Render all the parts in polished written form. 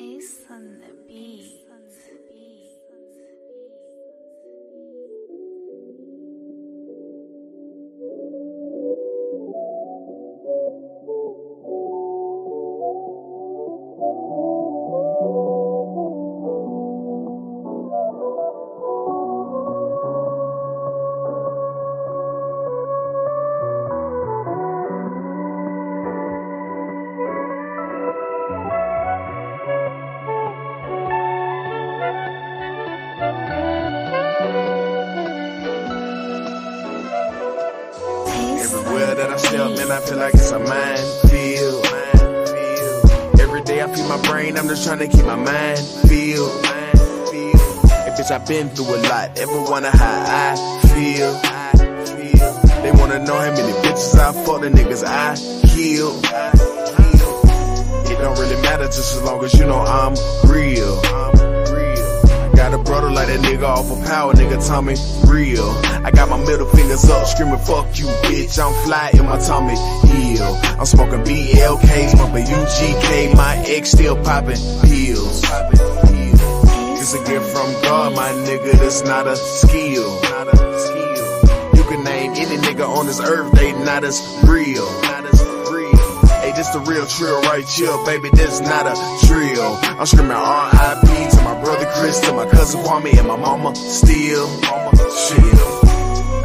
Ace on the beat. Everywhere that I step, man, I feel like it's a minefield. Every day I feed my brain, I'm just trying to keep my mind filled. Hey, bitch, I've been through a lot, ever wonder how I feel. They wanna know how many bitches I fuck, the niggas I kill. It don't really matter just as long as you know I'm real. Got a brother like that nigga off of power, nigga Tommy real. I got my middle fingers up, screaming fuck you bitch, I'm fly in my Tommy heel. I'm smoking BLK, smoking UGK, my ex still popping pills. It's a gift from God, my nigga, that's not a skill. You can name any nigga on this earth, they not as real. Hey, this the real trill right here, baby, this not a drill. I'm screaming R.I.P. to my brother Chris, to my cousin Kwame, and my mama still. Shit,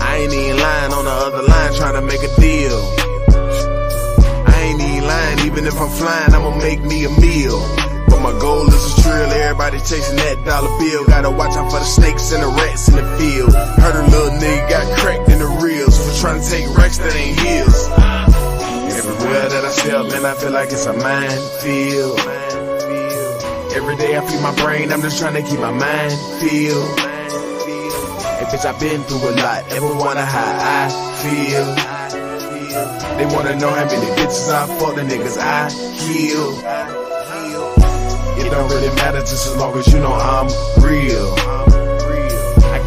I ain't even lying on the other line trying to make a deal. I ain't even lying, even if I'm flying, I'ma make me a meal. But my goal is a trill, everybody chasing that dollar bill. Gotta watch out for the snakes and the rats in the field. Heard a little nigga got cracked in the reels for trying to take racks that ain't his. Everywhere that I step, man, I feel like it's a minefield. Every day I feed my brain, I'm just trying to keep my mind filled. Hey, bitch, I've been through a lot, ever wonder how I feel. They wanna know how many bitches I fuck, the niggas I kill. It don't really matter just as long as you know I'm real.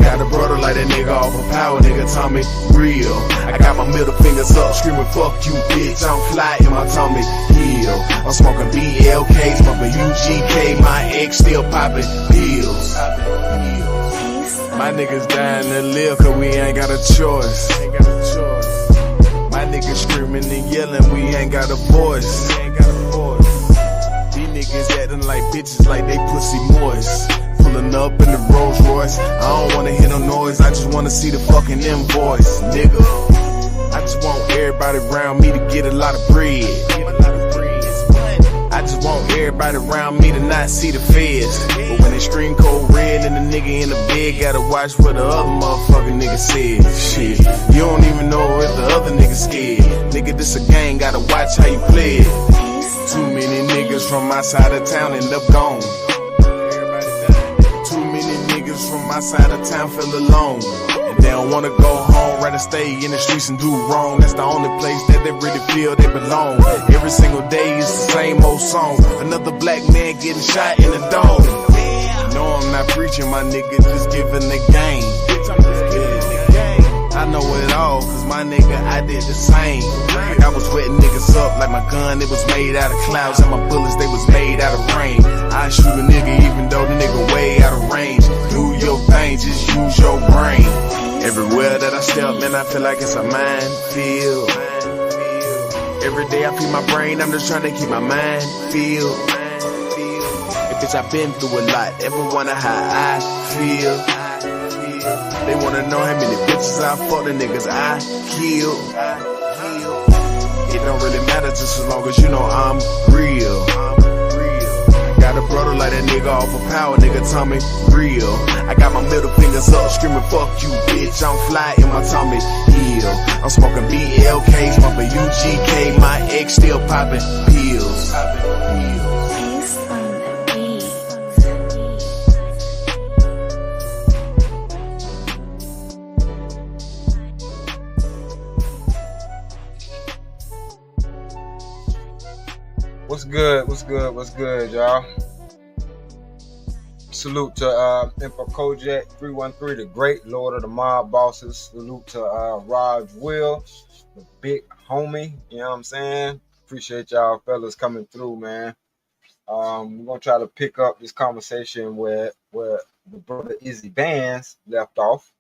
Got a brother like that nigga off of power, nigga Tommy real. I got my middle fingers up, screaming fuck you bitch, I'm fly in my Tommy heel. I'm smoking BLK, smoking UGK, my ex still popping pills. My niggas dying to live cause we ain't got a choice. My niggas screaming and yelling, we ain't got a voice. These niggas acting like bitches like they pussy moist. Pulling up in the Rolls Royce, I don't wanna hear no noise, I just wanna see the fucking invoice, nigga. I just want everybody around me to get a lot of bread. I just want everybody around me to not see the feds. But when they scream code red and the nigga in the bed, gotta watch what the other motherfucking nigga said. Shit, you don't even know if the other nigga scared. Nigga, this a gang, gotta watch how you play it. Too many niggas from my side of town end up gone. From my side of town feel alone, and they don't wanna go home, rather stay in the streets and do wrong. That's the only place that they really feel they belong. Every single day is the same old song, another black man getting shot in the dome. No, I'm not preaching, my nigga, just giving the game. I know it all, cause my nigga, I did the same. Like I was wetting niggas up like my gun, it was made out of clouds, and my bullets, they was made out of rain. I shoot a nigga even though the nigga way out of range. Do your thing, just use your brain. Everywhere that I step, man, I feel like it's a minefield. Every day I feed my brain, I'm just trying to keep my mind filled. Hey, bitch, I've been through a lot, ever wonder how I feel. They wanna know how many bitches I fuck, the niggas I kill. It don't really matter just as long as you know I'm real. Got a brother like that nigga off of power, nigga Tommy real. I got my middle fingers up, screaming fuck you bitch, I'm fly in my Tommy heel. I'm smoking BLK, smoking UGK, my ex still popping pills. Ace on the beat. What's good? What's good? What's good, y'all? Salute to Emperor Kojak 313, the great Lord of the Mob Bosses. Salute to Raj Will, the big homie. You know what I'm saying? Appreciate y'all fellas coming through, man. We're gonna try to pick up this conversation where the brother Izzy Vance left off.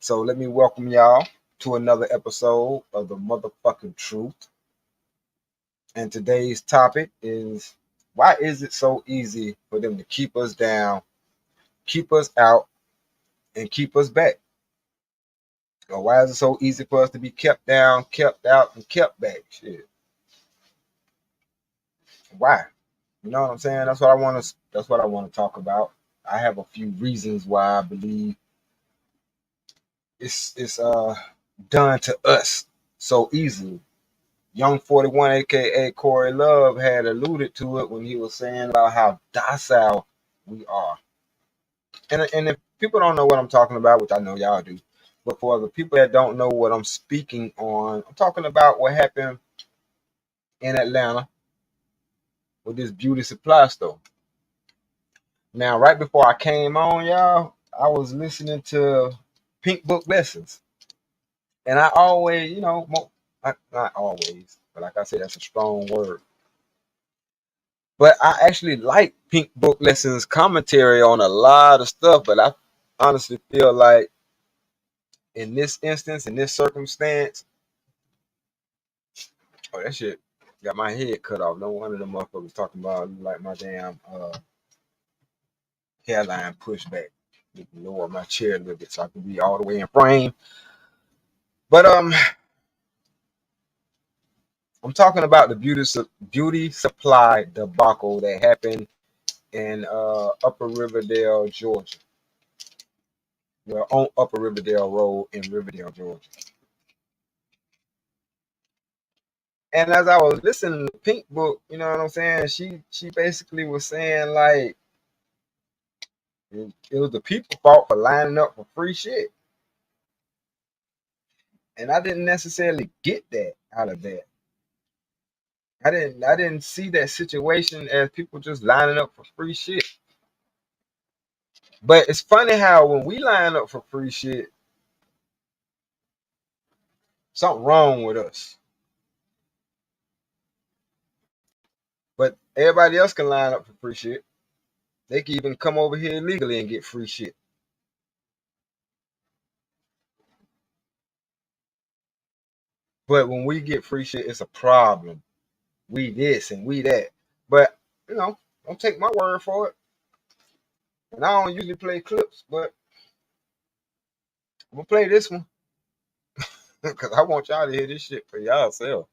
So let me welcome y'all to another episode of the motherfucking truth. And today's topic is, why is it so easy for them to keep us down, keep us out, and keep us back? Or why is it so easy for us to be kept down, kept out, and kept back? Shit. Why? You know what I'm saying? That's what I want to. That's what I want to talk about. I have a few reasons why I believe it's done to us so easily. Young 41, aka Corey Love, had alluded to it when he was saying about how docile we are. And if people don't know what I'm talking about, which I know y'all do, but for the people that don't know what I'm speaking on, I'm talking about what happened in Atlanta with this beauty supply store. Now, right before I came on, y'all, I was listening to Pink Book Lessons. And I always, not always, but like I said, that's a strong word. But I actually like Pink Book Lessons commentary on a lot of stuff. But I honestly feel like in this instance, in this circumstance, oh, that shit got my head cut off. No wonder the motherfuckers talking about like my damn hairline pushed back. Lower my chair a little bit so I can be all the way in frame. But I'm talking about the beauty supply debacle that happened in Upper Riverdale, Georgia. Well, on Upper Riverdale Road in Riverdale, Georgia. And as I was listening to Pink Book, you know what I'm saying? She basically was saying like it was the people's fault for lining up for free shit. And I didn't necessarily get that out of that. I didn't see that situation as people just lining up for free shit. But it's funny how when we line up for free shit, something wrong with us. But everybody else can line up for free shit. They can even come over here illegally and get free shit. But when we get free shit, it's a problem. We this and we that. But don't take my word for it. And I don't usually play clips, but I'm gonna play this one because I want y'all to hear this shit for y'all self.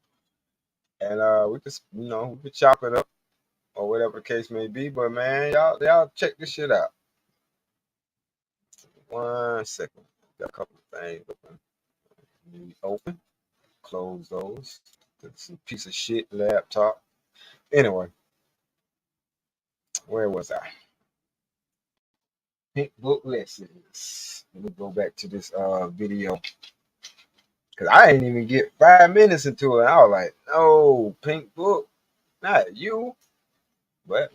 And we could we could chop it up or whatever the case may be. But man, y'all check this shit out. 1 second. Got a couple of things open. Open. Close those. It's a piece of shit laptop. Anyway, where was I? Pink Book Lessons. Let me go back to this video. Cause I didn't even get 5 minutes into it. I was like, no, Pink Book, not you. But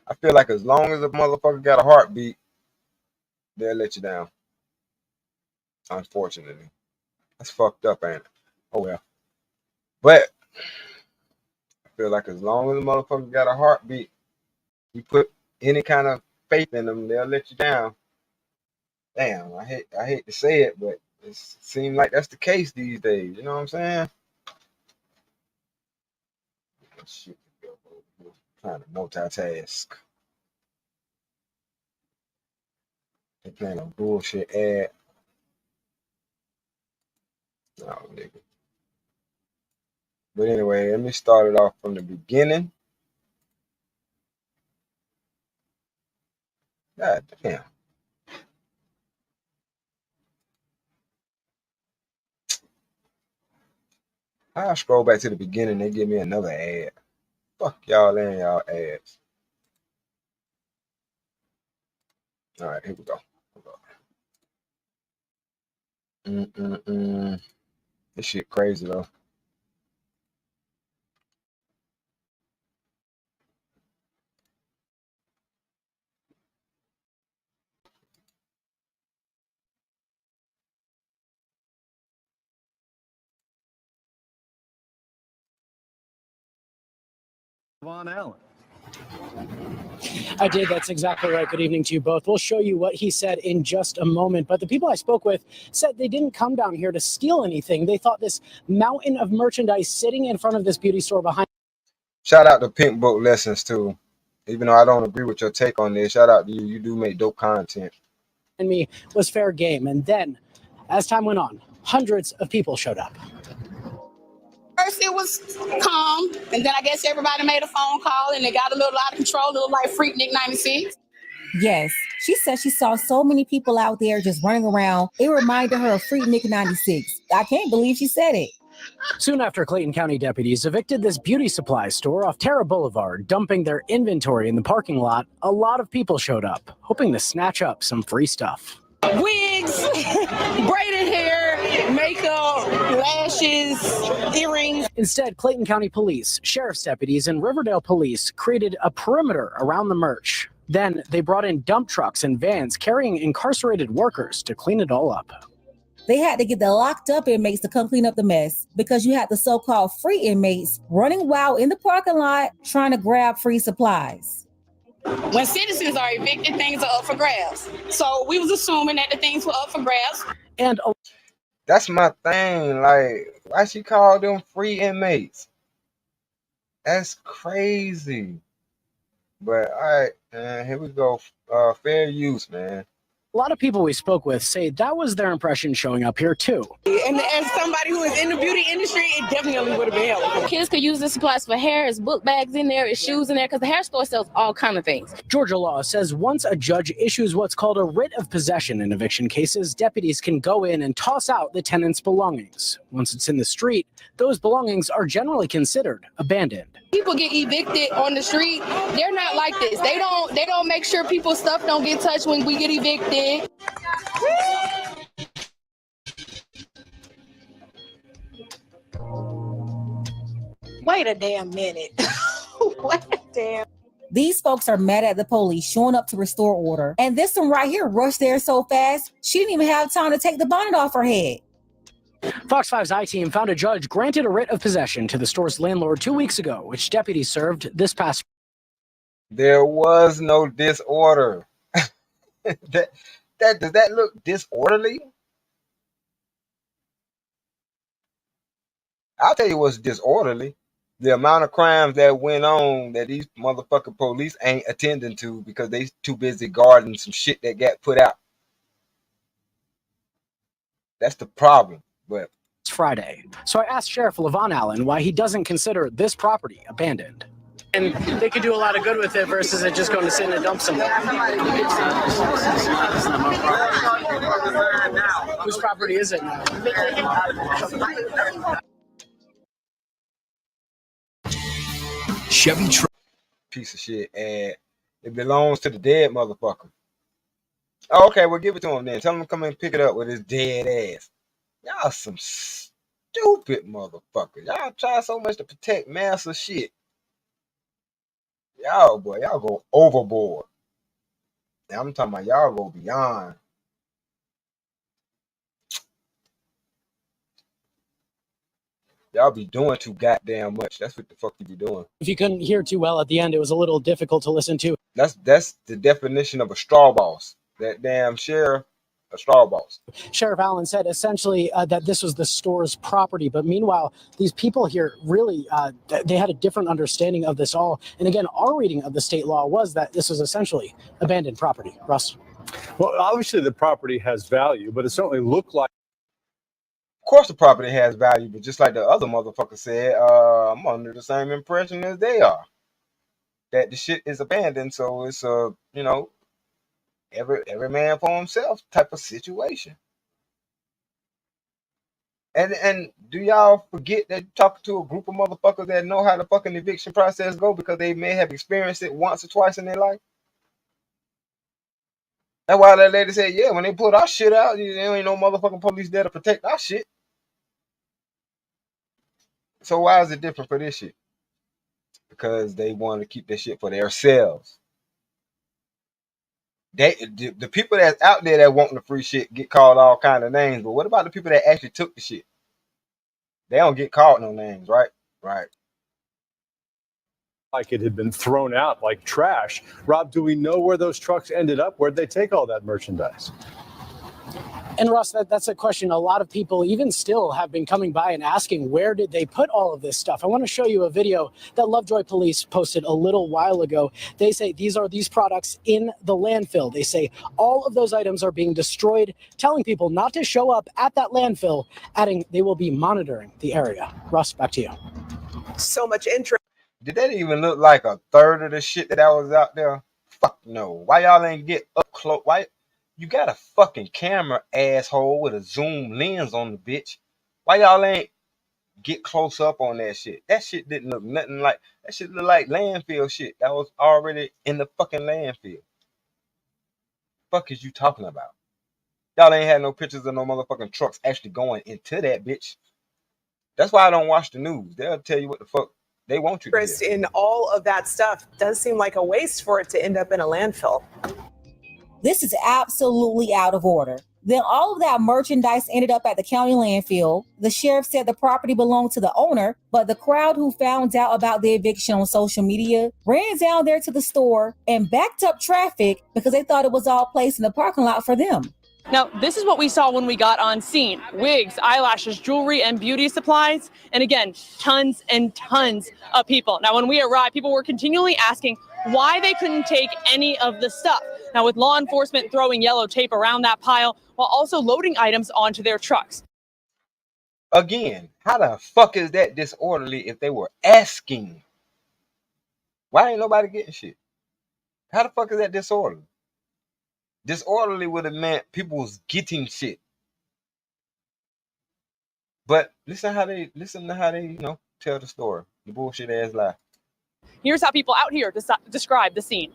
I feel like as long as a motherfucker got a heartbeat, they'll let you down. Unfortunately. That's fucked up, ain't it? Oh well. But I feel like as long as a motherfucker got a heartbeat, you put any kind of faith in them, they'll let you down. Damn, I hate to say it, but it seems like that's the case these days. You know what I'm saying? Shit, trying to multitask. They playing a bullshit ad. Oh, nigga. But anyway, let me start it off from the beginning. God damn. I'll scroll back to the beginning. They give me another ad. Fuck y'all and y'all ads. All right, here we go. Mm-mm-mm. This shit crazy though. Von Allen. I did. That's exactly right. Good evening to you both. We'll show you what he said in just a moment. But the people I spoke with said they didn't come down here to steal anything. They thought this mountain of merchandise sitting in front of this beauty store behind Shout out to Pink Book Lessons too. Even though I don't agree with your take on this, shout out to you. You do make dope content. me was fair game. And then, as time went on, hundreds of people showed up. First it was calm, and then I guess everybody made a phone call and it got a little out of control, a little like Freaknik 96. Yes, she said she saw so many people out there just running around. It reminded her of Freaknik 96. I can't believe she said it. Soon after, Clayton County deputies evicted this beauty supply store off Terra Boulevard, dumping their inventory in the parking lot. A lot of people showed up, hoping to snatch up some free stuff. Wigs, braided hair, makeup, lashes, earrings. Instead, Clayton County Police, sheriff's deputies, and Riverdale Police created a perimeter around the merch. Then they brought in dump trucks and vans carrying incarcerated workers to clean it all up. They had to get the locked up inmates to come clean up the mess because you had the so-called free inmates running wild in the parking lot trying to grab free supplies. When citizens are evicted, things are up for grabs. So we was assuming that the things were up for grabs. And That's my thing. Like, why she call them free inmates? That's crazy. But all right, here we go. Fair use, man. a lot of people we spoke with say that was their impression showing up here too. And as somebody who is in the beauty industry, it definitely would have been helpful. Kids could use the supplies for hair, it's book bags in there, it's shoes in there, because the hair store sells all kind of things. Georgia law says once a judge issues what's called a writ of possession in eviction cases, deputies can go in and toss out the tenant's belongings. Once it's in the street, those belongings are generally considered abandoned. People get evicted on the street. They're not like this. They don't make sure people's stuff don't get touched when we get evicted. Wait a damn minute. Wait a damn. These folks are mad at the police showing up to restore order. And this one right here rushed there so fast, she didn't even have time to take the bonnet off her head. Fox 5's I-Team found a judge granted a writ of possession to the store's landlord 2 weeks ago, which deputies served this past. There was no disorder. Does that look disorderly? I'll tell you what's disorderly. The amount of crimes that went on that these motherfucking police ain't attending to because they too busy guarding some shit that got put out. That's the problem. But Friday. So I asked Sheriff LaVon Allen why he doesn't consider this property abandoned. And they could do a lot of good with it versus it just going to sit in a dump somewhere. Whose property is it now? Chevy truck. piece of shit, and it belongs to the dead motherfucker. Oh, okay, well give it to him then. Tell him to come and pick it up with his dead ass. Y'all some stupid motherfuckers. Y'all try so much to protect massive shit. Y'all go overboard. Now, I'm talking about y'all go beyond. Y'all be doing too goddamn much. That's what the fuck you be doing. If you couldn't hear too well at the end, it was a little difficult to listen to. That's the definition of a straw boss. That damn sheriff, a straw boss. Sheriff Allen said essentially that this was the store's property, but meanwhile, these people here really, they had a different understanding of this all. And again, our reading of the state law was that this was essentially abandoned property. Russ? Well, obviously the property has value, but it certainly looked like. Of course the property has value, but just like the other motherfucker said, I'm under the same impression as they are. That the shit is abandoned, so it's every man for himself type of situation. And do y'all forget that you're talking to a group of motherfuckers that know how the fucking eviction process go because they may have experienced it once or twice in their life? That's why that lady said, yeah, when they put our shit out, there ain't no motherfucking police there to protect our shit. So why is it different for this shit? Because they want to keep that shit for themselves. The people that's out there that want the free shit get called all kind of names, but what about the people that actually took the shit? They don't get called no names, right? Right. like it had been thrown out like trash. Rob, do we know where those trucks ended up? Where'd they take all that merchandise? And Russ, that's a question a lot of people even still have been coming by and asking, where did they put all of this stuff? I want to show you a video that Lovejoy Police posted a little while ago. They say these products in the landfill. They say all of those items are being destroyed, telling people not to show up at that landfill, adding they will be monitoring the area. Russ, back to you. So much interest. Did that even look like a third of the shit that was out there? Fuck no. Why y'all ain't get up close? Why you got a fucking camera, asshole, with a zoom lens on the bitch? Why y'all ain't get close up on that shit? That shit didn't look nothing like that. Shit looked like landfill shit that was already in the fucking landfill. Fuck is you talking about? Y'all ain't had no pictures of no motherfucking trucks actually going into that bitch. That's why I don't watch the news. They'll tell you what the fuck they want you to hear. In all of that stuff does seem like a waste for it to end up in a landfill. This is absolutely out of order. Then all of that merchandise ended up at the county landfill. The sheriff said the property belonged to the owner, but the crowd who found out about the eviction on social media ran down there to the store and backed up traffic because they thought it was all placed in the parking lot for them. Now, this is what we saw when we got on scene. Wigs, eyelashes, jewelry, and beauty supplies. And again, tons and tons of people. Now, when we arrived, people were continually asking why they couldn't take any of the stuff. Now, with law enforcement throwing yellow tape around that pile while also loading items onto their trucks. Again, how the fuck is that disorderly if they were asking? Why ain't nobody getting shit? How the fuck is that disorderly? Disorderly would have meant people was getting shit. But listen to how they, tell the story. The bullshit ass lie. Here's how people out here describe the scene.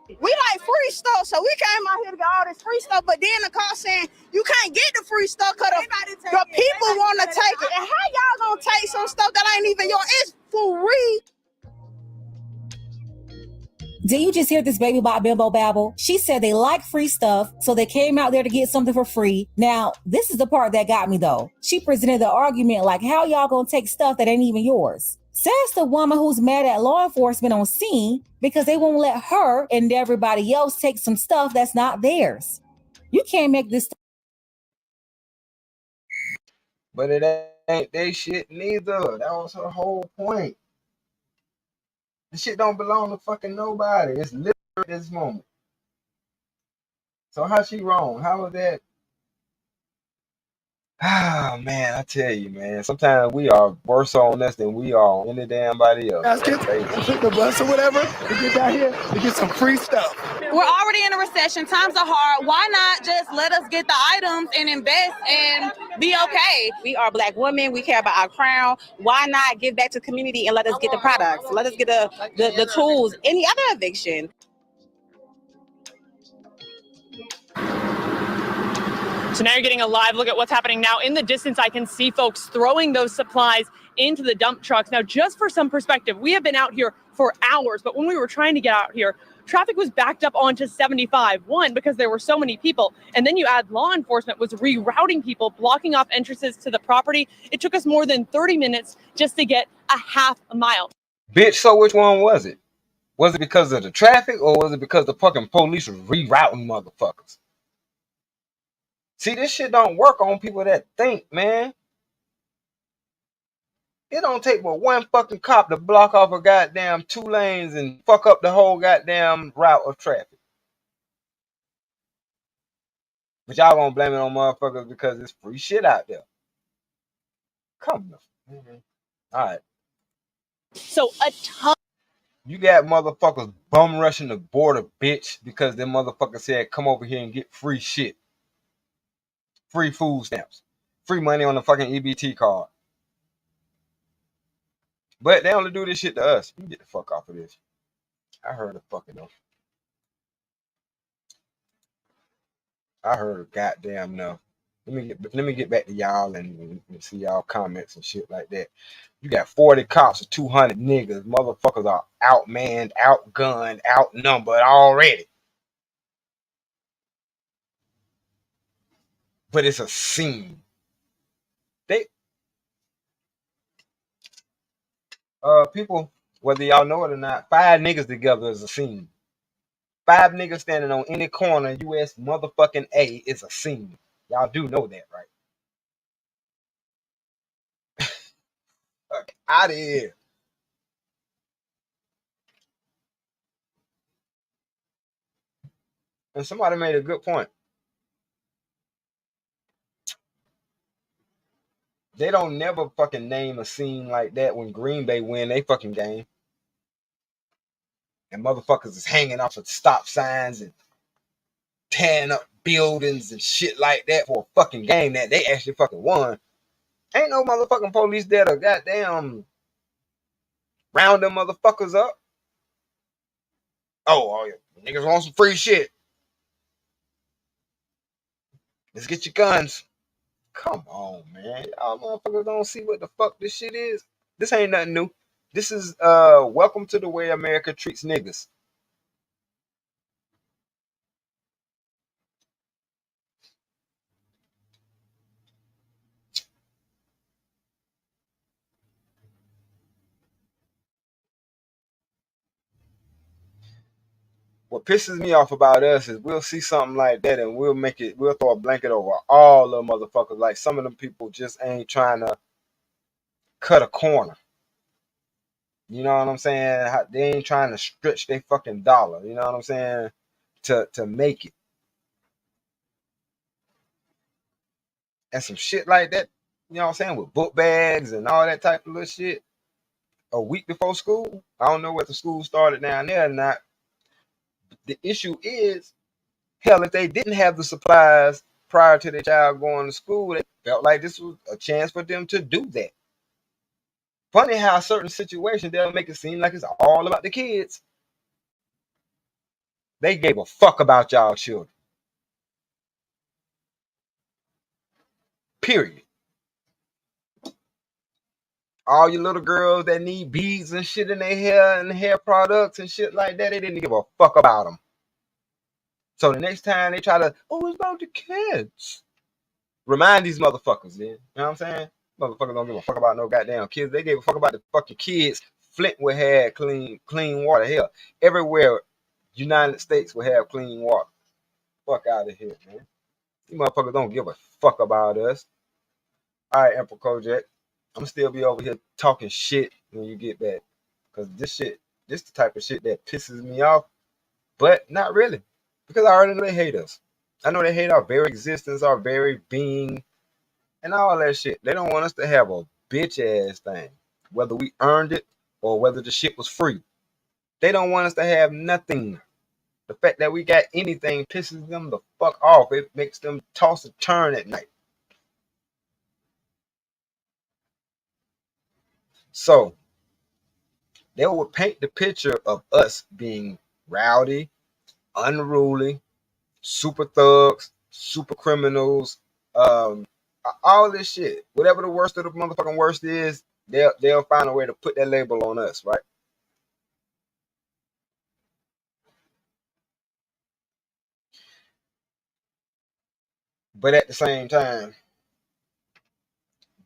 We like free stuff, so we came out here to get all this free stuff, but then the car saying you can't get the free stuff because the people want to take it. And how y'all gonna take some stuff that ain't even yours? It's free. Did you just hear this baby bot bimbo babble? She said they like free stuff, so they came out there to get something for free. Now, this is the part that got me though. She presented the argument like, how y'all gonna take stuff that ain't even yours? Says the woman who's mad at law enforcement on scene because they won't let her and everybody else take some stuff that's not theirs. You can't make this. But it ain't they shit neither. That was her whole point. The shit don't belong to fucking nobody. It's literally this moment. So how she wrong? How was that? Ah, man, I tell you, man. Sometimes we are worse on us than we are on any damn body else. Let's take the bus or whatever and get down here and get some free stuff. We're already in a recession. Times are hard. Why not just let us get the items and invest and be okay? We are Black women. We care about our crown. Why not give back to the community and let us get the products? Let us get the tools. Any other eviction. So now you're getting a live look at what's happening now. In the distance, I can see folks throwing those supplies into the dump trucks. Now, just for some perspective, we have been out here for hours, but when we were trying to get out here, traffic was backed up onto 75. One, because there were so many people, and then you add law enforcement was rerouting people, blocking off entrances to the property. It took us more than 30 minutes just to get a half a mile. Bitch, so which one was it? Was it because of the traffic or was it because the fucking police was rerouting motherfuckers? See, this shit don't work on people that think, man. It don't take but one fucking cop to block off a goddamn 2 lanes and fuck up the whole goddamn route of traffic. But y'all gonna blame it on motherfuckers because it's free shit out there. Come on. All right. So a ton. You got motherfuckers bum rushing the border, bitch, because them motherfuckers said come over here and get free shit. Free food stamps. Free money on the fucking EBT card. But they only do this shit to us. You get the fuck off of this. I heard a fucking enough. I heard a goddamn enough. Let me get back to y'all and see y'all comments and shit like that. You got 40 cops or 200 niggas. Motherfuckers are outmanned, outgunned, outnumbered already. But it's a scene. People Whether y'all know it or not, 5 niggas together is a scene. 5 niggas standing on any corner, US motherfucking A is a scene. Y'all do know that, right? Fuck out of here. And somebody made a good point. They don't never fucking name a scene like that when Green Bay win they fucking game. And motherfuckers is hanging off of stop signs and tearing up buildings and shit like that for a fucking game that they actually fucking won. Ain't no motherfucking police there to goddamn round them motherfuckers up. Oh yeah, niggas want some free shit. Let's get your guns. Come on, man. Y'all motherfuckers don't see what the fuck this shit is. This ain't nothing new. This is welcome to the way America treats niggas. What pisses me off about us is we'll see something like that and we'll throw a blanket over all the motherfuckers. Like some of them people just ain't trying to cut a corner. You know what I'm saying? They ain't trying to stretch their fucking dollar. You know what I'm saying? To make it. And some shit like that, you know what I'm saying? With book bags and all that type of little shit. A week before school. I don't know what the school started down there or not. The issue is, hell, if they didn't have the supplies prior to their child going to school, they felt like this was a chance for them to do that. Funny how certain situations, they'll make it seem like it's all about the kids. They gave a fuck about y'all children. Period. All you little girls that need beads and shit in their hair and hair products and shit like that, they didn't give a fuck about them. So the next time they try to, oh, it's about the kids. Remind these motherfuckers, man. You know what I'm saying? Motherfuckers don't give a fuck about no goddamn kids. They gave a fuck about the fucking kids. Flintwood had clean water. Hell, everywhere United States will have clean water. Fuck out of here, man. These motherfuckers don't give a fuck about us. All right, Emperor Kojak. I'm still be over here talking shit when you get back. Because this the type of shit that pisses me off. But not really. Because I already know they hate us. I know they hate our very existence, our very being, and all that shit. They don't want us to have a bitch ass thing. Whether we earned it or whether the shit was free. They don't want us to have nothing. The fact that we got anything pisses them the fuck off. It makes them toss a turn at night. So, they would paint the picture of us being rowdy, unruly, super thugs, super criminals, all this shit. Whatever the worst of the motherfucking worst is, they'll find a way to put that label on us, right? But at the same time,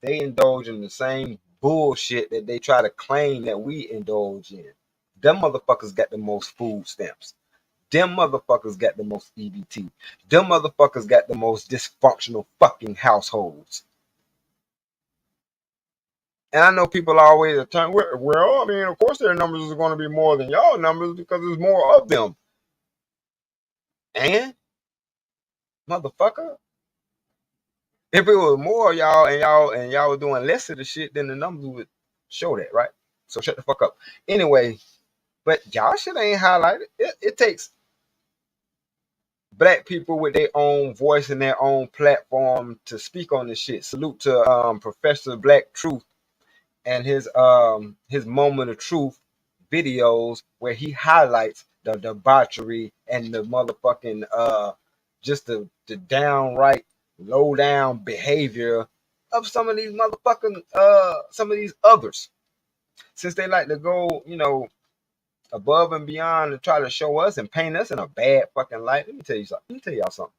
they indulge in the same bullshit that they try to claim that we indulge in. Them motherfuckers got the most food stamps. Them motherfuckers got the most EBT. Them motherfuckers got the most dysfunctional fucking households. And I know people always turn, well, I mean, of course their numbers are going to be more than y'all numbers because there's more of them. And, motherfucker, if it was more of y'all and y'all were doing less of the shit, then the numbers would show that, right? So shut the fuck up. Anyway, but y'all shit ain't highlighted. It takes black people with their own voice and their own platform to speak on this shit. Salute to Professor Black Truth and his moment of truth videos where he highlights the debauchery and the motherfucking just the downright low down behavior of some of these motherfucking some of these others. Since they like to go, you know, above and beyond and try to show us and paint us in a bad fucking light. Let me tell you something. Let me tell y'all something.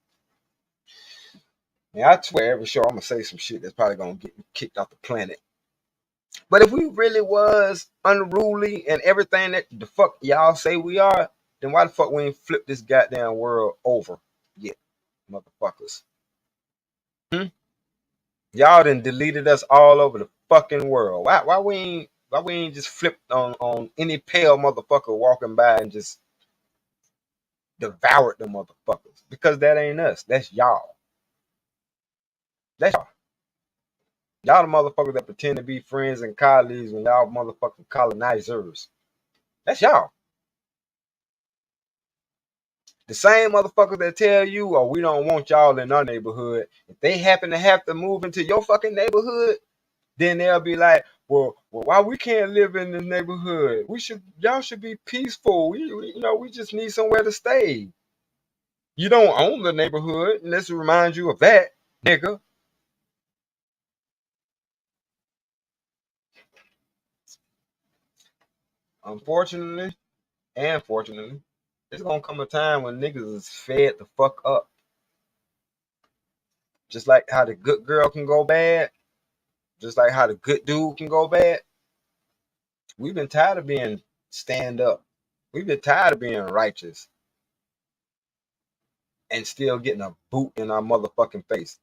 Man, I swear every show I'm gonna say some shit that's probably gonna get me kicked off the planet. But if we really was unruly and everything that the fuck y'all say we are, then why the fuck we ain't flip this goddamn world over yet, motherfuckers? Y'all done deleted us all over the fucking world. Why we ain't just flipped on any pale motherfucker walking by and just devoured the motherfuckers? Because that ain't us. That's y'all. That's y'all. Y'all the motherfuckers that pretend to be friends and colleagues when y'all motherfucking colonizers. That's y'all. The same motherfuckers that tell you, oh, we don't want y'all in our neighborhood. If they happen to have to move into your fucking neighborhood, then they'll be like, well, why we can't live in the neighborhood? Y'all should be peaceful. We just need somewhere to stay. You don't own the neighborhood. Let's remind you of that, nigga. Unfortunately, and fortunately, there's gonna come a time when niggas is fed the fuck up. Just like how the good girl can go bad, just like how the good dude can go bad. We've been tired of being stand up. We've been tired of being righteous and still getting a boot in our motherfucking face.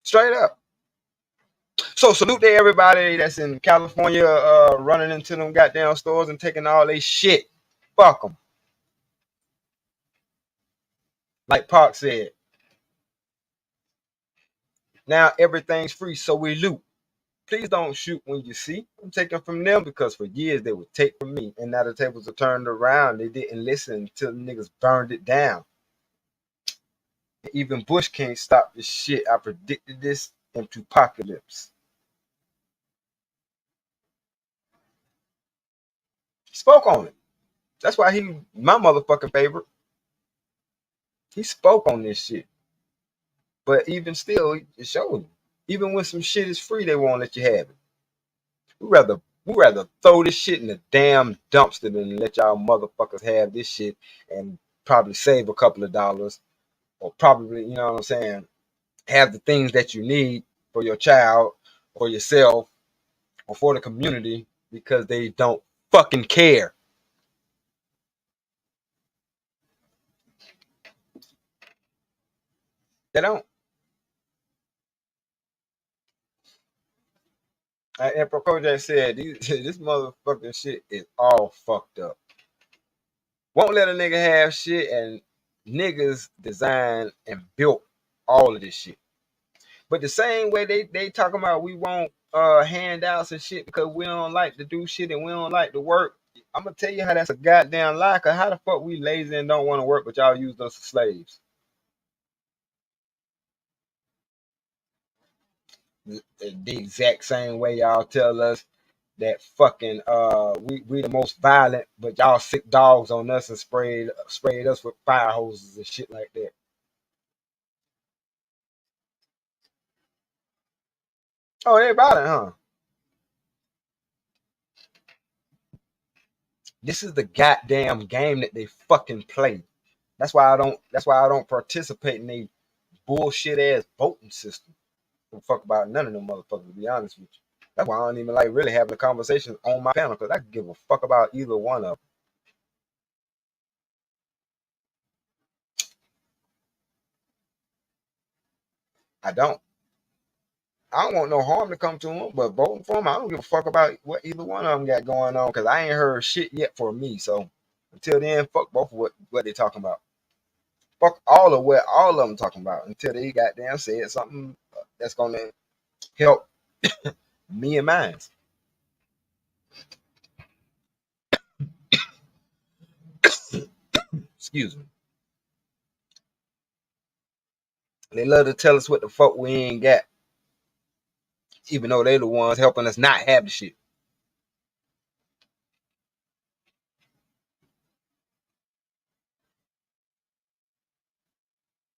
Straight up. So salute to everybody that's in California running into them goddamn stores and taking all they shit. Fuck them. Like Park said. Now everything's free, so we loot. Please don't shoot when you see. I'm taking from them because for years they would take from me. And now the tables are turned around. They didn't listen until the niggas burned it down. Even Bush can't stop this shit. I predicted this into apocalypse. He spoke on it. That's why he my motherfucking favorite. He spoke on this shit. But even still, it showed. Even when some shit is free, they won't let you have it. We rather throw this shit in the damn dumpster than let y'all motherfuckers have this shit and probably save a couple of dollars, or probably, you know what I'm saying, have the things that you need for your child or yourself or for the community because they don't fucking care. They don't. And Prokojak said, this motherfucking shit is all fucked up. Won't let a nigga have shit, and niggas designed and built all of this shit. But the same way they talking about we want handouts and shit because we don't like to do shit and we don't like to work. I'm gonna tell you how that's a goddamn lie. Cause how the fuck we lazy and don't want to work, but y'all use us as slaves? The exact same way y'all tell us that fucking we the most violent, but y'all sick dogs on us and sprayed us with fire hoses and shit like that. Oh, they violent, huh? This is the goddamn game that they fucking play. That's why I don't participate in a bullshit ass voting system. I don't fuck about none of them motherfuckers, to be honest with you. That's why I don't even like really having a conversation on my panel, because I can give a fuck about either one of them. I don't want no harm to come to them, but voting for them, I don't give a fuck about what either one of them got going on, because I ain't heard shit yet for me. So until then, fuck both of what they talking about. Fuck all of what all of them talking about until they goddamn said something that's gonna help me and mine. Excuse me. They love to tell us what the fuck we ain't got, even though they the ones helping us not have the shit.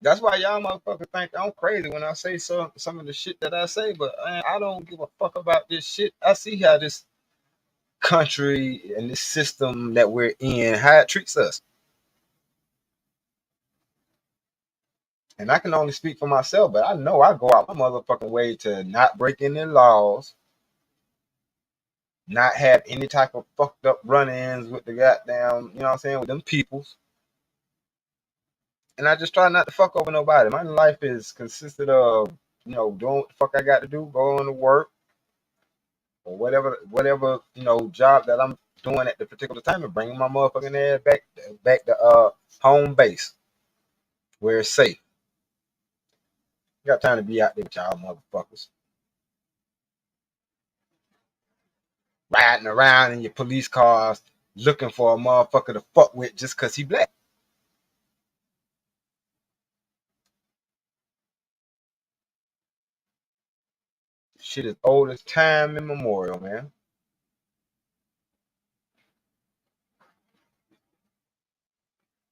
That's why y'all motherfuckers think I'm crazy when I say some of the shit that I say, but I don't give a fuck about this shit. I see how this country and this system that we're in, how it treats us. And I can only speak for myself, but I know I go out my motherfucking way to not break any laws, not have any type of fucked up run-ins with the goddamn, you know what I'm saying, with them peoples. And I just try not to fuck over nobody. My life is consisted of, doing what the fuck I got to do, going to work, or whatever, job that I'm doing at the particular time, and bringing my motherfucking ass back to home base where it's safe. You got time to be out there with y'all motherfuckers. Riding around in your police cars looking for a motherfucker to fuck with just cause he black. Shit is old as time immemorial, man.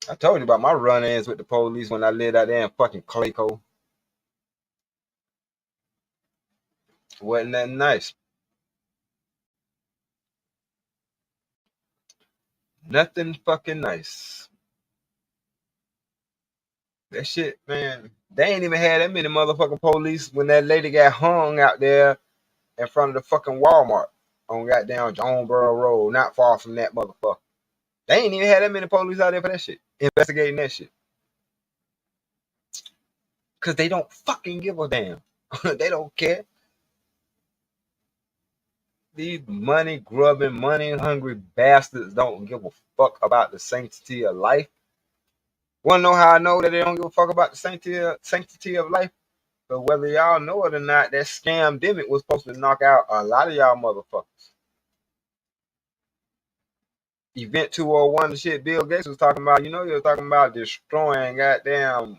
I told you about my run-ins with the police when I lived out there in fucking Clayco. Wasn't that nice? Nothing fucking nice. That shit, man. They ain't even had that many motherfucking police when that lady got hung out there in front of the fucking Walmart on goddamn Jonesboro Road, not far from that motherfucker. They ain't even had that many police out there for that shit, investigating that shit. Cause they don't fucking give a damn. They don't care. These money grubbing, money hungry bastards don't give a fuck about the sanctity of life. Wanna know how I know that they don't give a fuck about the sanctity of life? But whether y'all know it or not, that scamdemic was supposed to knock out a lot of y'all motherfuckers. Event 201, the shit Bill Gates was talking about, you were talking about destroying goddamn,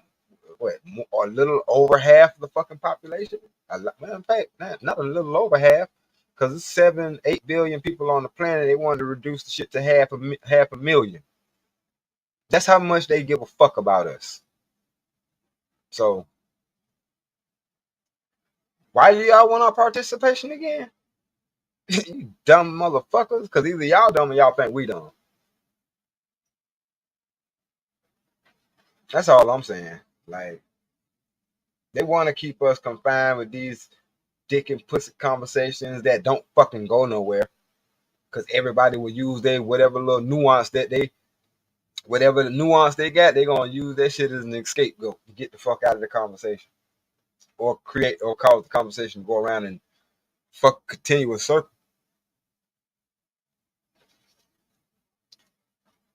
a little over half of the fucking population? Matter of fact, not a little over half, because it's 7-8 billion people on the planet. They wanted to reduce the shit to half a million. That's how much they give a fuck about us. So, why do y'all want our participation again? You dumb motherfuckers, because either y'all dumb or y'all think we dumb. That's all I'm saying. Like, they want to keep us confined with these dick and pussy conversations that don't fucking go nowhere. Because everybody will use whatever the nuance they got, they're going to use that shit as an scapegoat to get the fuck out of the conversation. Or cause the conversation to go around and fuck continuous circle.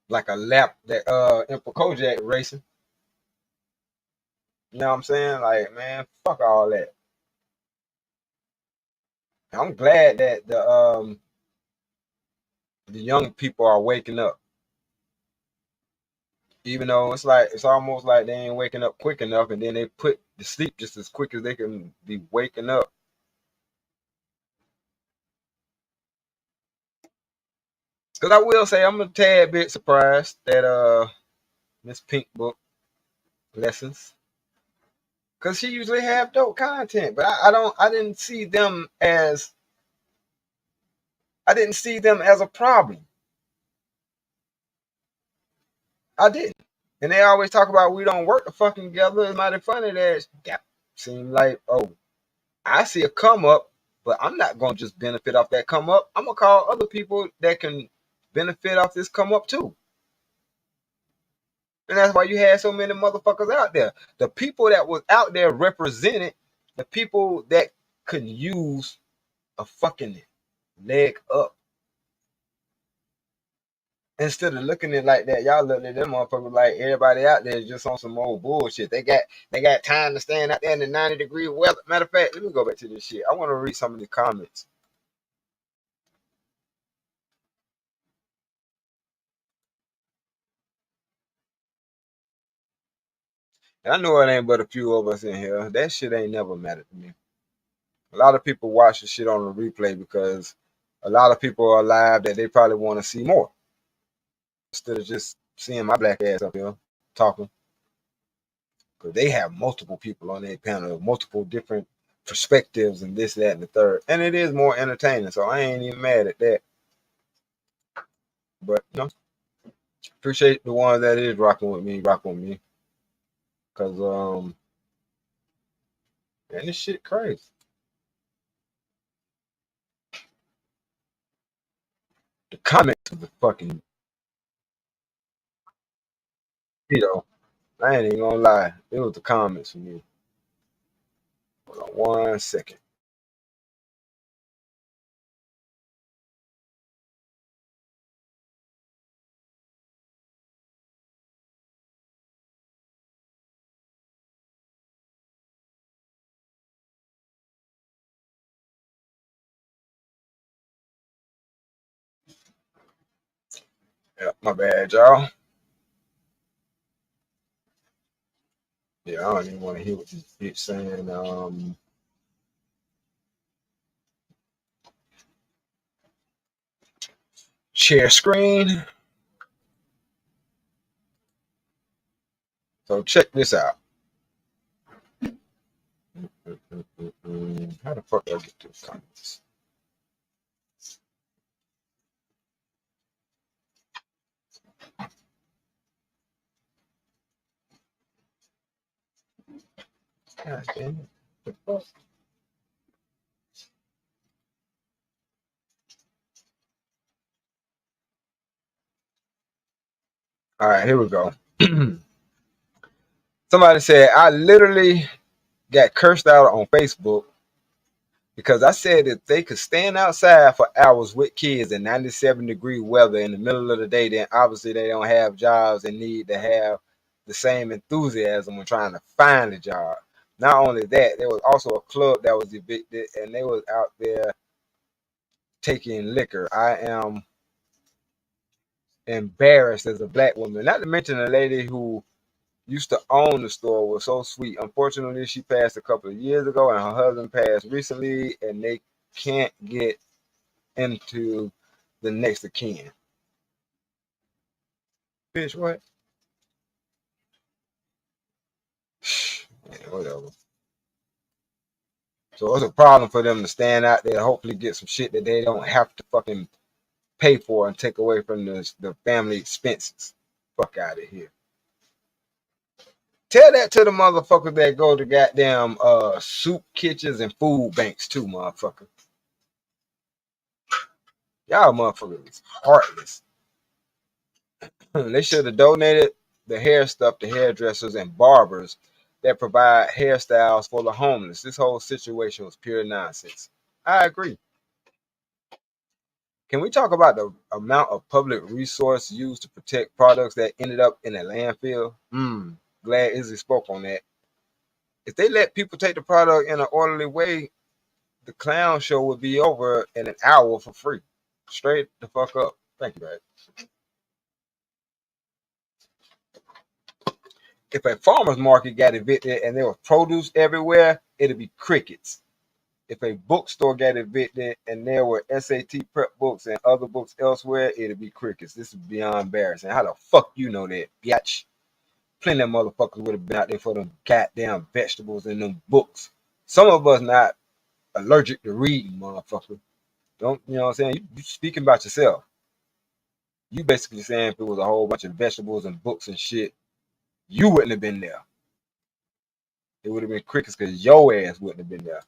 Like a lap that Emperor Kojak racing. You know what I'm saying? Like, man, fuck all that. I'm glad that the young people are waking up. Even though it's almost like they ain't waking up quick enough, and then they put to sleep just as quick as they can be waking up. Because I will say I'm a tad bit surprised that Miss Pink Book Lessons, because she usually have dope content, but I didn't see them as a problem. I didn't. And they always talk about we don't work the fucking together. It's mighty funny that seemed like, I see a come up, but I'm not gonna just benefit off that come up. I'm gonna call other people that can benefit off this come up too. And that's why you had so many motherfuckers out there. The people that was out there represented the people that could use a fucking leg up. Instead of looking at it like that, y'all looking at them motherfuckers like everybody out there is just on some old bullshit. They got time to stand out there in the 90-degree weather. Matter of fact, let me go back to this shit. I want to read some of the comments. And I know it ain't but a few of us in here. That shit ain't never mattered to me. A lot of people watch the shit on the replay because a lot of people are alive that they probably want to see more. Instead of just seeing my black ass up here talking. Because they have multiple people on their panel, multiple different perspectives and this, that, and the third. And it is more entertaining, so I ain't even mad at that. But, appreciate the ones that is rocking with me. Because Cause man, this shit crazy. The comments of the fucking I ain't even gonna lie. It was the comments for me. Hold on 1 second. Yeah, my bad, y'all. Yeah, I don't even want to hear what this bitch saying. Share screen. So check this out. How the fuck do I get to the comments? God damn it. The fuck? All right, here we go. Somebody said I literally got cursed out on Facebook because I said that they could stand outside for hours with kids in 97-degree weather in the middle of the day, then obviously they don't have jobs and need to have the same enthusiasm when trying to find a job. Not only that, there was also a club that was evicted and they was out there taking liquor. I am embarrassed as a black woman. Not to mention a lady who used to own the store was so sweet. Unfortunately, she passed a couple of years ago and her husband passed recently and they can't get into the next of kin. Bitch, what? Yeah, whatever. So it's a problem for them to stand out there and hopefully get some shit that they don't have to fucking pay for and take away from the family expenses. Fuck out of here. Tell that to the motherfuckers that go to goddamn soup kitchens and food banks too, motherfucker. Y'all motherfuckers is heartless. They should have donated the hair stuff to hairdressers and barbers that provide hairstyles for the homeless. This whole situation was pure nonsense. I agree. Can we talk about the amount of public resource used to protect products that ended up in a landfill? Glad Izzy spoke on that. If they let people take the product in an orderly way, the clown show would be over in an hour for free. Straight the fuck up. Thank you, babe. If a farmer's market got evicted and there was produce everywhere, it'd be crickets. If a bookstore got evicted and there were SAT prep books and other books elsewhere, it'd be crickets. This is beyond embarrassing. How the fuck you know that, bitch? Plenty of motherfuckers would have been out there for them goddamn vegetables and them books. Some of us not allergic to reading, motherfucker. Don't, you know what I'm saying? You speaking about yourself. You basically saying if it was a whole bunch of vegetables and books and shit, you wouldn't have been there. It would have been crickets because your ass wouldn't have been there.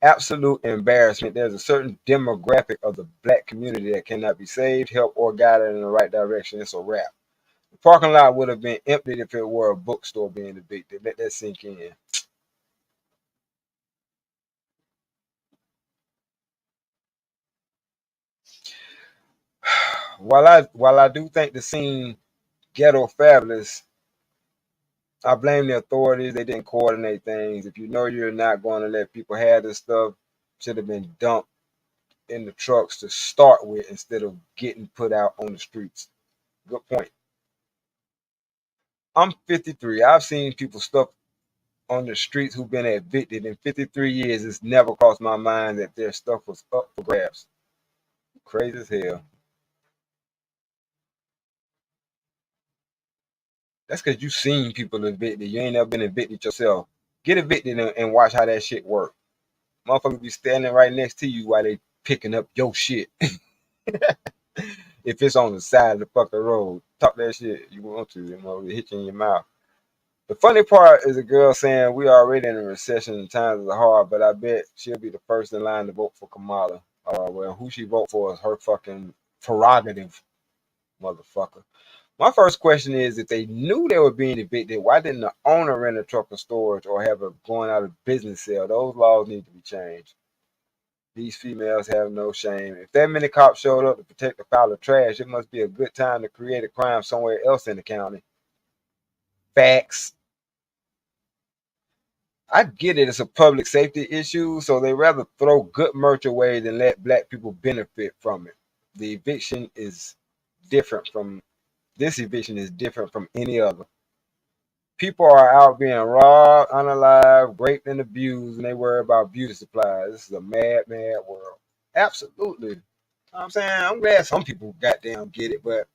Absolute embarrassment. There's a certain demographic of the black community that cannot be saved, helped, or guided in the right direction. It's a wrap. The parking lot would have been emptied if it were a bookstore being evicted. Let that sink in. While I do think the scene ghetto fabulous, I blame the authorities. They didn't coordinate things. If you know you're not going to let people have this stuff, should have been dumped in the trucks to start with instead of getting put out on the streets. Good point. I'm 53. I've seen people stuff on the streets who've been evicted in 53 years. It's never crossed my mind that their stuff was up for grabs. Crazy as hell. That's because you seen people evicted. You ain't never been evicted yourself. Get evicted and watch how that shit work. Motherfuckers be standing right next to you while they picking up your shit. If it's on the side of the fucking road, talk that shit you want to, hit you in your mouth. The funny part is a girl saying we already in a recession and times are hard, but I bet she'll be the first in line to vote for Kamala. Well, who she vote for is her fucking prerogative, motherfucker. My first question is, if they knew they were being evicted, why didn't the owner rent a truck or storage or have a going out of business sale? Those laws need to be changed. These females have no shame. If that many cops showed up to protect a pile of trash, it must be a good time to create a crime somewhere else in the county. Facts. I get it, it's a public safety issue, so they rather throw good merch away than let black people benefit from it. The eviction is different from this eviction is different from any other. People are out being robbed, unalive, raped, and abused, and they worry about beauty supplies. This is a mad, mad world. Absolutely. You know what I'm saying? I'm glad some people goddamn get it, but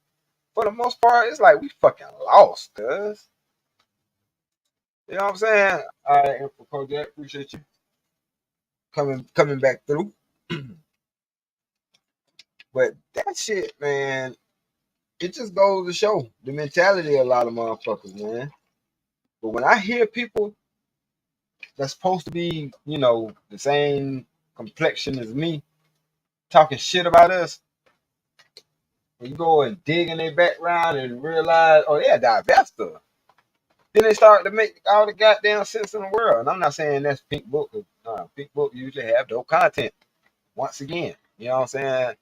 for the most part, it's like we fucking lost, cuz. You know what I'm saying? All right, Emperor Kojak, appreciate you coming back through. But that shit, man, it just goes to show the mentality of a lot of motherfuckers, man. But when I hear people that's supposed to be, you know, the same complexion as me talking shit about us, when you go and dig in their background and realize, oh, they're a divester, then they start to make all the goddamn sense in the world. And I'm not saying that's Pink Book. Pink Book usually have dope content. Once again, you know what I'm saying?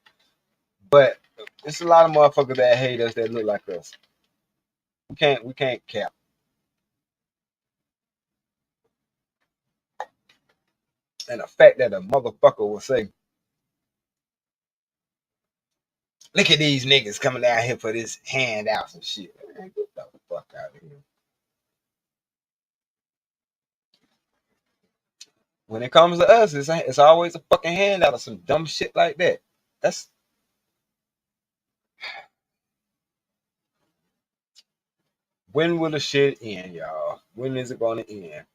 But it's a lot of motherfuckers that hate us that look like us. We can't cap. And the fact that a motherfucker will say, look at these niggas coming down here for this handouts and shit. Man, get the fuck out of here. When it comes to us, it's always a fucking handout or some dumb shit like that. That's when will the shit end, y'all? When is it gonna end?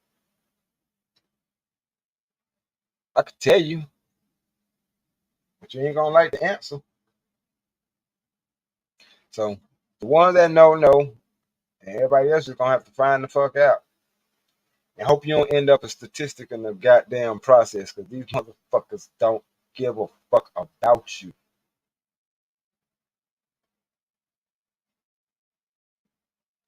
I could tell you, but you ain't gonna like the answer. So the ones that know, and everybody else is gonna have to find the fuck out. And hope you don't end up a statistic in the goddamn process, because these motherfuckers don't give a fuck about you.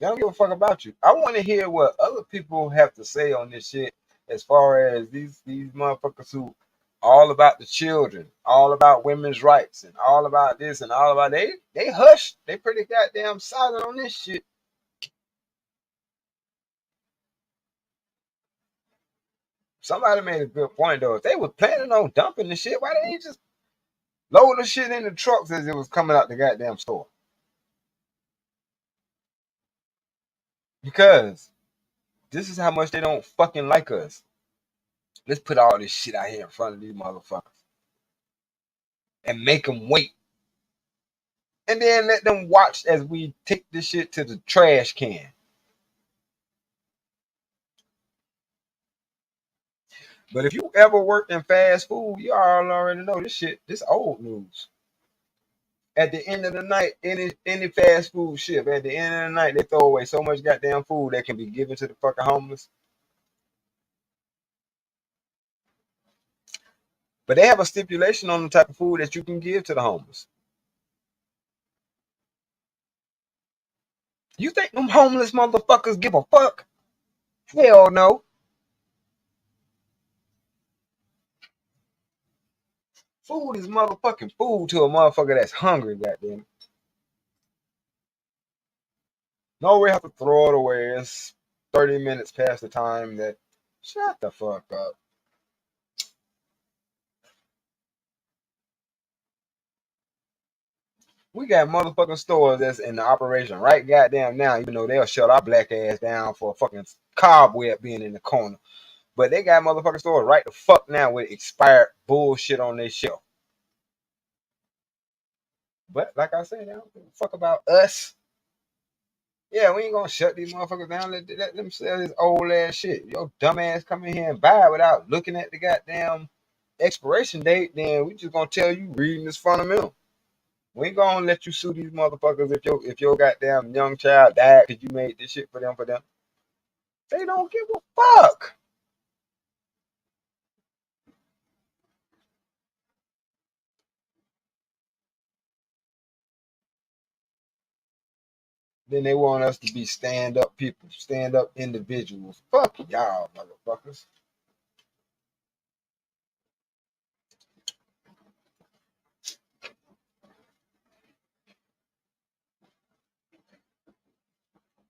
They don't give a fuck about you. I want to hear what other people have to say on this shit, as far as these motherfuckers who all about the children, all about women's rights, and all about this and all about they hush. They pretty goddamn silent on this shit. Somebody made a good point though. If they were planning on dumping the shit, why they ain't just load the shit in the trucks as it was coming out the goddamn store? Because this is how much they don't fucking like us. Let's put all this shit out here in front of these motherfuckers and make them wait. And then let them watch as we take this shit to the trash can. But if you ever worked in fast food, you all already know this shit. This old news. At the end of the night, any fast food ship, at the end of the night, they throw away so much goddamn food that can be given to the fucking homeless. But they have a stipulation on the type of food that you can give to the homeless. You think them homeless motherfuckers give a fuck? Hell no. Food is motherfucking food to a motherfucker that's hungry, goddamn. No, we have to throw it away. It's 30 minutes past the time that. Shut the fuck up. We got motherfucking stores that's in the operation right goddamn now, even though they'll shut our black ass down for a fucking cobweb being in the corner. But they got motherfucking stores right the fuck now with expired bullshit on their shelf. But like I said, they don't give a fuck about us. Yeah, we ain't gonna shut these motherfuckers down. Let them sell this old ass shit. Your dumb ass come in here and buy it without looking at the goddamn expiration date, then we just gonna tell you reading is fundamental. We ain't gonna let you sue these motherfuckers if your goddamn young child died because you made this shit for them. They don't give a fuck. Then they want us to be stand-up people, stand-up individuals. Fuck y'all, motherfuckers.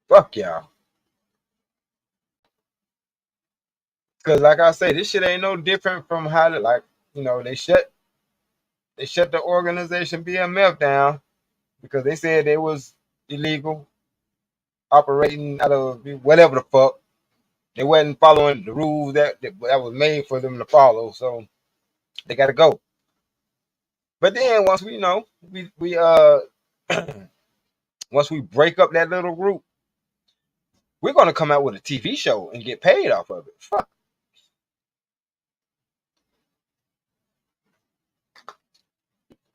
Fuck y'all. Cause like I say, this shit ain't no different from how they shut the organization BMF down because they said they was illegal, operating out of whatever the fuck. They wasn't following the rules that was made for them to follow, so they gotta go. But then once we once we break up that little group, we're gonna come out with a TV show and get paid off of it. Fuck.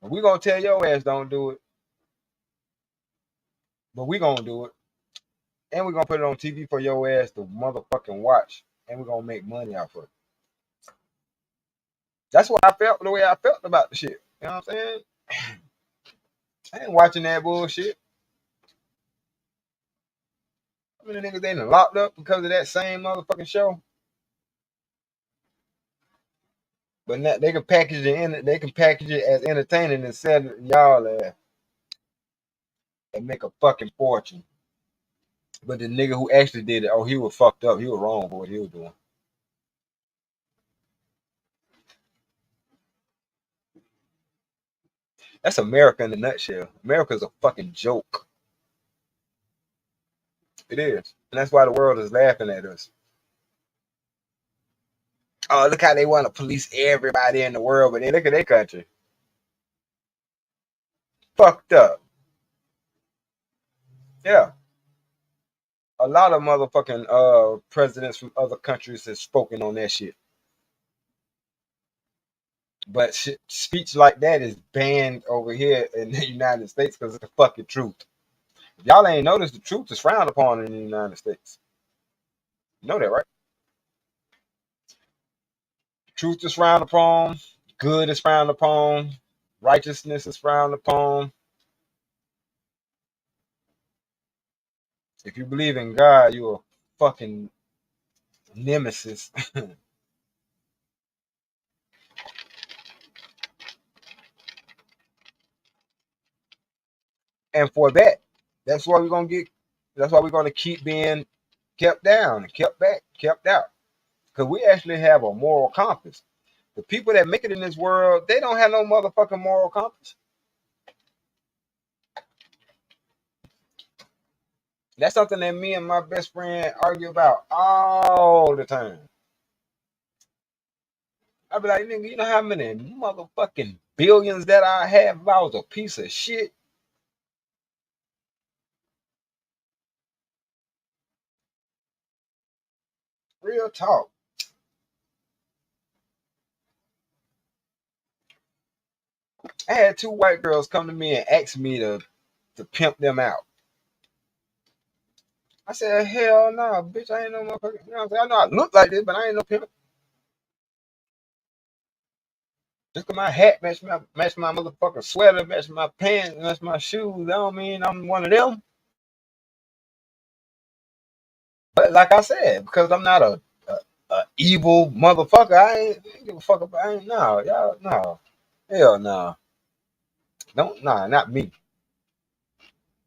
We're gonna tell your ass don't do it, but we gonna do it. And we're gonna put it on TV for your ass to motherfucking watch. And we're gonna make money off of it. That's what I felt, the way I felt about the shit. You know what I'm saying? I ain't watching that bullshit. How many niggas they done locked up because of that same motherfucking show? But now they can package it as entertaining and sell it y'all ass and make a fucking fortune. But the nigga who actually did it, he was fucked up. He was wrong for what he was doing. That's America in a nutshell. America's a fucking joke. It is. And that's why the world is laughing at us. Oh, look how they want to police everybody in the world, but then look at their country. Fucked up. Yeah. A lot of motherfucking presidents from other countries have spoken on that shit. But speech like that is banned over here in the United States because it's the fucking truth. If y'all ain't noticed, the truth is frowned upon in the United States. You know that, right? Truth is frowned upon. Good is frowned upon. Righteousness is frowned upon. If you believe in God, you're a fucking nemesis. And for that's why we're gonna keep being kept down and kept back, kept out. Because we actually have a moral compass. The people that make it in this world, they don't have no motherfucking moral compass. That's something that me and my best friend argue about all the time. I'd be like, nigga, you know how many motherfucking billions that I have if I was a piece of shit? Real talk. I had 2 white girls come to me and ask me to pimp them out. I said, hell no, bitch, I ain't no motherfucker. You know what I'm saying? I know I look like this, but I ain't no pimp. Just cause my hat match my motherfucking sweater, match my pants, match my shoes, that don't mean I'm one of them. But like I said, because I'm not a evil motherfucker, I ain't give a fuck about. Y'all, no, hell no, not me.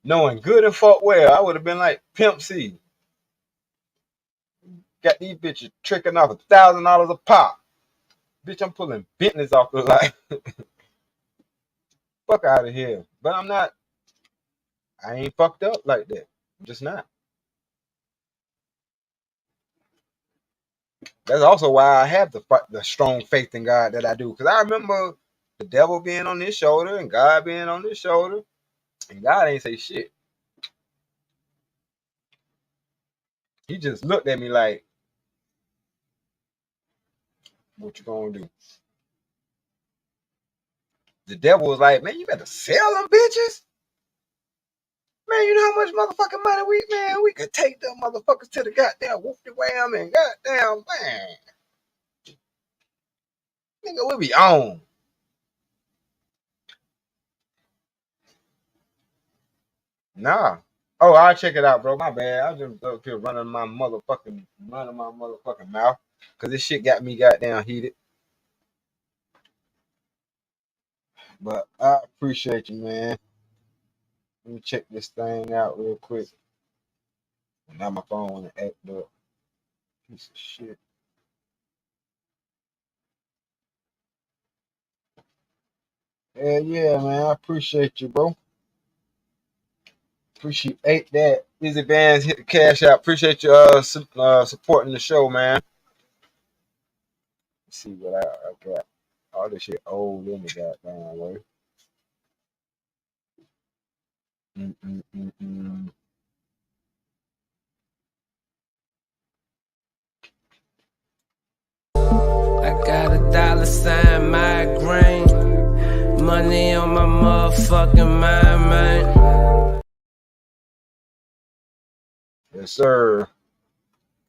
Knowing good and fuck well, I would have been like Pimp C. Got these bitches tricking off $1,000 a pop. Bitch, I'm pulling Bentleys off the line. Fuck out of here. But I'm not. I ain't fucked up like that. I'm just not. That's also why I have the strong faith in God that I do. Because I remember the devil being on this shoulder and God being on this shoulder. And God ain't say shit. He just looked at me like, what you gonna do? The devil was like, man, you better sell them bitches. Man, you know how much motherfucking money we could take them motherfuckers to the goddamn whoop the wham and goddamn man. Nigga, we'll be on. Nah. Oh, I'll check it out, bro. My bad. I just up here running my motherfucking mouth. Cause this shit got me goddamn heated. But I appreciate you, man. Let me check this thing out real quick. Now my phone wanna act up. Piece of shit. Yeah, man. I appreciate you, bro. Appreciate that. Easy Bands, hit the cash out. Appreciate you supporting the show, man. Let's see what I got. All this shit old in the goddamn way. I got $1 migraine. Money on my motherfucking mind, man. Yes, sir.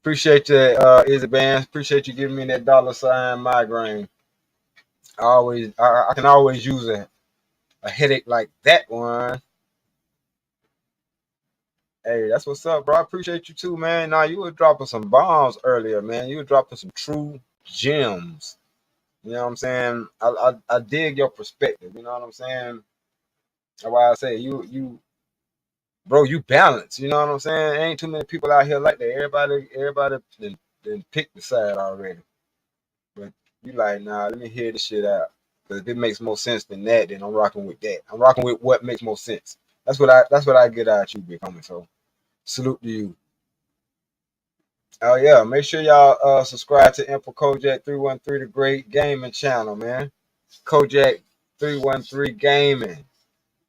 Appreciate you, Easy Bands. Appreciate you giving me that $sign migraine. I can always use a headache like that one. Hey, that's what's up, bro. I appreciate you too, man. Nah, you were dropping some bombs earlier, man. You were dropping some true gems. You know what I'm saying? I dig your perspective. You know what I'm saying? That's why I say you bro, you balance. You know what I'm saying? Ain't too many people out here like that. Everybody then pick the side already. But you like, nah, let me hear this shit out. Because if it makes more sense than that, then I'm rocking with that. I'm rocking with what makes more sense. That's what I get out of you, Big Homie. So salute to you. Oh yeah, make sure y'all subscribe to Emperor Kojak 313, the great gaming channel, man. Kojak 313 Gaming.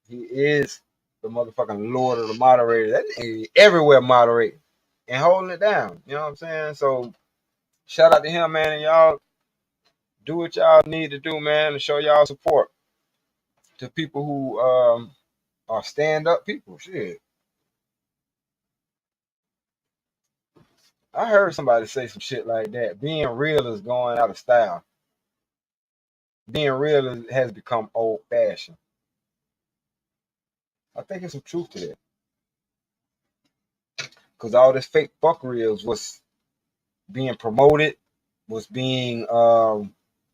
He is the motherfucking lord of the moderator. That nigga everywhere moderating and holding it down. You know what I'm saying? So shout out to him, man, and y'all do what y'all need to do, man, and show y'all support to people who are stand-up people. Shit. I heard somebody say some shit like that. Being real is going out of style. Being real has become old-fashioned. I think there's some truth to that. Because all this fake fuckery is what's being promoted, was being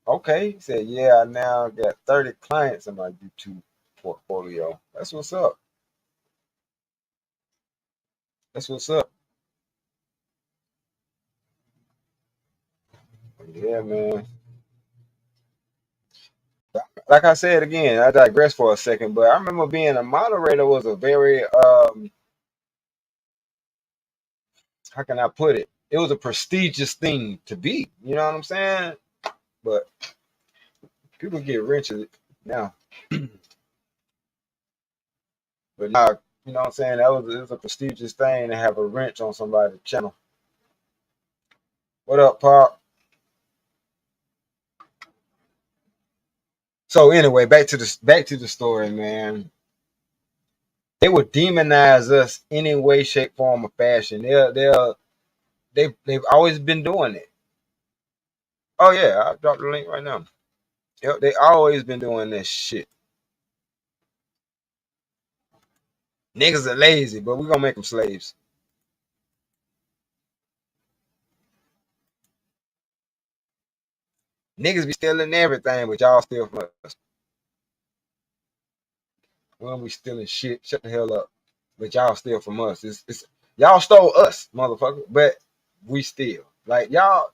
okay. He said, yeah, I now got 30 clients in my YouTube portfolio. That's what's up. That's what's up. Yeah, man. Like I said again, I digress for a second, but I remember being a moderator was a very how can I put it? It was a prestigious thing to be. You know what I'm saying? But people get rich now. But now, you know what I'm saying? It was a prestigious thing to have a wrench on somebody's channel. What up, Pop? So anyway, back to the story, man. They would demonize us any way, shape, form, or fashion. They've always been doing it. Oh yeah, I'll drop the link right now. Yep, they always been doing this shit. Niggas are lazy, but we're gonna make them slaves. Niggas be stealing everything, but y'all steal from us. When we stealing shit, shut the hell up. But y'all steal from us. It's y'all stole us, motherfucker. But we steal. Like y'all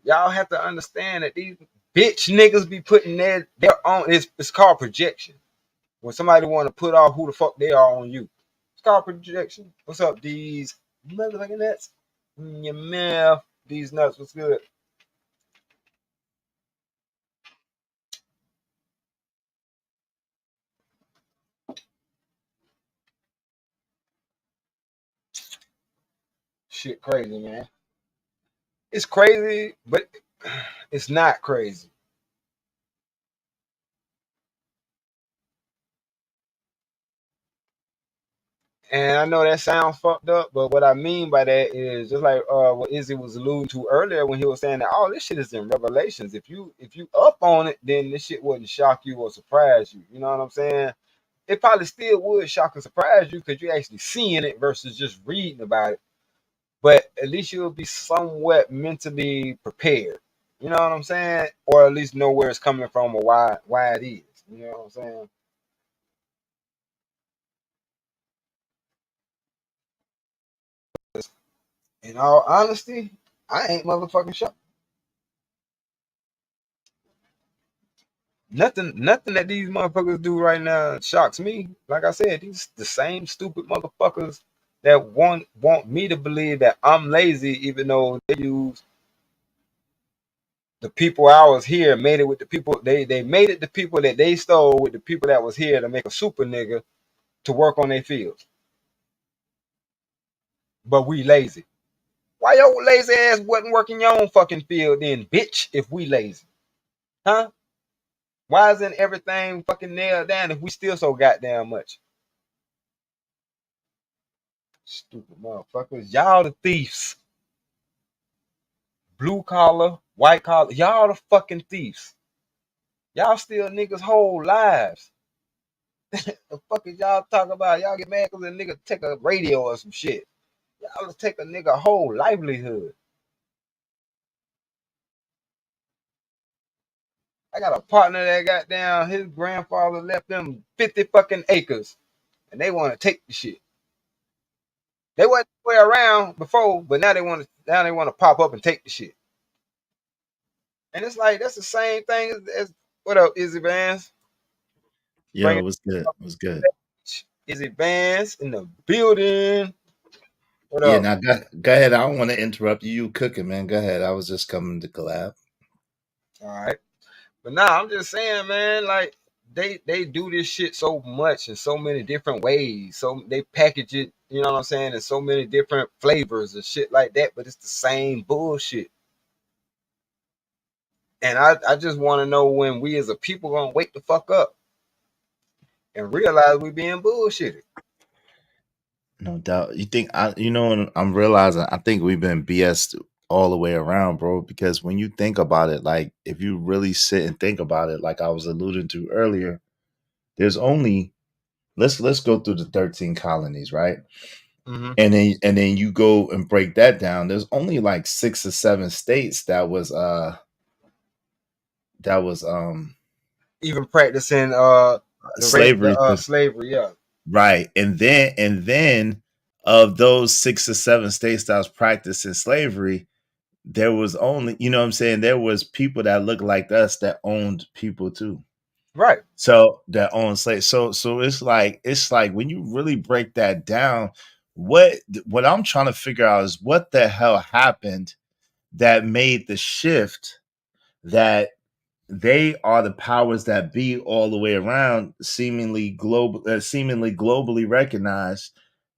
have to understand that these bitch niggas be putting their own. It's called projection. When somebody want to put off who the fuck they are on you, it's called projection. What's up, these motherfucking nuts? Your mouth, these nuts. What's good? Shit, crazy, man. It's crazy, but it's not crazy. And I know that sounds fucked up, but what I mean by that is just like what Izzy was alluding to earlier when he was saying that all this shit is in Revelations. If you up on it, then this shit wouldn't shock you or surprise you. You know what I'm saying? It probably still would shock and surprise you because you're actually seeing it versus just reading about it. But at least you'll be somewhat mentally prepared. You know what I'm saying? Or at least know where it's coming from or why it is. You know what I'm saying? In all honesty, I ain't motherfucking shocked. Nothing that these motherfuckers do right now shocks me. Like I said, these the same stupid motherfuckers that want me to believe that I'm lazy, even though they use the people I was here, made it with the people they made it the people that they stole with the people that was here to make a super nigga to work on their fields. But we lazy. Why your lazy ass wasn't working your own fucking field then, bitch, if we lazy? Huh? Why isn't everything fucking nailed down if we still so goddamn much? Stupid motherfuckers. Y'all the thieves. Blue collar, white collar. Y'all the fucking thieves. Y'all steal niggas' whole lives. The fuck is y'all talking about? Y'all get mad because a nigga take a radio or some shit. Y'all just take a nigga whole livelihood. I got a partner that got down, his grandfather left them 50 fucking acres. And they want to take the shit. They wasn't way around before, but now they want to pop up and take the shit. And it's like that's the same thing as what up, Izzy Vance? Yo, it was good. It was good. Izzy Vance in the building. What Yeah, up? now go ahead. I don't want to interrupt you. You cooking, man. Go ahead. I was just coming to collab. All right. But nah, I'm just saying, man, like they do this shit so much in so many different ways. So they package it, you know what I'm saying, in so many different flavors and shit like that, but it's the same bullshit. And I just want to know when we as a people gonna wake the fuck up and realize we being bullshitted. No doubt. You think I'm realizing I think we've been BS all the way around, bro, because when you think about it, like if you really sit and think about it, like I was alluding to earlier, there's only let's go through the 13 colonies, right? Mm-hmm. And then you go and break that down. There's only like 6 or 7 states that was even practicing slavery, slavery, yeah. Right. And then of those 6 or 7 states that was practicing slavery, there was only, you know what I'm saying, there was people that looked like us that owned people too. Right. So that owned slaves. So it's like when you really break that down, what I'm trying to figure out is what the hell happened that made the shift that they are the powers that be all the way around, seemingly globally recognized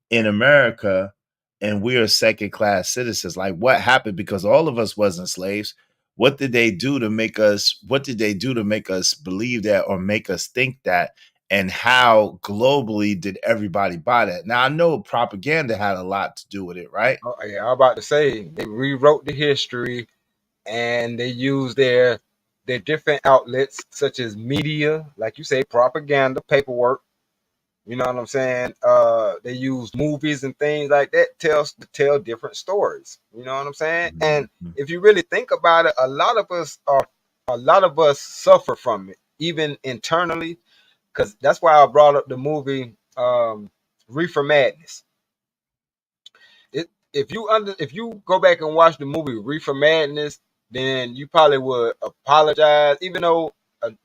in America, and we are second class citizens. Like, what happened? Because all of us wasn't slaves. What did they do to make us? What did they do to make us believe that or make us think that? And how globally did everybody buy that? Now I know propaganda had a lot to do with it, right? Oh, yeah, I'm about to say they rewrote the history, and they used their different outlets such as media, like you say, propaganda, paperwork. You know what I'm saying? They use movies and things like that to tell different stories. You know what I'm saying? And if you really think about it, a lot of us suffer from it, even internally, because that's why I brought up the movie Reefer Madness. If you go back and watch the movie Reefer Madness, then you probably would apologize, even though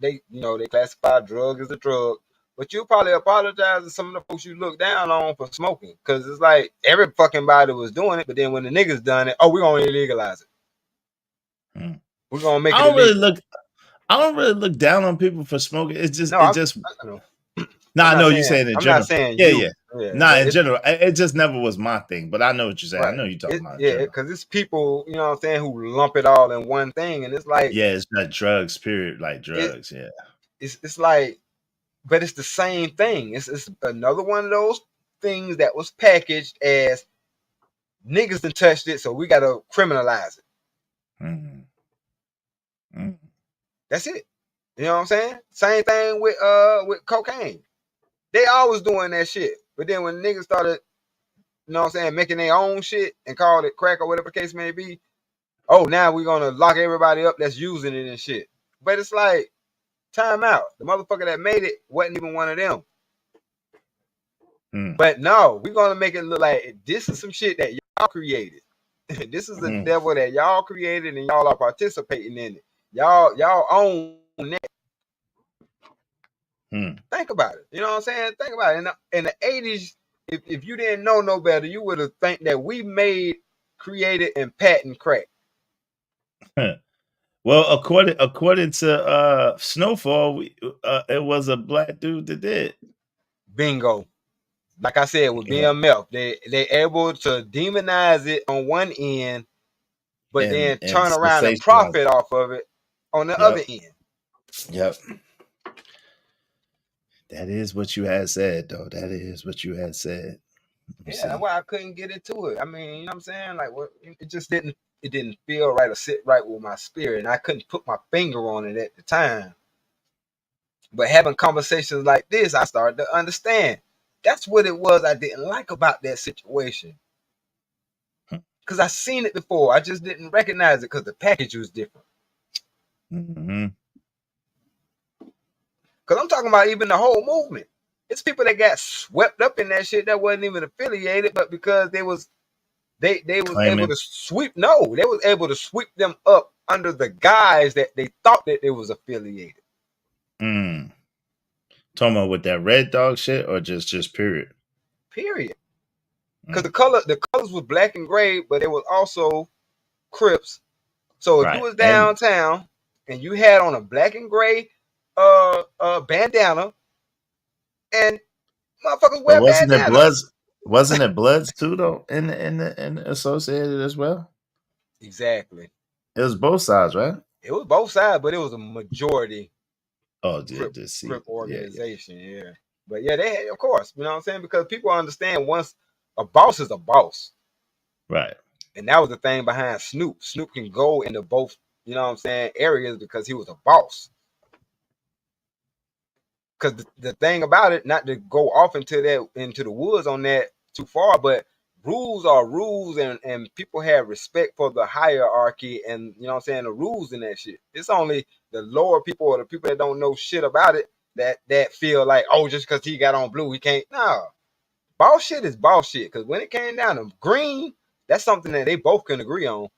they classify drug as a drug. But you probably apologize to some of the folks you look down on for smoking, because it's like every fucking body was doing it, but then when the niggas done it, oh, we're gonna illegalize it. We're gonna make it illegal. I don't really look down on people for smoking. It's just I know. No, I know you're saying in general. I'm not saying yeah. Nah, in general, it just never was my thing. But I know what you're saying. Right. I know you're talking about. Yeah, because it's people, you know what I'm saying, who lump it all in one thing, and it's like, yeah, it's not drugs. Period. Like drugs. Yeah. It's like. But it's the same thing. It's another one of those things that was packaged as niggas done touched it, so we gotta criminalize it. That's it. You know what I'm saying? Same thing with cocaine. They always doing that shit. But then when niggas started, you know what I'm saying, making their own shit and called it crack or whatever the case may be, oh, now we're gonna lock everybody up that's using it and shit. But it's like, time out. The motherfucker that made it wasn't even one of them. But no, we're gonna make it look like this is some shit that y'all created. This is the devil that y'all created and y'all are participating in it. Y'all own that. Think about it. You know what I'm saying? Think about it. In the 80s, if you didn't know no better, you would have think that we created and patent crack. Well, according to Snowfall, it was a black dude that did. Bingo. Like I said, with BMF, they able to demonize it on one end, but then turn around and profit off of it on the other end. Yep. That is what you had said, though. That is what you had said. Yeah, that's why I couldn't get into it. I mean, you know what I'm saying? Like, what? It just didn't feel right or sit right with my spirit, and I couldn't put my finger on it at the time. But having conversations like this, I started to understand. That's what it was I didn't like about that situation. Because I seen it before. I just didn't recognize it because the package was different. Because I'm talking about even the whole movement. It's people that got swept up in that shit that wasn't even affiliated, but because they was able to sweep. No, they was able to sweep them up under the guise that they thought that they was affiliated. Talking about with that Red Dog shit or just period? Period. Because the colors was black and gray, but it was also Crips. So if you was downtown and you had on a black and gray bandana, and motherfuckers wear bandanas. Wasn't it Bloods too though in the associated as well? Exactly. It was both sides, right? It was both sides, but it was a majority. Oh, Crip organization, yeah. But yeah, they of course, you know what I'm saying? Because people understand once a boss is a boss. Right. And that was the thing behind Snoop. Snoop can go into both, you know what I'm saying, areas because he was a boss. Because the thing about it, not to go off into the woods on that too far, but rules are rules, and people have respect for the hierarchy and, you know what I'm saying, the rules and that shit. It's only the lower people or the people that don't know shit about it that feel like, oh, just because he got on blue, he can't. No. Boss shit is boss shit. Because when it came down to green, that's something that they both can agree on.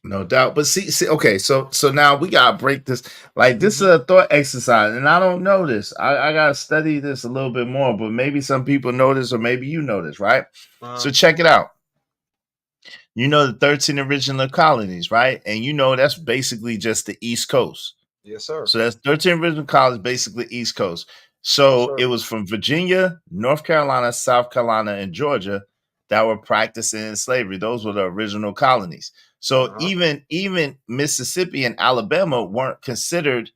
No doubt. But see, okay, so now we gotta break this. Like, this is a thought exercise, and I don't know this. I gotta study this a little bit more, but maybe some people know this, or maybe you know this, right? So check it out. You know the 13 original colonies, right? And you know that's basically just the East Coast. Yes, sir. So that's 13 original colonies, basically East Coast. So it was from Virginia, North Carolina, South Carolina, and Georgia that were practicing slavery. Those were the original colonies. So even Mississippi and Alabama weren't considered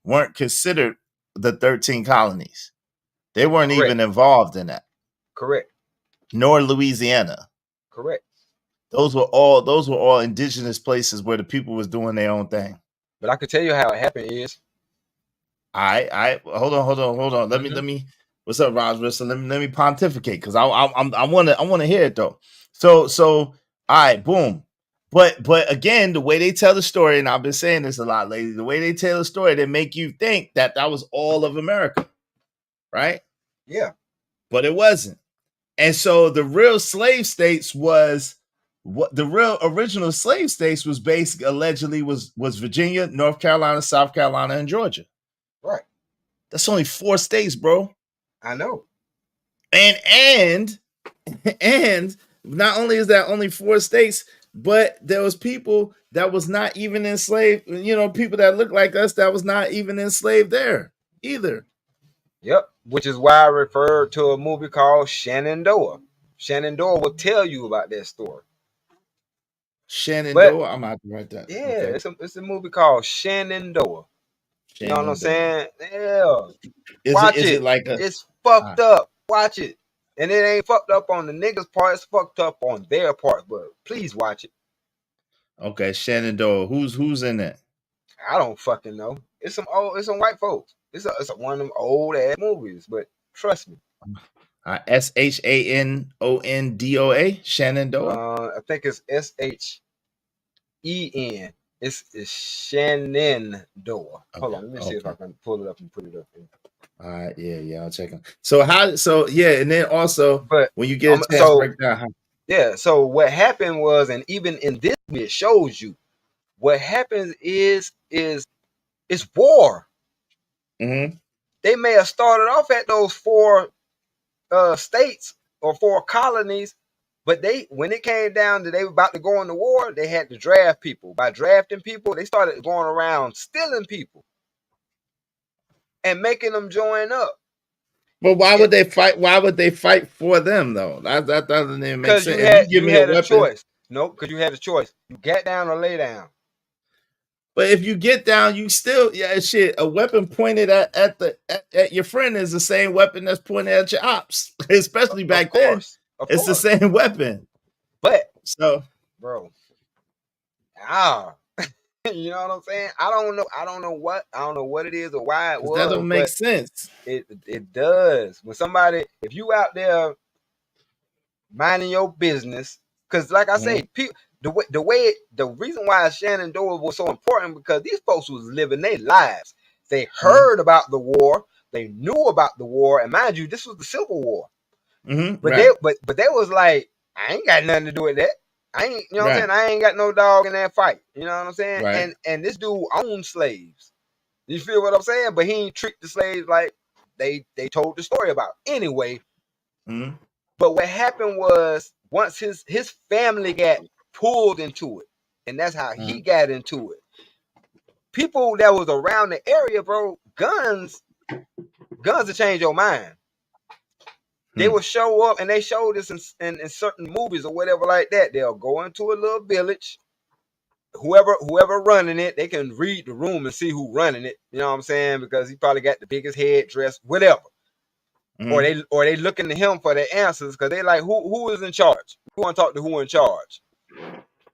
the 13 colonies. They weren't even involved in that. Correct. Nor Louisiana. Correct. Those were all indigenous places where the people was doing their own thing. But I could tell you how it happened is. I hold on. Let me. What's up, Roz Wilson? Let me pontificate because I want to hear it though. So all right, boom. But again, the way they tell the story, and I've been saying this a lot lately, the way they tell the story, they make you think that was all of America, right? Yeah. But it wasn't. And so the real slave states was what the real original slave states was basically allegedly was Virginia, North Carolina, South Carolina, and Georgia. Right. That's only 4 states, bro. I know. And not only is that only 4 states, but there was people that was not even enslaved, people that look like us that was not even enslaved there either. Yep, which is why I referred to a movie called Shenandoah. Shenandoah will tell you about that story. Shenandoah, I'm out to write that. Yeah, okay. It's a movie called Shenandoah. You know what I'm saying? Yeah. Watch it. Like it's fucked up. watch it. And it ain't fucked up on the niggas' part. It's fucked up on their part. But please watch it. Okay, Shenandoah. Who's in it? I don't fucking know. It's some white folks. It's one of them old ass movies. But trust me. SHANONDOA. Shenandoah. I think it's SHEN. It's Shenandoah. Hold on, let me see if I can pull it up and put it up here. All right, yeah, I'll check them. So and then also, but when you get a chance, break down. Yeah, so what happened was, and even in this, it shows you what happens is it's war. Mm-hmm. They may have started off at those 4 states or 4 colonies, but when it came down to they were about to go into war, they had to draft people. By drafting people, they started going around stealing people and making them join up. But why would they fight? Why would they fight for them though? That doesn't even make sense. You had a choice. Nope, because you had a choice. You get down or lay down. But if you get down, you still shit. A weapon pointed at your friend is the same weapon that's pointed at your ops, especially back then. It's the same weapon. But bro, you know what I'm saying? I don't know what it is or why it was. That don't make sense. It does. When somebody, if you out there minding your business, because like I say, people, the reason why Shenandoah was so important because these folks was living their lives. They heard about the war, they knew about the war, and mind you, this was the Civil War. But they was like, I ain't got nothing to do with that. I ain't, you know what I'm saying? I ain't got no dog in that fight. You know what I'm saying? Right. And this dude owned slaves. You feel what I'm saying? But he ain't treat the slaves like they told the story about. Anyway, but what happened was once his family got pulled into it, and that's how he got into it. People that was around the area, bro, guns will change your mind. They will show up, and they show this in certain movies or whatever like that. They'll go into a little village. Whoever running it, they can read the room and see who running it. You know what I'm saying? Because he probably got the biggest head dress, whatever. Or they looking to him for the answers because they like who is in charge? Who want to talk to who in charge?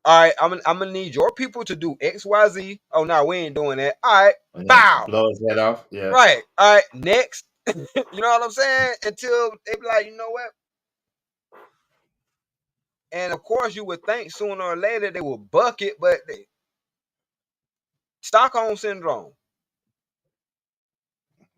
All right, I'm gonna need your people to do X, Y, Z. Oh no, we ain't doing that. All right, bow. Blow his head off. Yeah. Right. All right. Next. You know what I'm saying? Until they be like, you know what? And of course, you would think sooner or later they will buck it, but Stockholm syndrome.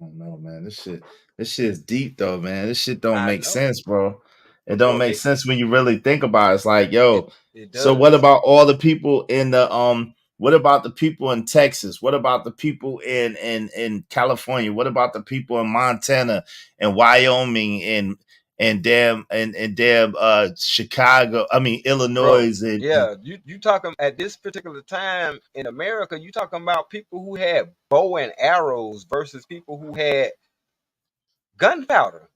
I don't know, man. This shit is deep though, man. This shit don't make sense, bro. It don't make sense when you really think about it. It's like, yo, so what about all the people in the what about the people in Texas? What about the people in California? What about the people in Montana and Wyoming and damn Chicago? I mean Illinois. Bro, you talking at this particular time in America? You talking about people who had bow and arrows versus people who had gunpowder.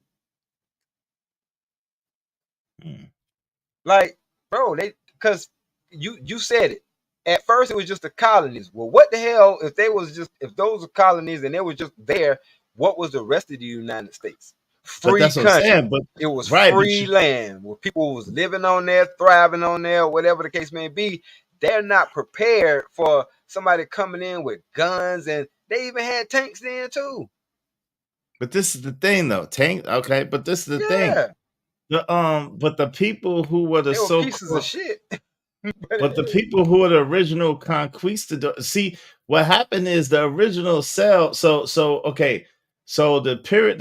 Like, bro, because you said it. At first, it was just the colonies. Well, what the hell if those were colonies and they were just there? What was the rest of the United States? Free country. Saying, but it was free land where people was living on there, thriving on there, whatever the case may be. They're not prepared for somebody coming in with guns, and they even had tanks then too. But this is the thing, though. Tank, okay. But this is the thing. But the people who were the pieces of shit. But the people who are the original conquistadors, see what happened is the original cell. So okay. So the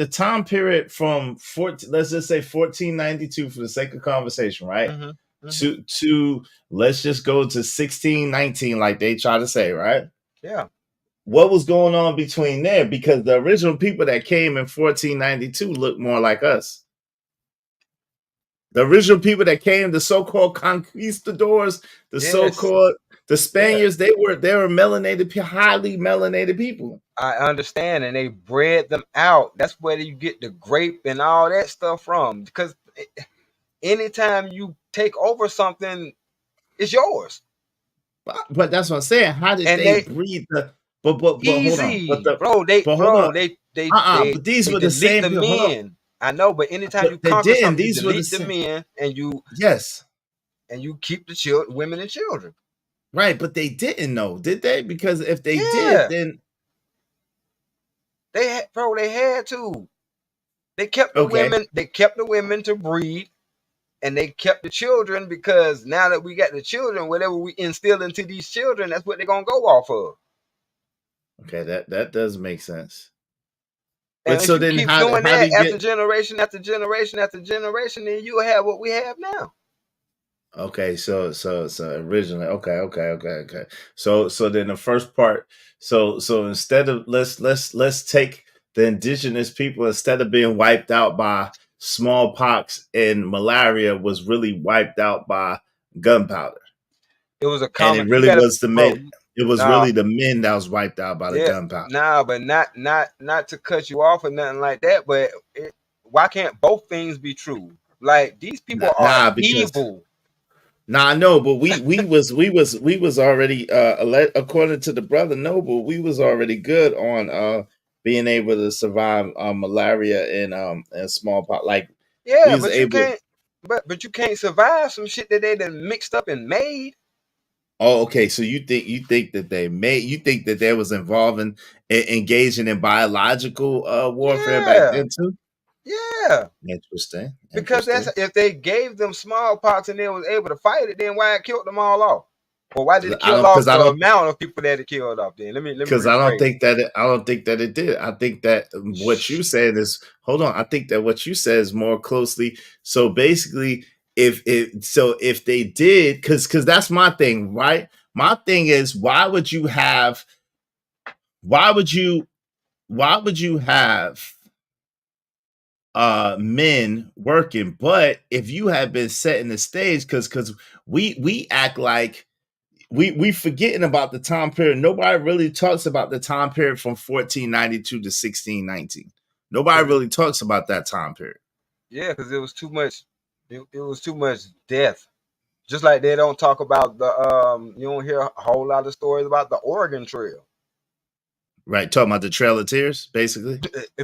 time period from let's just say 1492 for the sake of conversation, right? To let's just go to 1619, like they try to say, right? Yeah. What was going on between there? Because the original people that came in 1492 looked more like us. The original people that came, the so-called conquistadors, the so-called the Spaniards, they were melanated, highly melanated people. I understand, and they bred them out. That's where you get the grape and all that stuff from. Because anytime you take over something, it's yours. But that's what I'm saying. How did they breed the? But easy, hold on. But these were the same men. I know, but anytime you But they conquer didn't. something, you These were the delete the men and you yes, keep the children, women and children. right. But they didn't know, did they? Because if they did, Yeah, then they had to. They kept the okay. women. They kept the women to breed, and they kept the children because now that we got the children, whatever we instill into these children, that's what they're gonna go off of. Okay, that does make sense. And But if so you then keep how doing do that you after get generation after generation after generation, then you'll have what we have now. okay, so originally okay. So then the first part, so instead of let's take the indigenous people, instead of being wiped out by smallpox and malaria, was really wiped out by gunpowder. It was a And it common. You really gotta, was the bro. men. It was Nah, really the men that was wiped out by the yeah, gunpowder. nah, but not to cut you off or nothing like that. But why can't both things be true? Like these people are Because evil. I know, but we was already according to the brother Noble, we was already good on being able to survive malaria and smallpox. Like we Yeah, was but you able. can't. But you can't survive some shit that they done mixed up and made. Oh, okay. So you think that you think that they was involving engaging in biological warfare back Yeah, then too? yeah. Interesting. Because that's Interesting. if they gave them smallpox and they was able to fight it, then why it killed them all off? Or why did it I kill don't off because I the don't amount of people that it killed off? Then let me because I don't rephrase. think that I don't think that it did. I think that what you said is hold on. I think that what you said is more closely. So basically, if they did, because that's my thing, right? My thing is why would you have men working? But if you have been setting the stage, because we act like we forgetting about the time period. Nobody really talks about the time period from 1492 to 1619. Nobody really talks about that time period. Yeah, because it was too much. It was too much death. Just like they don't talk about the you don't hear a whole lot of stories about the Oregon Trail. Right, talking about the Trail of Tears, basically.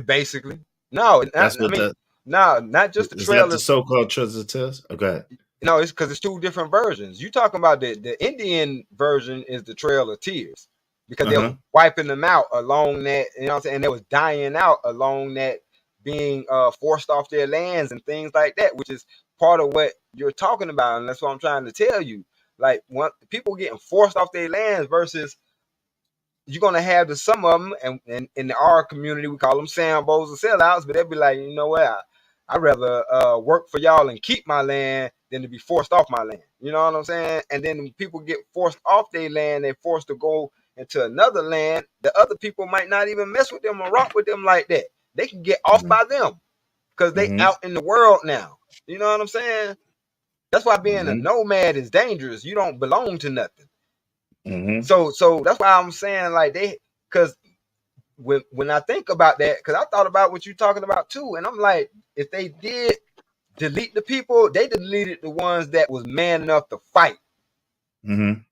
Basically, no, That's I what mean, no, not just the is Trail that the of. so-called Trail of Tears? Okay. No, it's because it's two different versions. You talking about the Indian version is the Trail of Tears because they were wiping them out along that, you know what I'm saying? And they was dying out along that, being forced off their lands and things like that, which is part of what you're talking about, and that's what I'm trying to tell you. Like, people getting forced off their lands versus you're gonna have some of them, and in our community we call them sambos or sellouts, but they'll be like, you know what, I'd rather work for y'all and keep my land than to be forced off my land. You know what I'm saying? And then when people get forced off their land, they're forced to go into another land. The other people might not even mess with them or rock with them like that. They can get off by them because they out in the world now. You know what I'm saying? That's why being a nomad is dangerous. You don't belong to nothing. So that's why I'm saying, like, because when I think about that, because I thought about what you're talking about too, and I'm like, if they did delete the people, they deleted the ones that was man enough to fight. You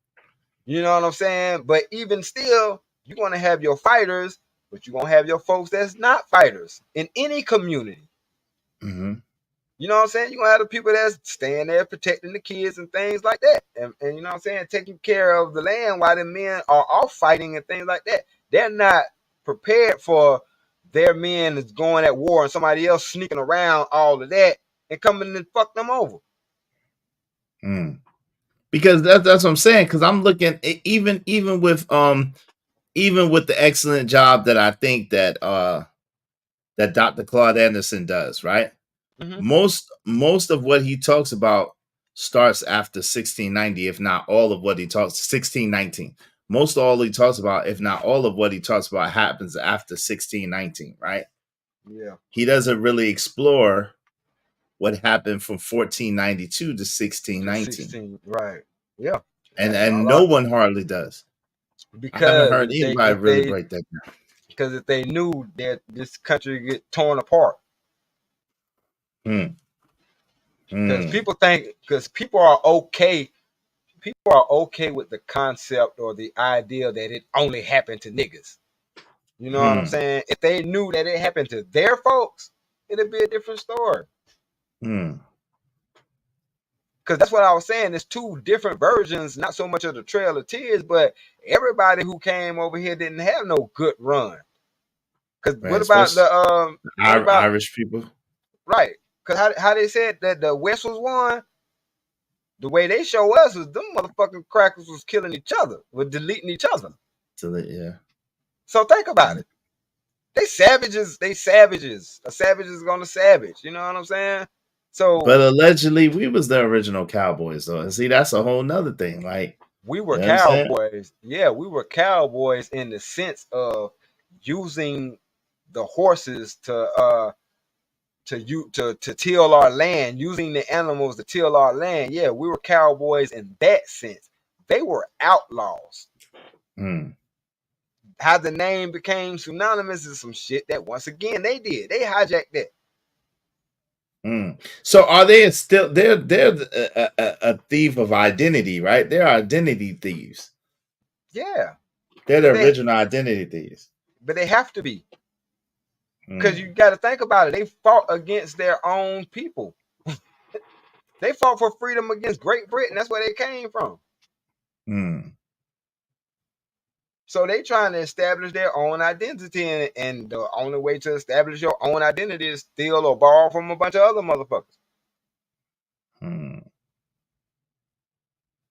know what I'm saying? But even still, you're gonna have your fighters, but you're gonna have your folks that's not fighters in any community. You know what I'm saying? You're gonna have the people that's staying there protecting the kids and things like that. And you know what I'm saying, taking care of the land while the men are off fighting and things like that. They're not prepared for their men that's going at war and somebody else sneaking around all of that and coming and fuck them over. Because that's what I'm saying. Because I'm looking even with the excellent job that I think that that Dr. Claude Anderson does, right? Most of what he talks about starts after 1690, if not all of what he talks 1619. Most all he talks about, if not all of what he talks about, happens after 1619, right? Yeah. He doesn't really explore what happened from 1492 to 1619. Right. Yeah. And no one hardly does. Because I haven't heard anybody really break that down. Because if they knew that this country would get torn apart. Because people are okay. People are okay with the concept or the idea that it only happened to niggas. You know what I'm saying? If they knew that it happened to their folks, it'll be a different story. Hmm. Because that's what I was saying. There's two different versions, not so much of the Trail of Tears, but everybody who came over here didn't have no good run. Because Right, what about especially what about Irish people. right? Because how they said that the West was won, the way they show us is them motherfucking crackers was killing each other, was deleting each other. Yeah. So think about it. They savages. They savages. A savage is gonna savage. You know what I'm saying? So, but allegedly, we was the original cowboys, though. And see, that's a whole nother thing. Like, we were you know what I'm saying? cowboys. Yeah, we were cowboys in the sense of using the horses to till our land, using the animals to till our land. Yeah, we were cowboys in that sense. They were outlaws. Hmm. How the name became synonymous is some shit that once again they did. They hijacked that. So are they still? They're a thief of identity, right? They're identity thieves. Yeah, They're the original identity thieves. but they have to be. Because you got to think about it. They fought against their own people. They fought for freedom against Great Britain. That's where they came from. So they trying to establish their own identity. And the only way to establish your own identity is steal or borrow from a bunch of other motherfuckers.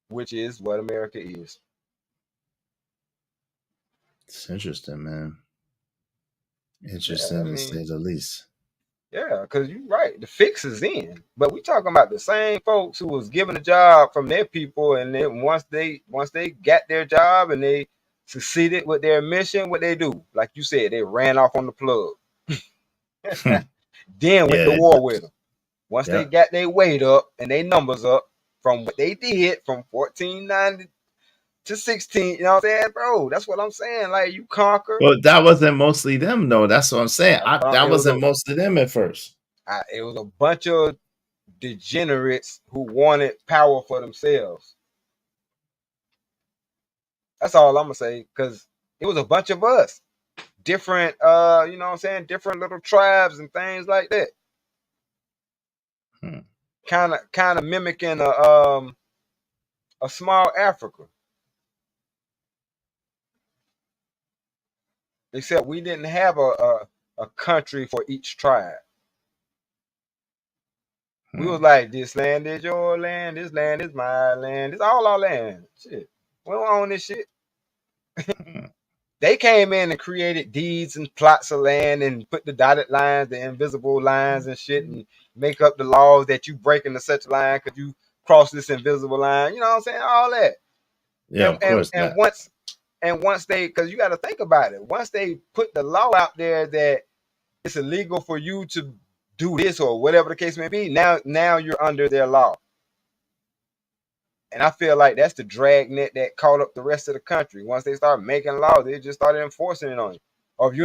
Which is what America is. It's interesting, man. Interesting to say the least. Yeah, because you're right. The fix is in. But we talking about the same folks who was given a job from their people, and then once they got their job and they succeeded with their mission, what they do? Like you said, they ran off on the plug. Then went to war with them. Once they got their weight up and their numbers up from what they did from 1490 to 16, you know what I'm saying, bro? That's what I'm saying. Like, you conquer. Well, that wasn't mostly them, though. That's what I'm saying. That wasn't most of them at first. It was a bunch of degenerates who wanted power for themselves. That's all I'm gonna say, because it was a bunch of us, different, you know what I'm saying, different little tribes and things like that. Kind of mimicking a small Africa. Except we didn't have a country for each tribe. We was like, this land is your land, this land is my land, it's all our land. Shit. We don't own this shit. They came in and created deeds and plots of land and put the dotted lines, the invisible lines and shit, and make up the laws that you break into such a line because you cross this invisible line. You know what I'm saying? All that. Yeah, of course. And once they, because you got to think about it, once they put the law out there that it's illegal for you to do this or whatever the case may be, now you're under their law. And I feel like that's the dragnet that caught up the rest of the country. Once they start making laws, they just started enforcing it on you. Or if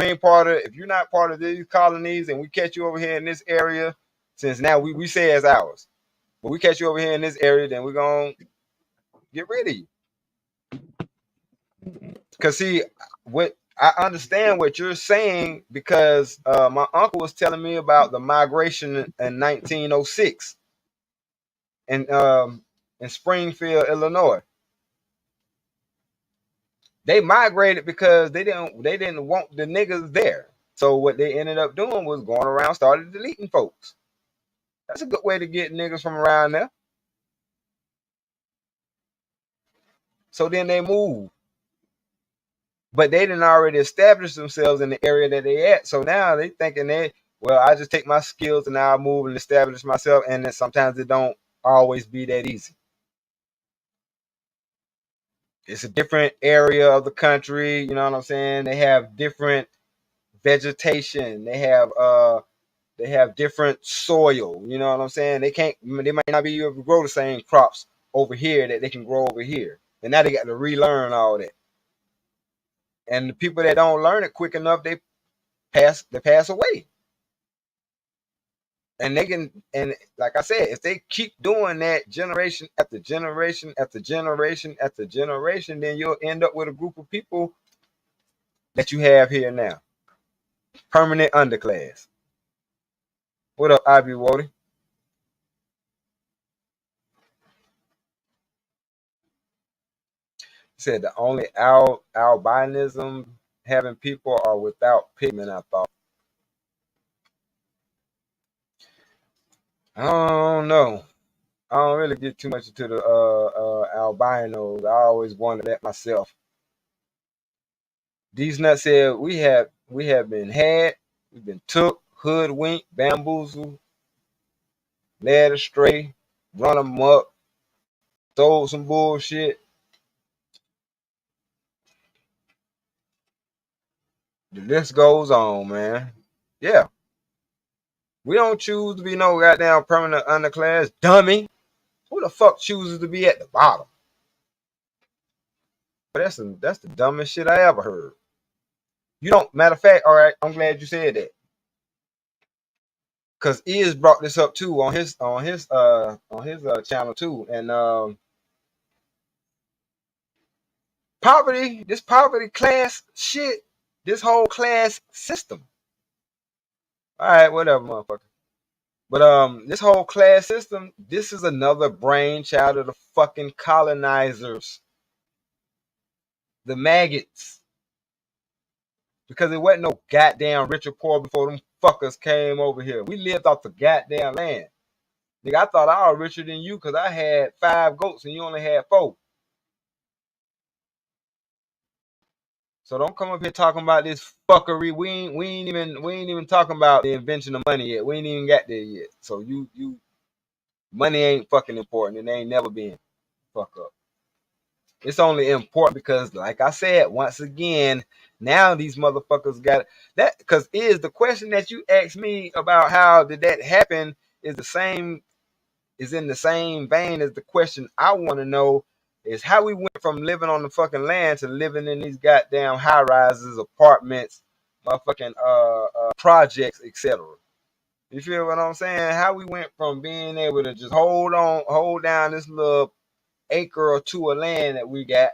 you're not part of these colonies and we catch you over here in this area, since now we say it's ours, but we catch you over here in this area, then we're gonna get rid of you. Because see, what I understand what you're saying, because my uncle was telling me about the migration in 1906 in Springfield, Illinois. They migrated because they didn't want the niggas there. So what they ended up doing was going around, started deleting folks. That's a good way to get niggas from around there. So then they moved. But they didn't already establish themselves in the area that they at. So now they thinking I just take my skills and I'll move and establish myself. And then sometimes it don't always be that easy. It's a different area of the country, you know what I'm saying? They have different vegetation. They have different soil, you know what I'm saying? They might not be able to grow the same crops over here that they can grow over here. And now they got to relearn all that. And the people that don't learn it quick enough, they pass away. And like I said, if they keep doing that generation after generation after generation after generation, then you'll end up with a group of people that you have here now. Permanent underclass. What up, Ivy Wody? Said the only albinism having people are without pigment, I thought. I don't know. I don't really get too much into the albinos. I always wondered that myself. These nuts said we have been had, we've been took, hoodwinked, bamboozled, led astray, run amok, stole some bullshit. The list goes on, man. Yeah. We don't choose to be no goddamn permanent underclass, dummy. Who the fuck chooses to be at the bottom? That's the dumbest shit I ever heard. You don't. Matter of fact, all right. I'm glad you said that, cause Iz brought this up too on his channel too, and poverty, this poverty class shit, this whole class system. All right, whatever, motherfucker. But this whole class system, this is another brainchild of the fucking colonizers, the maggots. Because it wasn't no goddamn rich or poor before them fuckers came over here. We lived off the goddamn land. Nigga, I thought I was richer than you because I had 5 goats and you only had 4. So don't come up here talking about this fuckery. We ain't even talking about the invention of money yet. We ain't even got there yet. So you money ain't fucking important. It ain't never been. Fuck up. It's only important because, like I said, once again, now these motherfuckers got that. Because is the question that you asked me about how did that happen is in the same vein as the question I want to know is how we went from living on the fucking land to living in these goddamn high rises, apartments, motherfucking projects, etc. You feel what I'm saying? How we went from being able to just hold down this little acre or 2 of land that we got,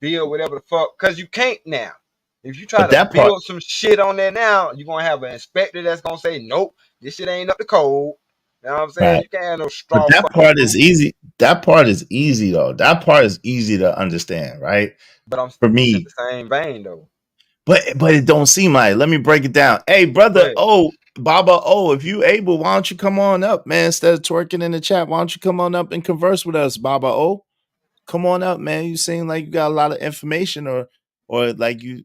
build whatever the fuck, because you can't now. If you try to build some shit on there now, you're gonna have an inspector that's gonna say, nope, this shit ain't up to code. You know what I'm saying? Right. You can't have no straw. But that part is easy. That part is easy though. That part is easy to understand, right? But I'm for in me. the same vein though. But it don't seem like. Let me break it down. Hey, brother, Baba if you able, why don't you come on up, man? Instead of twerking in the chat, why don't you come on up and converse with us, Baba Come on up, man. You seem like you got a lot of information, or like you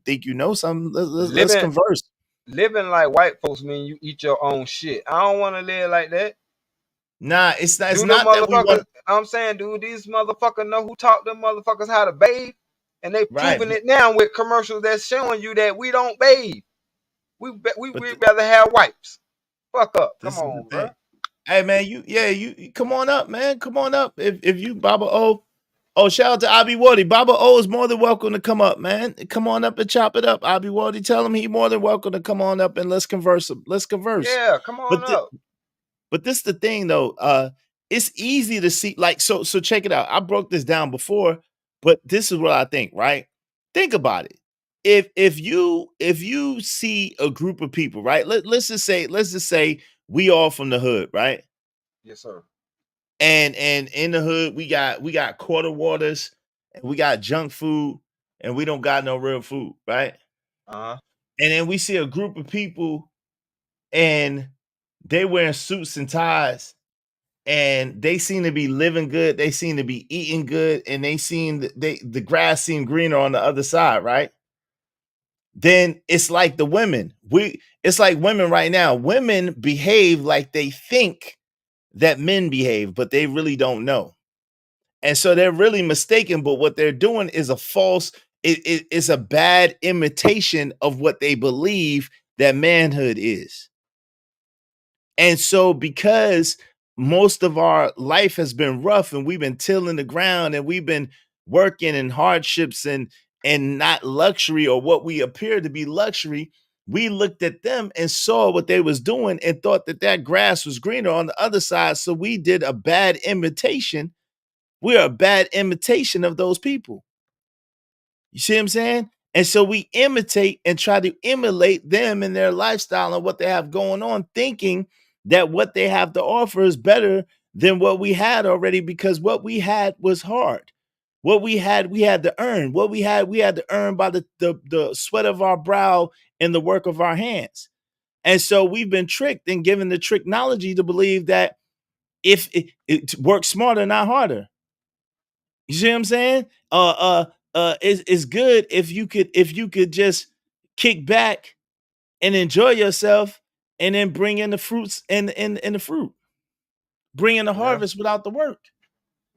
think you know something. Let's converse. Living like white folks mean you eat your own shit. I don't want to live like that. Nah, it's not. It's not that we want. I'm saying, dude, these motherfuckers know who taught them motherfuckers how to bathe, and they proving it now with commercials that's showing you that we don't bathe. We'd rather have wipes. Fuck up. Come on, bro. Hey man, you come on up, man. Come on up. If you Baba shout out to Abi Wadi. Baba is more than welcome to come up, man. Come on up and chop it up. Abi Wadi, tell him he more than welcome to come on up and let's converse. Let's converse. Yeah, come on up. But this the thing though. It's easy to see, like, so check it out. I broke this down before, but this is what I think, right? Think about it. If you see a group of people, right? Let's just say we all from the hood, right? Yes, sir. And in the hood, we got quarter waters and we got junk food and we don't got no real food, right? Uh-huh. And then we see a group of people and they wearing suits and ties and they seem to be living good, they seem to be eating good, and the grass seemed greener on the other side, right? Then it's like the women. It's like women right now. Women behave like they think that men behave, but they really don't know. And so they're really mistaken, but what they're doing is it's a bad imitation of what they believe that manhood is. And so because most of our life has been rough and we've been tilling the ground and we've been working in hardships and not luxury or what we appear to be luxury, we looked at them and saw what they was doing and thought that grass was greener on the other side. So we did a bad imitation. We're a bad imitation of those people. You see what I'm saying? And so we imitate and try to emulate them and their lifestyle and what they have going on, thinking that what they have to offer is better than what we had already, because what we had was hard. What we had to earn. What we had to earn by the sweat of our brow and the work of our hands. And so we've been tricked and given the technology to believe that if it works smarter, not harder. You see what I'm saying? It's good if you could just kick back and enjoy yourself, and then bring in the fruits and the fruit, bring in the harvest without the work.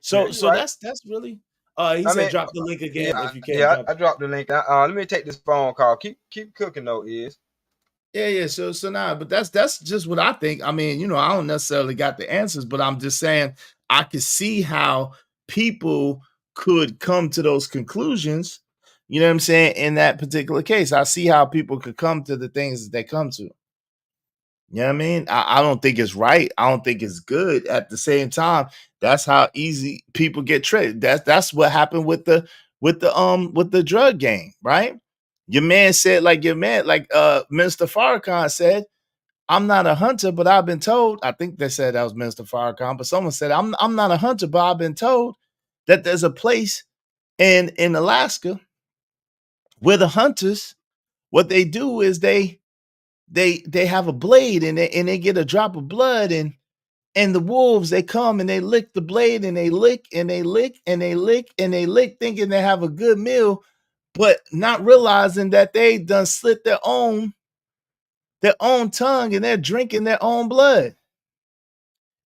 So right. that's really. He said drop the link again if you can. Yeah, I dropped the link. Let me take this phone call. Keep cooking though, is. Yeah. So nah, but that's just what I think. I mean, I don't necessarily got the answers, but I'm just saying I could see how people could come to those conclusions. You know what I'm saying? In that particular case, I see how people could come to the things that they come to. You know what I mean? I don't think it's right. I don't think it's good. At the same time, that's how easy people get tricked. That's what happened with the drug game, right? Your man said, Minister Farrakhan said, I'm not a hunter, but I've been told. I think they said that was Minister Farrakhan, but someone said, I'm not a hunter, but I've been told that there's a place in Alaska where the hunters, what they do is they have a blade, and they get a drop of blood, and the wolves, they come and they lick the blade, and they lick and they lick and they lick and they lick, thinking they have a good meal, but not realizing that they done slit their own tongue, and they're drinking their own blood.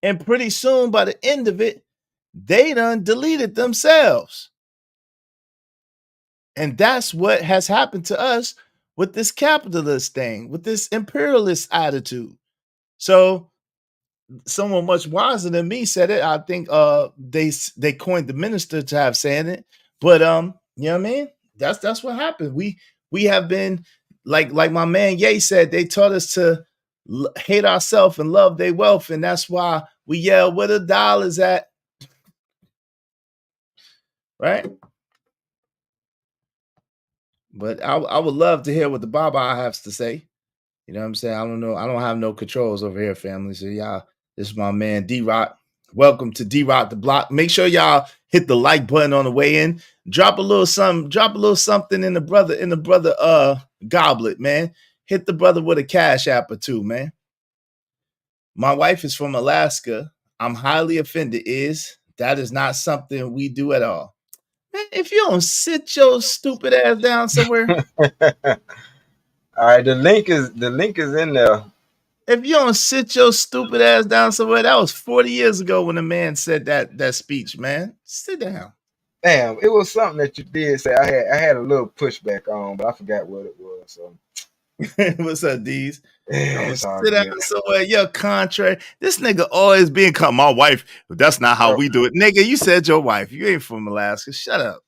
And pretty soon, by the end of it, they done deleted themselves. And that's what has happened to us with this capitalist thing, with this imperialist attitude. So someone much wiser than me said it. I think they coined the minister to have saying it. But you know what I mean? That's what happened. We have been like my man Ye said, they taught us to hate ourselves and love their wealth, and that's why we yell where the dollar's at. Right? But I would love to hear what the Baba has to say. You know what I'm saying? I don't know. I don't have no controls over here, family. So y'all, this is my man D-Rock. Welcome to D-Rock the Block. Make sure y'all hit the like button on the way in. Drop a little something in the brother goblet, man. Hit the brother with a cash app or two, man. My wife is from Alaska. I'm highly offended. That is not something we do at all. Man, if you don't sit your stupid ass down somewhere. All right, the link is in there. If you don't sit your stupid ass down somewhere, that was 40 years ago when the man said that speech, man. Sit down. Damn, it was something that you did say. I had a little pushback on, but I forgot what it was. So what's up, D's? Sit down somewhere. You're contrary. This nigga always being called my wife. That's not how we do it. Nigga, you said your wife. You ain't from Alaska. Shut up.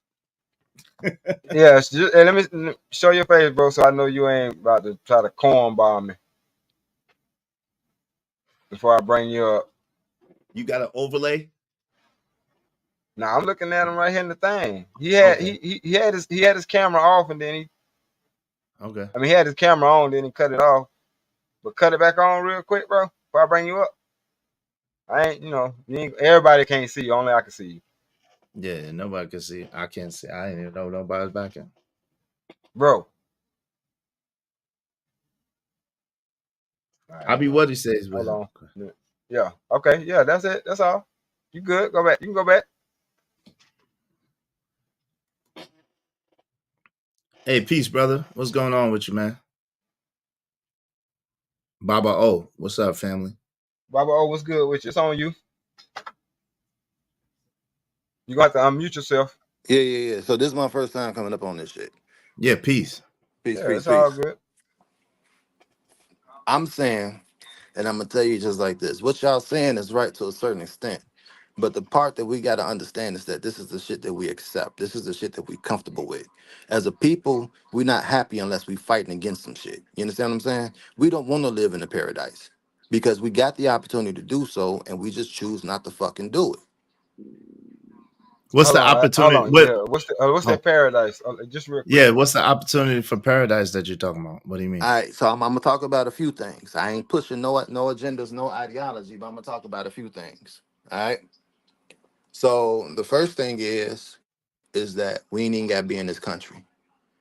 Yeah, let me show your face, bro, so I know you ain't about to try to corn bomb me before I bring you up. You got an overlay? Nah, I'm looking at him right here in the thing. He had his camera off, and then he he had his camera on, then he cut it off. But cut it back on real quick, bro, before I bring you up. I ain't, everybody can't see you, only I can see you. Yeah, nobody can see. I can't see. I didn't even know nobody's back in. Bro. I'll be what he says. Hold on. Yeah. Okay. Yeah, that's it. That's all. You good. Go back. You can go back. Hey, peace, brother. What's going on with you, man? Baba O. What's up, family? Baba O, what's good with you? It's on you. You got to unmute yourself. Yeah. So this is my first time coming up on this shit. Yeah, peace. Peace. It's all good. I'm saying, and I'm gonna tell you just like this. What y'all saying is right to a certain extent. But the part that we gotta understand is that this is the shit that we accept. This is the shit that we comfortable with. As a people, we're not happy unless we fighting against some shit. You understand what I'm saying? We don't want to live in a paradise because we got the opportunity to do so, and we just choose not to fucking do it. What's Hold the on, hold opportunity? on. What? Yeah, what's Oh, that paradise? Just real quick. yeah, what's the opportunity for paradise that you're talking about? What do you mean? All right, so I'm gonna talk about a few things. I ain't pushing no agendas, no ideology, but I'm gonna talk about a few things. All right. So the first thing is that we ain't even gotta be in this country.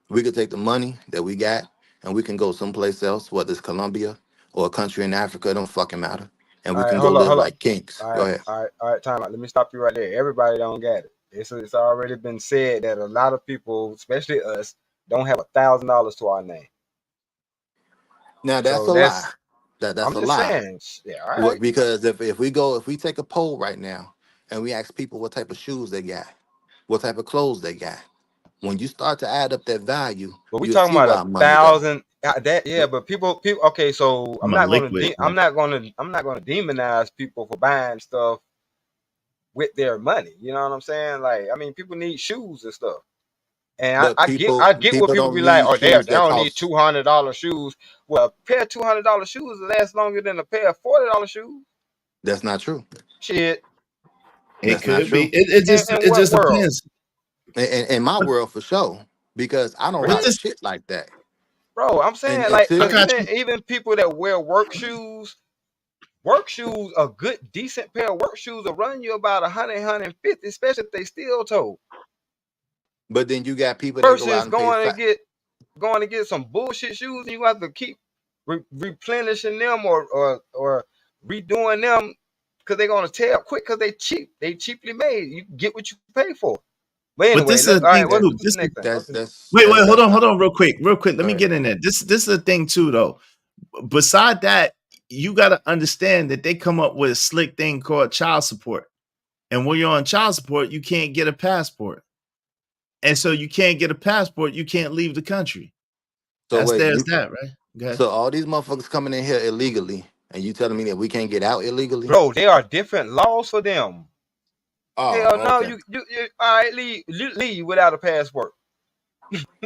We could take the money that we got and we can go someplace else, whether it's Colombia or a country in Africa, it don't fucking matter. And All we right, can go hold on, live hold on. like kings. All Go right, ahead. all right, all right. Time out. Let me stop you right there. Everybody don't get it. It's already been said that a lot of people, especially us, don't have $1,000 to our name. Now that's So a lie. that's That's I'm a just lie. saying. Yeah, all right. Because if we take a poll right now and we ask people what type of shoes they got, what type of clothes they got, when you start to add up that value, But we you'll talking see about where our money go. 1,000. That yeah, but people. Okay, so I'm a liquid. I'm not gonna demonize people for buying stuff with their money. You know what I'm saying? Like, I mean, people need shoes and stuff. And But I get what people people be don't like, need oh, they shoes that don't need cost. $200 shoes. Well, a pair of $200 shoes last longer than a pair of $40 shoes. That's not true. Shit. It That's not could be. true. In It what just world? depends. In my world, for sure, because I don't Really? rock shit like that. Bro, I'm saying And like, I cause got you. even people that wear work shoes, a good decent pair of work shoes will run you about 100, 150, especially if they steel toe. But then you got people that go out Versus and pay fat. going to get some bullshit shoes, and you have to keep replenishing them or redoing them because they're gonna tear up quick because they cheap. They cheaply made. You get what you pay for. But But anyway, this is all the right. thing What's too. the next thing? Wait, hold That's on, not. real quick. Let Go me ahead. get in there. This is the thing too, though. Beside that, you got to understand that they come up with a slick thing called child support, and when you're on child support, you can't get a passport, and so you can't get a passport, you can't leave the country. So wait, There's that, right? Go ahead. so all these motherfuckers coming in here illegally, and you telling me that we can't get out illegally? Bro, there are different laws for them. Oh, Hell no, okay. you all right, leave without a passport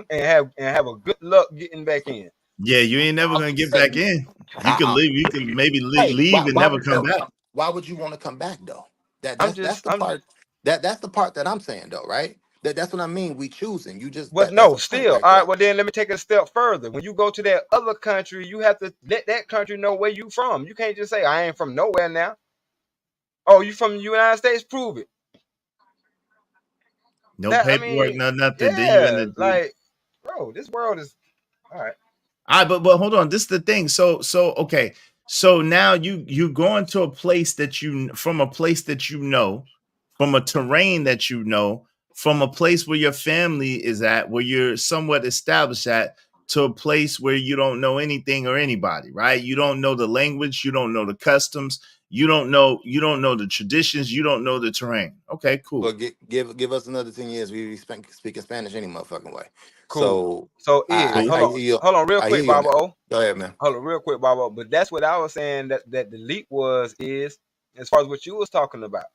and have a good luck getting back in. Yeah, you ain't never gonna get back in. You can leave. You can maybe Hey, leave and never come back. why would you want to come back though? That's the I'm part that's the part that I'm saying though, right? That's what I mean. We choosing. You just Well, that's no, a point still. right All there. right, well then let me take it a step further. When you go to that other country, you have to let that country know where you from. You can't just say I ain't from nowhere now. Oh, you from the United States? Prove it. No That I paperwork, mean, no nothing. Then you in yeah, the like, bro, this world is all right. all right, but hold on. This is the thing. So okay. So now you going to a place that from a place that you know, from a terrain that you know, from a place where your family is at, where you're somewhat established at, to a place where you don't know anything or anybody, right? You don't know the language, you don't know the customs, you don't know the traditions, you don't know the terrain. Okay, cool. Well, give us another 10 years. We be speaking Spanish any motherfucking way. Cool. So So I hear you. hold on, real I hear quick, you on Baba that. O. Go ahead, man. Hold on, real quick, Baba O. But that's what I was saying that the leap is as far as what you was talking about.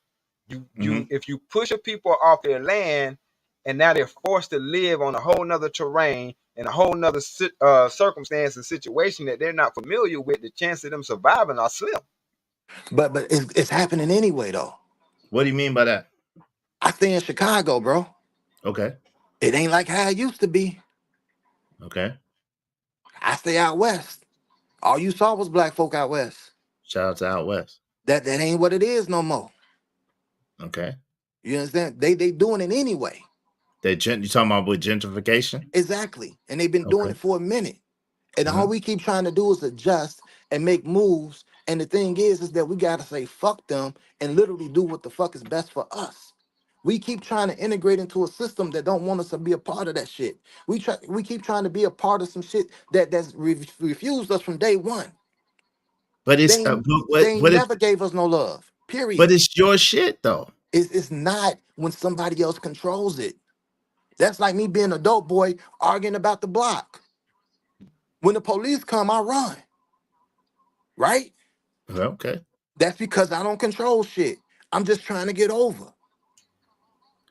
You if you push a people off their land and now they're forced to live on a whole nother terrain and a whole nother circumstance and situation that they're not familiar with, the chance of them surviving are slim. But it's happening anyway though. What do you mean by that? I stay in Chicago, bro. Okay. It ain't like how it used to be. Okay. I stay out west. All you saw was black folk out west. Shout out to out west. That ain't what it is no more. Okay. You understand? They doing it anyway. You talking about with gentrification? Exactly. And they've been doing Okay. it for a minute. And all we keep trying to do is adjust and make moves. And the thing is that we gotta say fuck them and literally do what the fuck is best for us. We keep trying to integrate into a system that don't want us to be a part of that shit. We keep trying to be a part of some shit that's refused us from day one. But it's They never gave us no love. Period. But it's your shit though. It's not when somebody else controls it. That's like me being a dope boy arguing about the block. When the police come, I run. Right? Okay. That's because I don't control shit. I'm just trying to get over.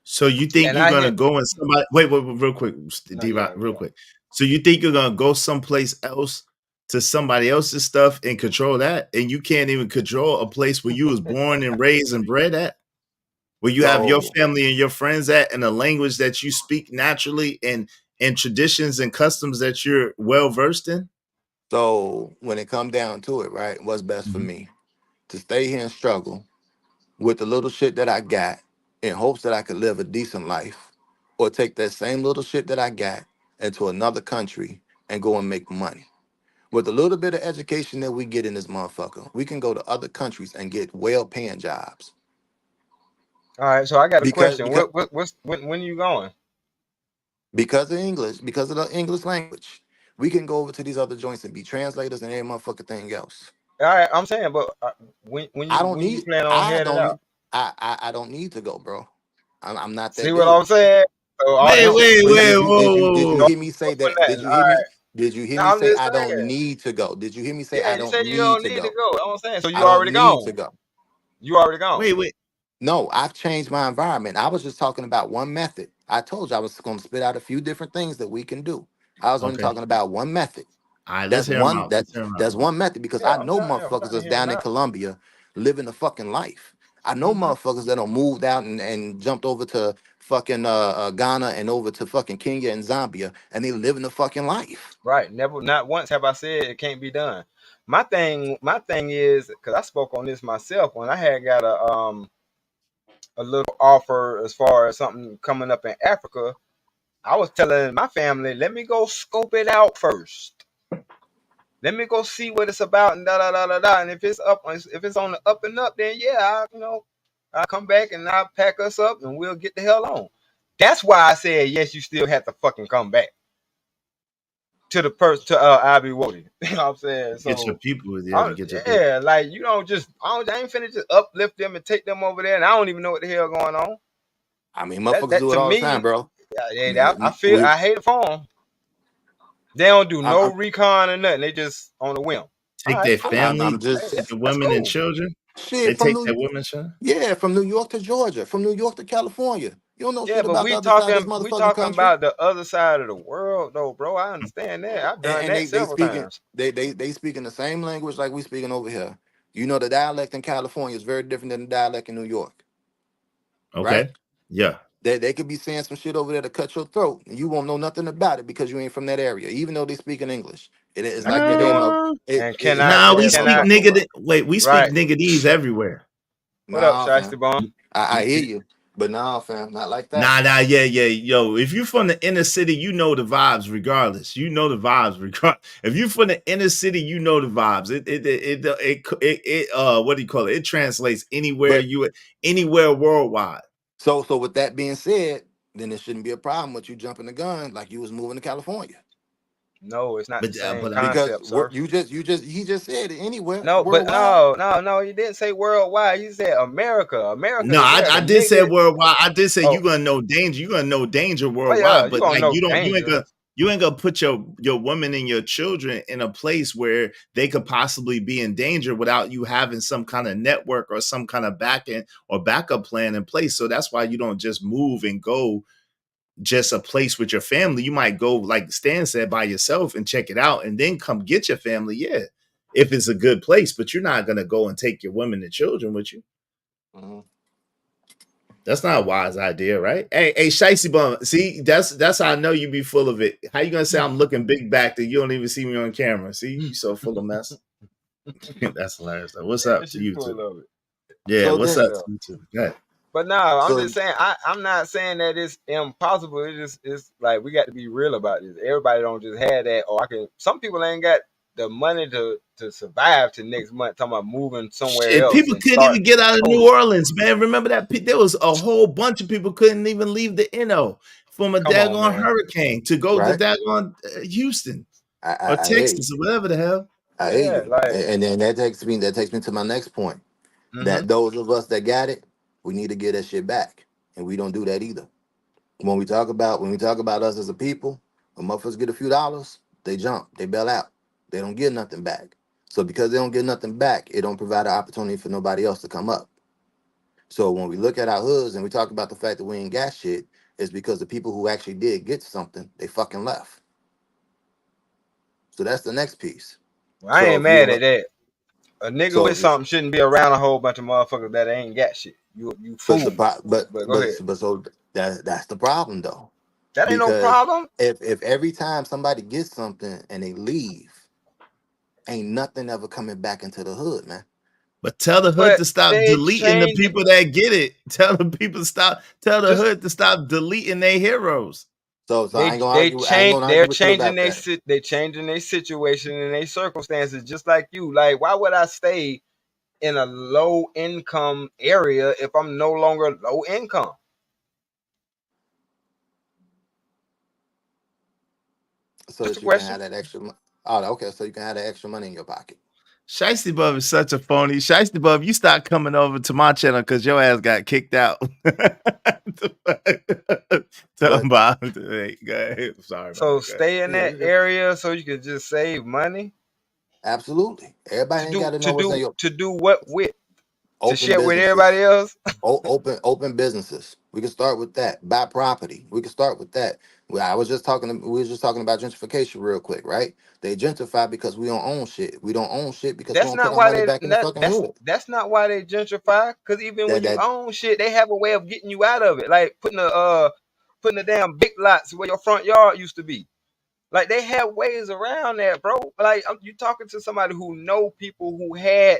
So you think you're gonna go and somebody wait, real quick, D-Rock, real quick. So you think you're gonna go someplace else to somebody else's stuff and control that, and you can't even control a place where you was born and raised and bred at? where you have your So family and your friends at, in a language that you speak naturally, and traditions and customs that you're well versed in? so when it come down to it, right, what's best for Mhm. me? To stay here and struggle with the little shit that I got in hopes that I could live a decent life, or take that same little shit that I got into another country and go and make money. With a little bit of education that we get in this motherfucker, we can go to other countries and get well-paying jobs. All right, so I got a Because question. because When you going? because of English, because of the English language, we can go over to these other joints and be translators and every motherfucking thing else. All right, I'm saying, but when I don't you need plan on I headed don't out? need I don't need to go, bro. I'm not See that what I'm dude. saying? So all Wait, this shit, wait, wait, whoa, Did whoa, you whoa. hear me say for that? nothing. All right. Did you hear No, me I'm say just I don't saying. need to go? Did you hear me say Yeah, I you don't said you need don't to need to go? go. I'm saying, so I you don't already need to gone. go. You already gone. Wait. No, I've changed my environment. I was just talking about one method. I told you I was going to spit out a few different things that we can do. I was only Okay. talking about one method. All right, let's That's hear them one out. that Let's hear them out. that's one method because Yeah, I know I'm motherfuckers trying to that's hear him down in out. Colombia living a fucking life. I know motherfuckers that are moved out and jumped over to fucking Ghana and over to fucking Kenya and Zambia, and they living the fucking life. Right. Never, not once have I said it can't be done. My thing is, because I spoke on this myself when I had got a little offer as far as something coming up in Africa. I was telling my family, let me go scope it out first. Let me go see what it's about and da da da da da. And if it's on the up and up, then yeah, I'll come back and I'll pack us up and we'll get the hell on. That's why I said yes, you still have to fucking come back to the person to Ivy Woody. You know what I'm saying? Get your So people there to get your people. yeah, like you don't just I ain't finna just uplift them and take them over there, and I don't even know what the hell going on. I mean, That motherfuckers that do it to all the time, me, bro. I feel We, I hate it for them. They don't do no I'm, recon or nothing. They just on the whim. All Take right, their cool. family, I'm just the That's women and cool. children. They shit from take their New women and children. Yeah, from New York to Georgia, from New York to California. You don't know Yeah, shit but about the other side of this we motherfucking talking country. about the other side of the world, though, bro. I understand that. I've done And that they several speaking times. they speaking the same language like we speaking over here. You know the dialect in California is very different than the dialect in New York, right? Okay. Yeah. They could be saying some shit over there to cut your throat, and you won't know nothing about it because you ain't from that area, even though they speak in English. It's I like the get name on of Uh, and it's nah, the we name of speak cannot. nigga. Wait, we speak Right. niggadese everywhere. What up, nah, Shiesty fam. Bone? I hear you, but nah, fam, not like that. Nah, yeah. Yo, if you from the inner city, you know the vibes regardless. You know the vibes regardless. If you from the inner city, you know the vibes. What do you call it? It translates But anywhere worldwide. so with that being said, then there shouldn't be a problem with you jumping the gun like you was moving to California. No, it's not the But same Because concept, what sir. he just said it anywhere No, but worldwide. no. You didn't say worldwide. You said America. America No, is where the I did say nigga. worldwide. I did say Oh, you gonna know danger. You gonna know danger oh yeah, worldwide. you But gonna like know you ain't danger. gonna put your woman and your children in a place where they could possibly be in danger without you having some kind of network or some kind of back end or backup plan in place. So that's why you don't just move and go just a place with your family. You might go, like Stan said, by yourself and check it out and then come get your family. Yeah. If it's a good place, but you're not gonna go and take your women and children with you. Mhm. That's not a wise idea, right? Hey, Shicey Bum. See, that's how I know you be full of it. How you gonna say I'm looking big back that you don't even see me on camera? See, you so full of mess. That's hilarious. Though. What's up to She you full two? of it. Yeah, So what's then up Yeah. to you two? Go ahead. But no, I'm so just saying. I'm not saying that it's impossible. It's like we got to be real about this. Everybody don't just have that. Or I can. Some people ain't got the money to survive to next month. Talking about moving somewhere Shit, else people and couldn't even starting get out of New over. Orleans, man. Remember that? There was a whole bunch of people couldn't even leave the NO from a Come on, daggone man. hurricane to go to right, daggone Houston or I hear you. Texas or whatever the hell. I hear Yeah, you. like. And then that takes me to my next point. Mm-hmm. That those of us that got it, we need to get that shit back. And we don't do that either. When we talk about us as a people, when motherfuckers get a few dollars, they jump, they bail out. They don't get nothing back. So because they don't get nothing back, it don't provide an opportunity for nobody else to come up. So when we look at our hoods and we talk about the fact that we ain't got shit, it's because the people who actually did get something, they fucking left. So that's the next piece. I So ain't if you mad at want, that. A nigga so with if you, something shouldn't be around a whole bunch of motherfuckers that ain't got shit. you But the fool. but But go ahead. so that's the problem though. That ain't no Because problem. if every time somebody gets something and they leave, ain't nothing ever coming back into the hood, man. But tell the hood But to stop they deleting the changed it. people that get it. Tell the people stop. Tell the Just hood to stop deleting their heroes. So I ain't gonna they argue. I ain't change. gonna They're argue with you changing about that. they changing their situation and their circumstances, just like you. Like, why would I stay in a low income area if I'm no longer low income? So Just that a you can question. have that extra. Oh, okay. So you can have that extra money in your pocket. Shiesty Bub is such a phony. Shiesty Bub, you start coming over to my channel because your ass got kicked out. Tell him about it. Hey, go ahead. Sorry about So that. stay in that area so you can just save money. Absolutely. Everybody ain't got to know what's in your to do what with? To open share with businesses. everybody else? Open businesses. We can start with that. Buy property. We can start with that. Well, we was just talking about gentrification real quick, right? They gentrify because we don't own shit. We don't own shit because we That's don't put not our why money back in the fucking hood. that's not why they gentrify. Because even when you That own shit, they have a way of getting you out of it. Like putting the damn big lots where your front yard used to be. Like, they have ways around that, bro. Like, you talking to somebody who know people who had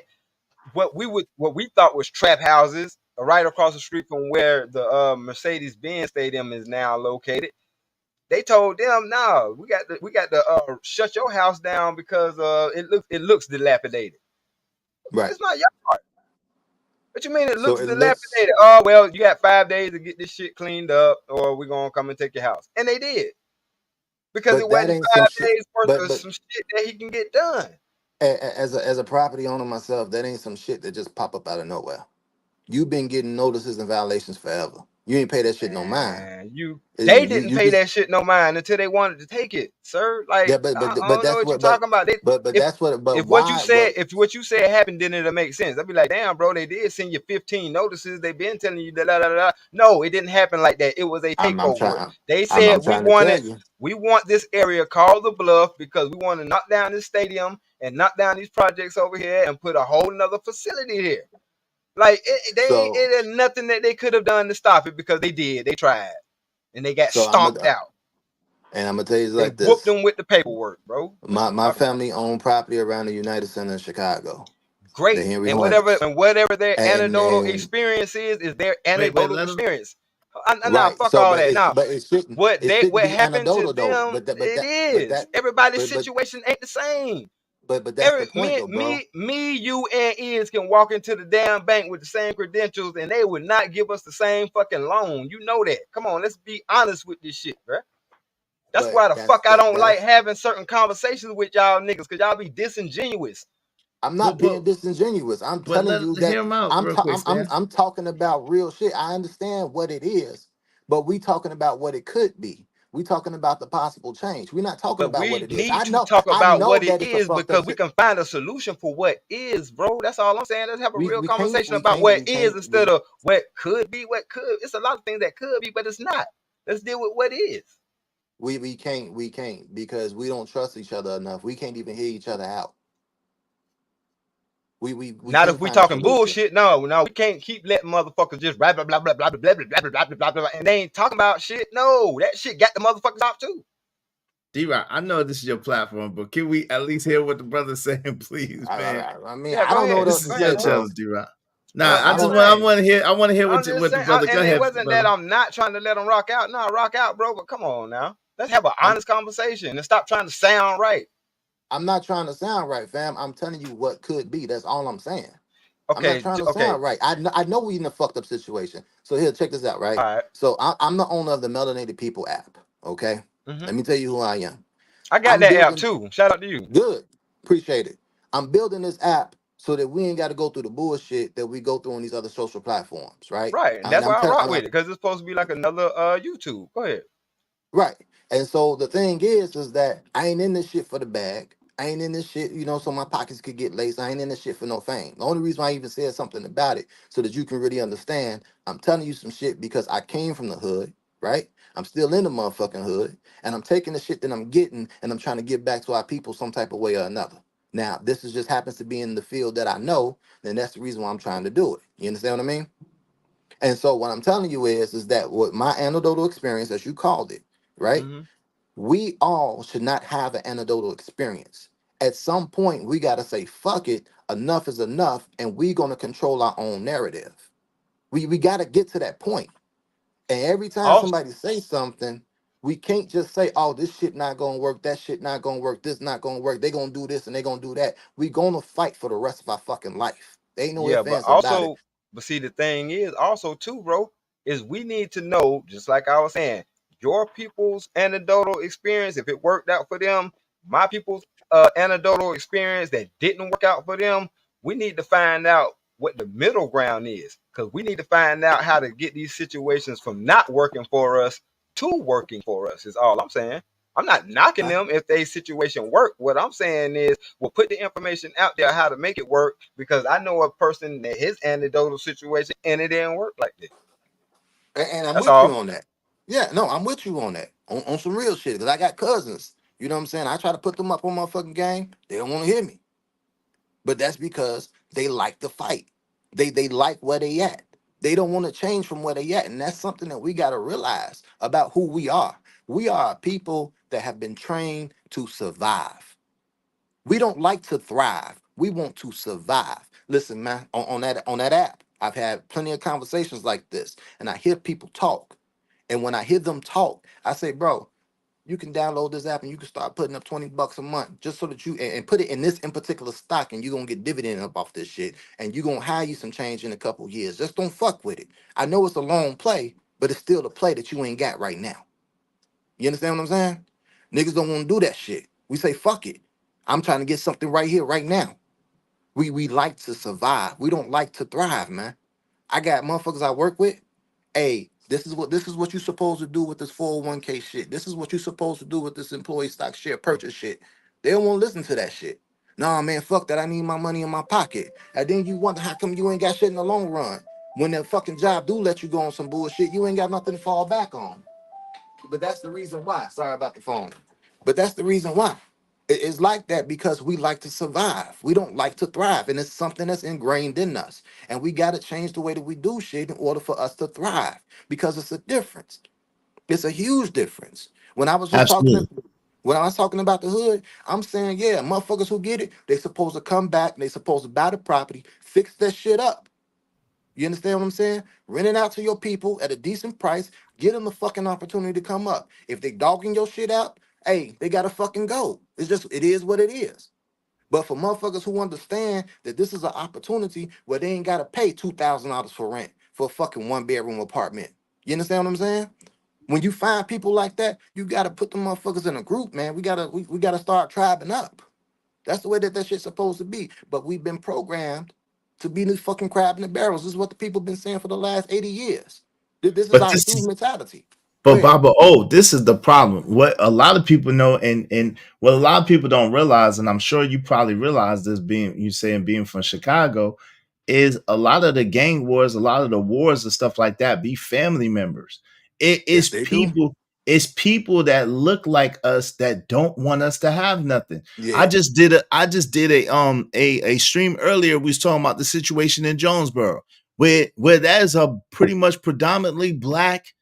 what we thought was trap houses right across the street from where the Mercedes-Benz Stadium is now located. They told them, "No, we got to shut your house down because it looks dilapidated." Right. It's not your part. What you mean it So looks it looks dilapidated? Oh, well, you got 5 days to get this shit cleaned up, or we're gonna come and take your house. And they did. Because it but that wasn't ain't some 5 shit. days worth But of some shit that he can get done. as a property owner myself, that ain't some shit that just pop up out of nowhere. You've been getting notices and violations forever. You ain't pay that shit no mind. And they didn't pay that shit no mind until they wanted to take it, sir. Like, Yeah, I don't know that's what you're what. talking about. But that's what. But If what why? you said happened, then it'll make sense. I'd be like, damn, bro, they did send you 15 notices. They've been telling you da. No, it didn't happen like that. It was a I'm takeover. They I'm said trying to tell you. we want this area called the Bluff because we want to knock down this stadium and knock down these projects over here and put a whole nother facility here. Like, it is nothing that they could have done to stop it because they did. They tried. And they got stomped out. And I'm gonna tell you They like whooped this. them with the paperwork, bro. My family owned property around the United Center in Chicago. Great. The Henry And Hornets. whatever their anecdotal And experience is their anecdotal experience. Nah, right. fuck So, all that. Nah, but it shouldn't. what It shouldn't be happened to anecdotal though. them, it is. Everybody's But situation ain't the same. that's the point though, bro. Me, you, and Iz can walk into the damn bank with the same credentials, and they would not give us the same fucking loan. You know that. Come on, let's be honest with this shit, bro. That's why the fuck I don't like having certain conversations with y'all niggas, because y'all be disingenuous. I'm not being disingenuous. I'm telling you that I'm talking about real shit. I understand what it is, but we talking about what it could be. We talking about the possible change. We're not talking about what it is. I know, talk about what it is because we can find a solution for what is, bro. That's all I'm saying. Let's have a real conversation about what is instead of what could be. What could? It's a lot of things that could be, but it's not. Let's deal with what is. We can't because we don't trust each other enough. We can't even hear each other out. We not if we talking bullshit. No, we can't keep letting motherfuckers just blah blah blah blah blah blah blah blah blah blah blah, and they ain't talking about shit. No, that shit got the motherfuckers out too. D-Rock, I know this is your platform, but can we at least hear what the brother's saying, please, man? I mean, I don't know what else to say, bro. D-Rock. Nah, I want to hear what the brother. Go ahead. It wasn't that I'm not trying to let them rock out. No, rock out, bro. But come on now, let's have an honest conversation and stop trying to sound right. I'm not trying to sound right, fam. I'm telling you what could be. That's all I'm saying. Okay, I'm not trying to sound right. I know we in a fucked up situation. So here, check this out, right? All right. So I'm the owner of the Melanated People app. Okay. Let me tell you who I am. I got that app too. Shout out to you. Good. Appreciate it. I'm building this app so that we ain't got to go through the bullshit that we go through on these other social platforms, right? Right. And that's why I rock with it, because it's supposed to be like another YouTube. Go ahead. Right. And so the thing is that I ain't in this shit for the bag. I ain't in this shit, so my pockets could get laced. I ain't in this shit for no fame. The only reason I even said something about it so that you can really understand, I'm telling you some shit because I came from the hood, right? I'm still in the motherfucking hood, and I'm taking the shit that I'm getting and I'm trying to give back to our people some type of way or another. Now, this just happens to be in the field that I know, then that's the reason why I'm trying to do it. You understand what I mean? And so what I'm telling you is that what my anecdotal experience, as you called it, right? Mm-hmm. We all should not have an anecdotal experience. At some point, we got to say, fuck it, enough is enough, and we're going to control our own narrative. We got to get to that point. And every time Also, somebody says something, we can't just say, oh, this shit not going to work, that shit not going to work, this not going to work, they going to do this and they going to do that. We going to fight for the rest of our fucking life. There ain't no yeah, ifs, but ands about it. also, but see, the thing is, also too, bro, is we need to know, just like I was saying, your people's anecdotal experience, if it worked out for them, my people's anecdotal experience that didn't work out for them, we need to find out what the middle ground is, because we need to find out how to get these situations from not working for us to working for us. Is all I'm saying. I'm not knocking them if they situation work. What I'm saying is, we'll put the information out there how to make it work, because I know a person that his anecdotal situation and it didn't work like this. And I'm That's with you all. on that. Yeah, no, I'm with you on that. On some real shit. Because I got cousins. You know what I'm saying? I try to put them up on my fucking game. They don't want to hear me. But that's because they like the fight. They like where they at. They don't want to change from where they at. And that's something that we got to realize about who we are. We are a people that have been trained to survive. We don't like to thrive. We want to survive. Listen, man, on that app, I've had plenty of conversations like this, and I hear people talk. And when I hear them talk, I say, bro, you can download this app and you can start putting up $20 a month just so that you and put it in this in particular stock, and you're gonna get dividend up off this shit, and you're gonna hire you some change in a couple years. Just don't fuck with it. I know it's a long play, but it's still a play that you ain't got right now. You understand what I'm saying? Niggas don't want to do that shit. We say, fuck it. I'm trying to get something right here, right now. We like to survive. We don't like to thrive, man. I got motherfuckers I work with. Hey, this is what you're supposed to do with this 401k shit. This is what you're supposed to do with this employee stock share purchase shit. They don't want to listen to that shit. Nah, man, fuck that. I need my money in my pocket. And then you wonder how come you ain't got shit in the long run. When that fucking job do let you go on some bullshit, you ain't got nothing to fall back on. But that's the reason why. Sorry about the phone. But that's the reason why. It's like that because we like to survive. We don't like to thrive. And it's something that's ingrained in us. And we got to change the way that we do shit in order for us to thrive. Because it's a difference. It's a huge difference. When I was just talking, Absolutely. when I was talking about the hood, I'm saying, yeah, motherfuckers who get it, they supposed to come back and they supposed to buy the property, fix that shit up. You understand what I'm saying? Rent it out to your people at a decent price. Give them the fucking opportunity to come up. If they dogging your shit out, hey, they gotta fucking go. It's just, it is what it is. But for motherfuckers who understand that this is an opportunity where they ain't gotta pay $2,000 for rent for a fucking 1-bedroom apartment. You understand what I'm saying? When you find people like that, you gotta put them motherfuckers in a group, man. We gotta start tribing up. That's the way that shit's supposed to be. But we've been programmed to be this fucking crab in the barrels. This is what the people been saying for the last 80 years. This is But our this true is mentality. Go But ahead. Baba, this is the problem. What a lot of people know, and what a lot of people don't realize, and I'm sure you probably realize this, being from Chicago, is a lot of the gang wars, a lot of the wars and stuff like that be family members. It Yes, is they do. people that look like us that don't want us to have nothing. Yeah. I just did a stream earlier. We was talking about the situation in Jonesboro, where that is a pretty much predominantly black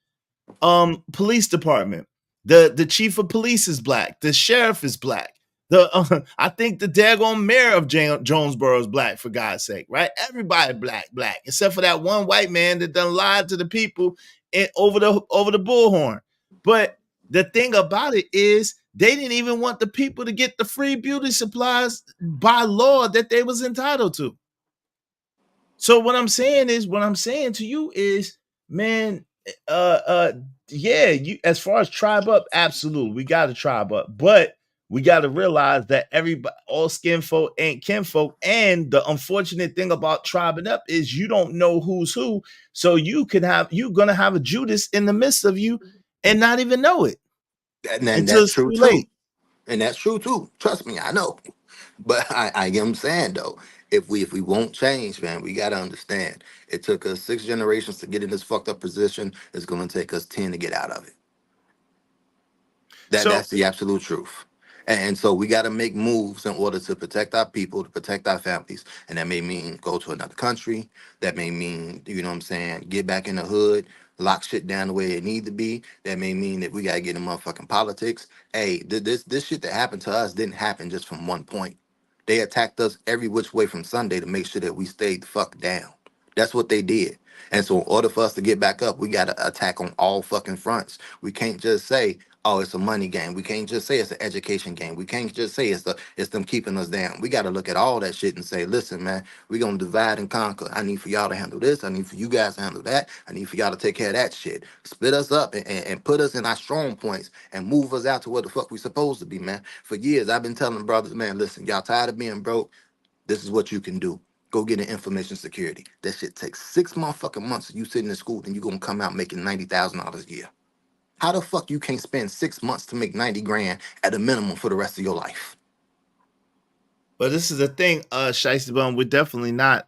police department. The chief of police is black. The sheriff is black. I think the daggone mayor of Jonesboro is black, for God's sake, right? Everybody black, except for that one white man that done lied to the people over the bullhorn. But the thing about it is, they didn't even want the people to get the free beauty supplies by law that they was entitled to. So what I'm saying to you is, man, yeah, you, as far as tribe up, absolutely, we got to tribe up, but we got to realize that everybody, all skin folk ain't kinfolk. And the unfortunate thing about tribing up is you don't know who's who. So you're gonna have a Judas in the midst of you and not even know it And until that's it's true too too. late. And that's true too. Trust me, I know. But I am saying though, if we won't change, man, we gotta understand. It took us 6 generations to get in this fucked up position. It's gonna take us 10 to get out of it. So That's the absolute truth. And so we got to make moves in order to protect our people, to protect our families. And that may mean go to another country. That may mean, you know what I'm saying, get back in the hood, lock shit down the way it need to be. That may mean that we got to get in motherfucking politics. Hey, this shit that happened to us didn't happen just from one point. They attacked us every which way from Sunday to make sure that we stayed the fuck down. That's what they did. And so in order for us to get back up, we got to attack on all fucking fronts. We can't just say, oh, it's a money game. We can't just say it's an education game. We can't just say it's them keeping us down. We got to look at all that shit and say, listen, man, we're going to divide and conquer. I need for y'all to handle this. I need for you guys to handle that. I need for y'all to take care of that shit. Split us up and put us in our strong points and move us out to where the fuck we supposed to be, man. For years, I've been telling brothers, man, listen, y'all tired of being broke? This is what you can do. Go get an information security. That shit takes 6 motherfucking months of you sitting in school, then you're going to come out making $90,000 a year. How the fuck you can't spend 6 months to make 90 grand at a minimum for the rest of your life? But this is the thing, Shiesty Bum, we're definitely not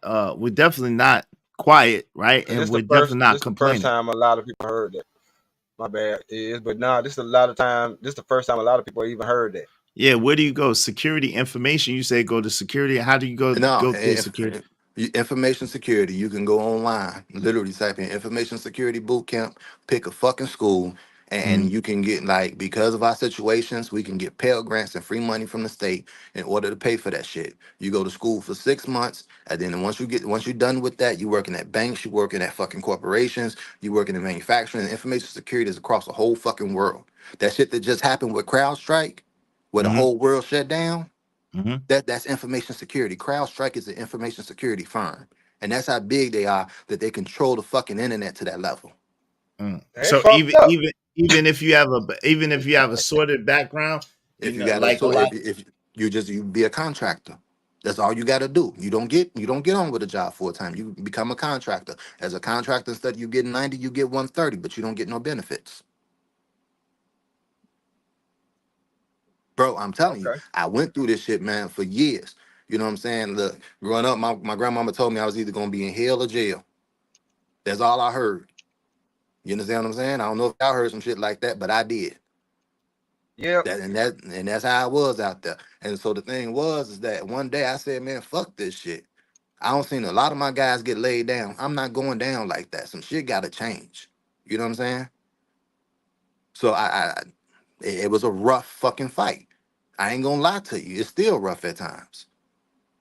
quiet, right? And And we're definitely not this the first complaining. time a lot of people heard that. My bad is, but nah, this is the first time a lot of people even heard that. Yeah, where do you go? Security information. You say go to security. How do you go No, through security? information security, you can go online, literally type in information security boot camp, pick a fucking school, and you can get, like, because of our situations, we can get Pell Grants and free money from the state in order to pay for that shit. You go to school for 6 months, and then once you're done with that, you working at banks, you working at fucking corporations, you working in manufacturing. And information security is across the whole fucking world. That shit that just happened with CrowdStrike, where the whole world shut down. That's information security. CrowdStrike is an information security firm, and that's how big they are, that they control the fucking internet to that level. So even if you have a sorted background, if you got if you be a contractor, that's all you got to do. You don't get on with a job full time. You become a contractor. As a contractor, instead of you getting 90, you get 130, but you don't get no benefits. Bro, I'm telling you, I went through this shit, man, for years. You know what I'm saying? Look, growing up, my grandmama told me I was either going to be in hell or jail. That's all I heard. You understand what I'm saying? I don't know if y'all heard some shit like that, but I did. Yeah. And that's how I was out there. And so the thing is that one day I said, man, fuck this shit. I don't seen a lot of my guys get laid down. I'm not going down like that. Some shit got to change. You know what I'm saying? So it was a rough fucking fight. I ain't gonna lie to you. It's still rough at times.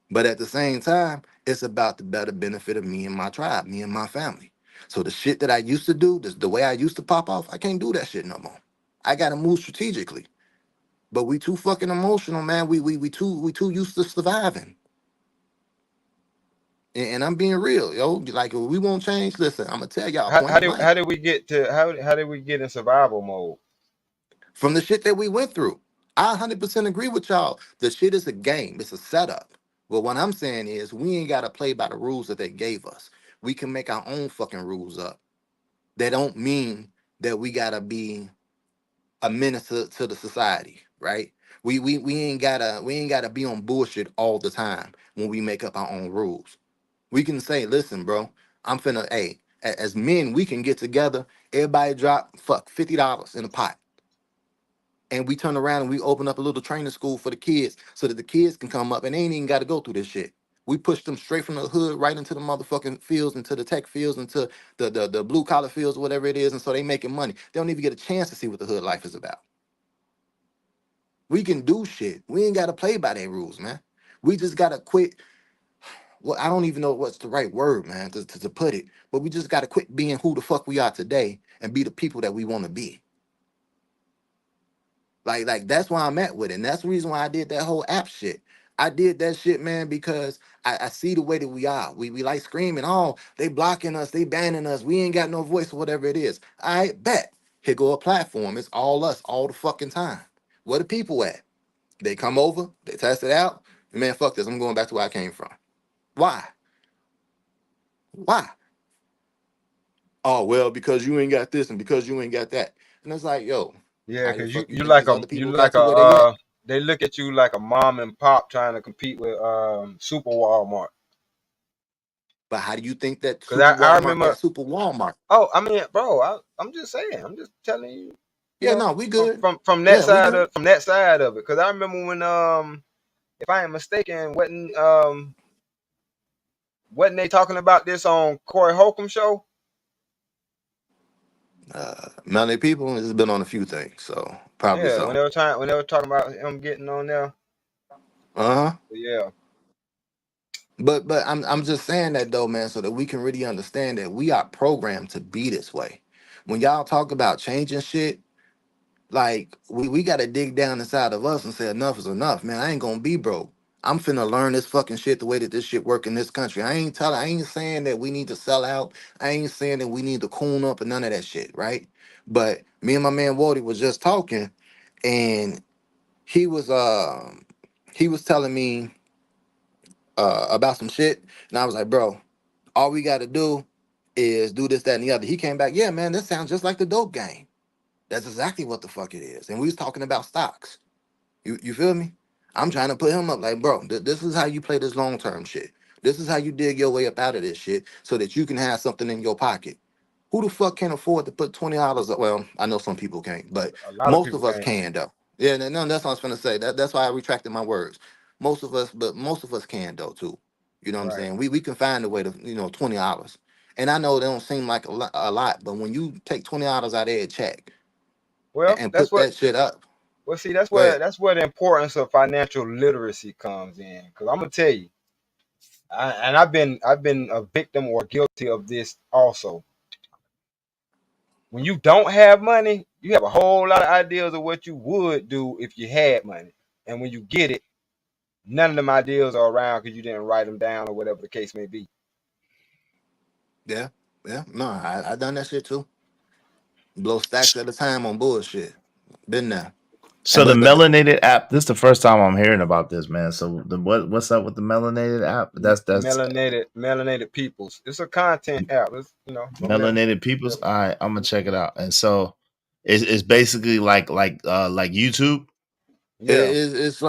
But at the same time, it's about the better benefit of me and my tribe, me and my family. So the shit that I used to do, the way I used to pop off, I can't do that shit no more. I gotta move strategically. But we too fucking emotional, man. We too used to surviving. And I'm being real, yo. Like, if we won't change, listen, I'm gonna tell y'all. How did we get in survival mode? From the shit that we went through. I 100% agree with y'all. The shit is a game. It's a setup. But what I'm saying is, we ain't got to play by the rules that they gave us. We can make our own fucking rules up. That don't mean that we got to be a menace to the society, right? We ain't gotta be on bullshit all the time when we make up our own rules. We can say, listen, bro, I'm finna, hey, as men, we can get together, everybody drop $50 in a pot. And we turn around and we open up a little training school for the kids so that the kids can come up and they ain't even got to go through this shit. We push them straight from the hood right into the motherfucking fields, into the tech fields, into the blue collar fields, whatever it is. And so they making money. They don't even get a chance to see what the hood life is about. We can do shit. We ain't got to play by their rules, man. We just got to quit. Well, I don't even know what's the right word, man, to put it. But we just got to quit being who the fuck we are today and be the people that we want to be. Like that's why I'm at with it. And that's the reason why I did that whole app shit. I did that shit, man, because I see the way that we are. We like screaming, oh, they blocking us, they banning us, we ain't got no voice or whatever it is. I bet. Here go a platform. It's all us all the fucking time. Where the people at? They come over, they test it out. Man, fuck this. I'm going back to where I came from. Why? Why? Oh, well, because you ain't got this and because you ain't got that. And it's like, yo. Yeah, because you like they look at you like a mom and pop trying to compete with Super Walmart. But how do you think that? Because I remember Super Walmart. Oh, I mean, bro, I'm just saying. I'm just telling you. You Yeah, know, no, we good. from that Yeah, we side good. of it. Because I remember when if I ain't mistaken, wasn't they talking about this on Corey Holcomb show? Melanie People has been on a few things, so probably Yeah, so. when they were talking about him getting on there. Uh huh. Yeah. But I'm just saying that though, man, so that we can really understand that we are programmed to be this way. When y'all talk about changing shit, like we gotta dig down inside of us and say enough is enough, man. I ain't gonna be broke. I'm finna learn this fucking shit the way that this shit work in this country. I ain't saying that we need to sell out. I ain't saying that we need to coon up and none of that shit, right? But me and my man Wody was just talking, and he was he was telling me about some shit, and I was like, bro, all we gotta do is do this, that, and the other. He came back, yeah, man, this sounds just like the dope game. That's exactly what the fuck it is. And we was talking about stocks. You feel me? I'm trying to put him up like, bro, this is how you play this long term shit. This is how you dig your way up out of this shit so that you can have something in your pocket. Who the fuck can afford to put $20 up? Well, I know some people can't, but A lot of most people of us can't. can though. Yeah, no, that's what I was gonna say. That's why I retracted my words. Most of us can though too. You know what I'm Right. saying? We can find a way to, $20. And I know they don't seem like a lot, but when you take $20 out of a check Well, and that's put what. that shit up, Well, see, go ahead. that's where the importance of financial literacy comes in. Because I'm gonna tell you, and I've been a victim or guilty of this also. When you don't have money, you have a whole lot of ideas of what you would do if you had money, and when you get it, none of them ideas are around because you didn't write them down or whatever the case may be. Yeah, yeah. No, I done that shit too. Blow stacks at a time on bullshit. Been there. So And the but melanated app. This is the first time I'm hearing about this, man. So what's up with the melanated app? That's Melanated peoples. It's a content app. It's melanated peoples. All right, I'm gonna check it out. And so it's basically like YouTube. Yeah, it's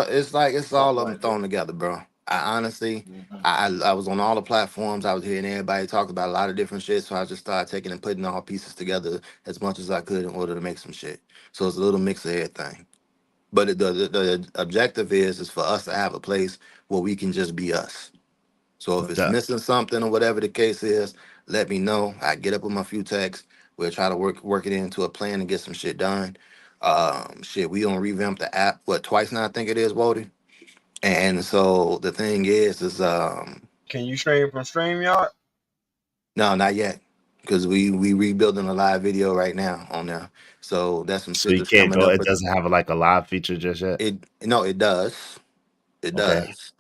something all of them like that. thrown together, bro. I honestly, I was on all the platforms. I was hearing everybody talk about a lot of different shit, so I just started taking and putting all pieces together as much as I could in order to make some shit. So it's a little mix of everything. But the objective is for us to have a place where we can just be us. So if No it's doubt. missing something or whatever the case is, let me know. I get up with my few texts. We'll try to work it into a plan and get some shit done. Shit, we gonna revamp the app twice now, I think it is, Wody. And so the thing is Can you stream from StreamYard? no, not yet. Because we rebuilding a live video right now on there. So that's some So shit you that's can't coming go. up. It But doesn't have like a live feature just yet. it no, it does. It Okay. does.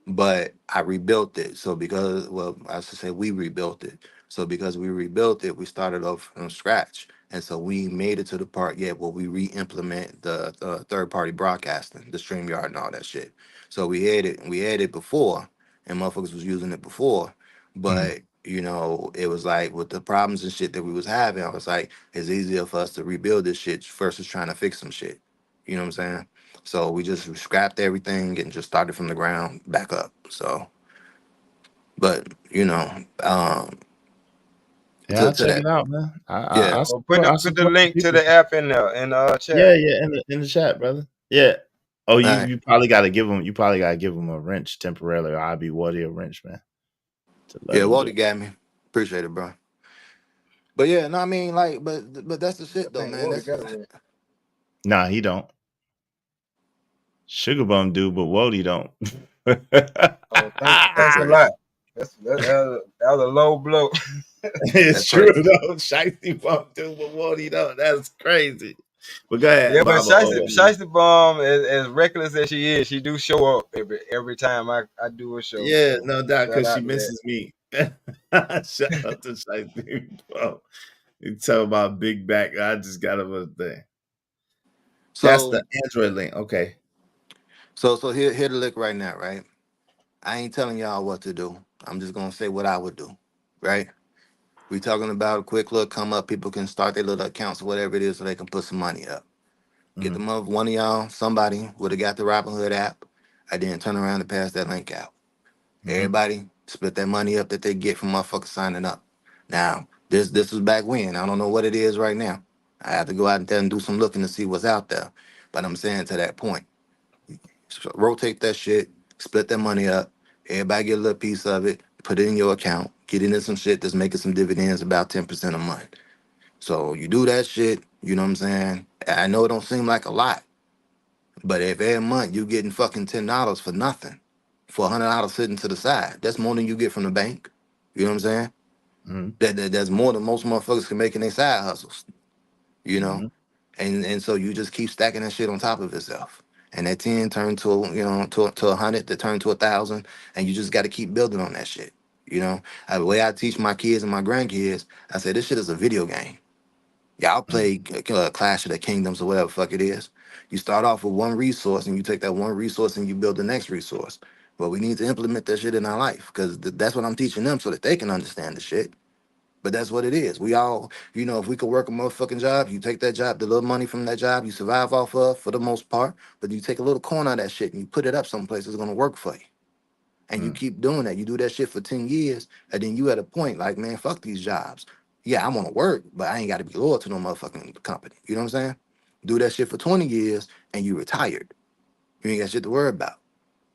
But I rebuilt it. So because, well, I should say we rebuilt it. So because we rebuilt it, we started off from scratch. And so we made it to the part yet where we re-implement the third party broadcasting, the StreamYard and all that shit. So we had it before and motherfuckers was using it before. Mm. But it was like with the problems and shit that we was having, I was like, it's easier for us to rebuild this shit versus trying to fix some shit. You know what I'm saying? So we just scrapped everything and just started from the ground back up. So, but Yeah, to I'll to check that, it out, man. yeah, Or put I put the support the link to people. the app in the Yeah, chat. yeah, in the chat, brother. Yeah. Oh, all right, you probably got to give him. You probably got to give him a wrench temporarily, or I'll be Woody a wrench, man, to let yeah, him do Walter it. got me. Appreciate it, bro. But yeah, no, I mean, like, but that's the I shit though, think man. Wody That's got it. Nah, he don't. Sugar Bum do, but Wody don't. Oh, thanks a lot. That was a low blow. It's that's true crazy. though. Shiesty Bum do, but Wody don't. That's crazy. But go ahead, Yeah, but Baba. Shiesty Bomb, as reckless as she is, she do show up every time I do a show. Yeah, So no doubt, shout because she out to that. misses me. Shout out to Shiesty Bum. You tell about Big Back. I just got him a thing. That's So the Android link. Okay. so here the lick right now, right? I ain't telling y'all what to do. I'm just gonna say what I would do, right? We talking about a quick look come up. People can start their little accounts or whatever it is, so they can put some money up. Get Mhm. them up. One of y'all, somebody would have got the Robinhood app. I didn't turn around and pass that link out. Mhm. Everybody split that money up that they get from motherfuckers signing up. Now, this was back when. I don't know what it is right now. I have to go out there and do some looking to see what's out there. But I'm saying to that point, so rotate that shit, split that money up. Everybody get a little piece of it, put it in your account, get into some shit that's making some dividends about 10% a month. So you do that shit, you know what I'm saying? I know it don't seem like a lot, but if every month you getting fucking $10 for nothing, for $100 sitting to the side, that's more than you get from the bank. You know what I'm saying? That's more than most motherfuckers can make in their side hustles. You know, and so you just keep stacking that shit on top of itself, and that 10 turned to to 100, that turned to 1,000, and you just got to keep building on that shit. You know, the way I teach my kids and my grandkids, I say this shit is a video game. Y'all play Clash of the Kingdoms or whatever the fuck it is. You start off with one resource and you take that one resource and you build the next resource. But we need to implement that shit in our life because that's what I'm teaching them so that they can understand the shit. But that's what it is. We all, you know, if we could work a motherfucking job, you take that job, the little money from that job, you survive off of for the most part, but you take a little corner of that shit and you put it up someplace it's gonna work for you. And you keep doing that. You do that shit for 10 years, and then you at a point like, man, fuck these jobs. Yeah, I want to work, but I ain't got to be loyal to no motherfucking company. You know what I'm saying? Do that shit for 20 years, and you retired. You ain't got shit to worry about.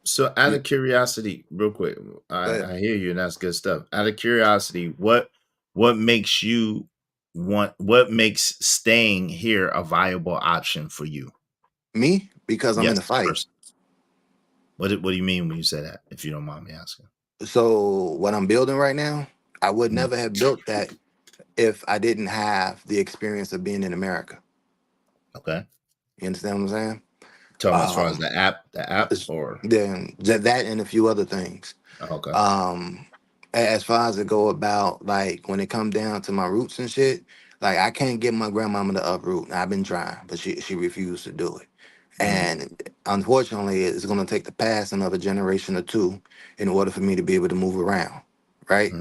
So out of curiosity, real quick, I hear you, and that's good stuff. Out of curiosity, what makes you what makes staying here a viable option for you? Me? Because I'm in the fight. Personally. What do you mean when you say that, if you don't mind me asking? So what I'm building right now, I would never have built that if I didn't have the experience of being in America. Okay. You understand what I'm saying? Talking as far as the app or then that and a few other things. Okay. As far as it go about, like when it come down to my roots and shit, like I can't get my grandmama to uproot. I've been trying, but she refused to do it. And unfortunately, it's going to take the passing of a generation or two in order for me to be able to move around, right?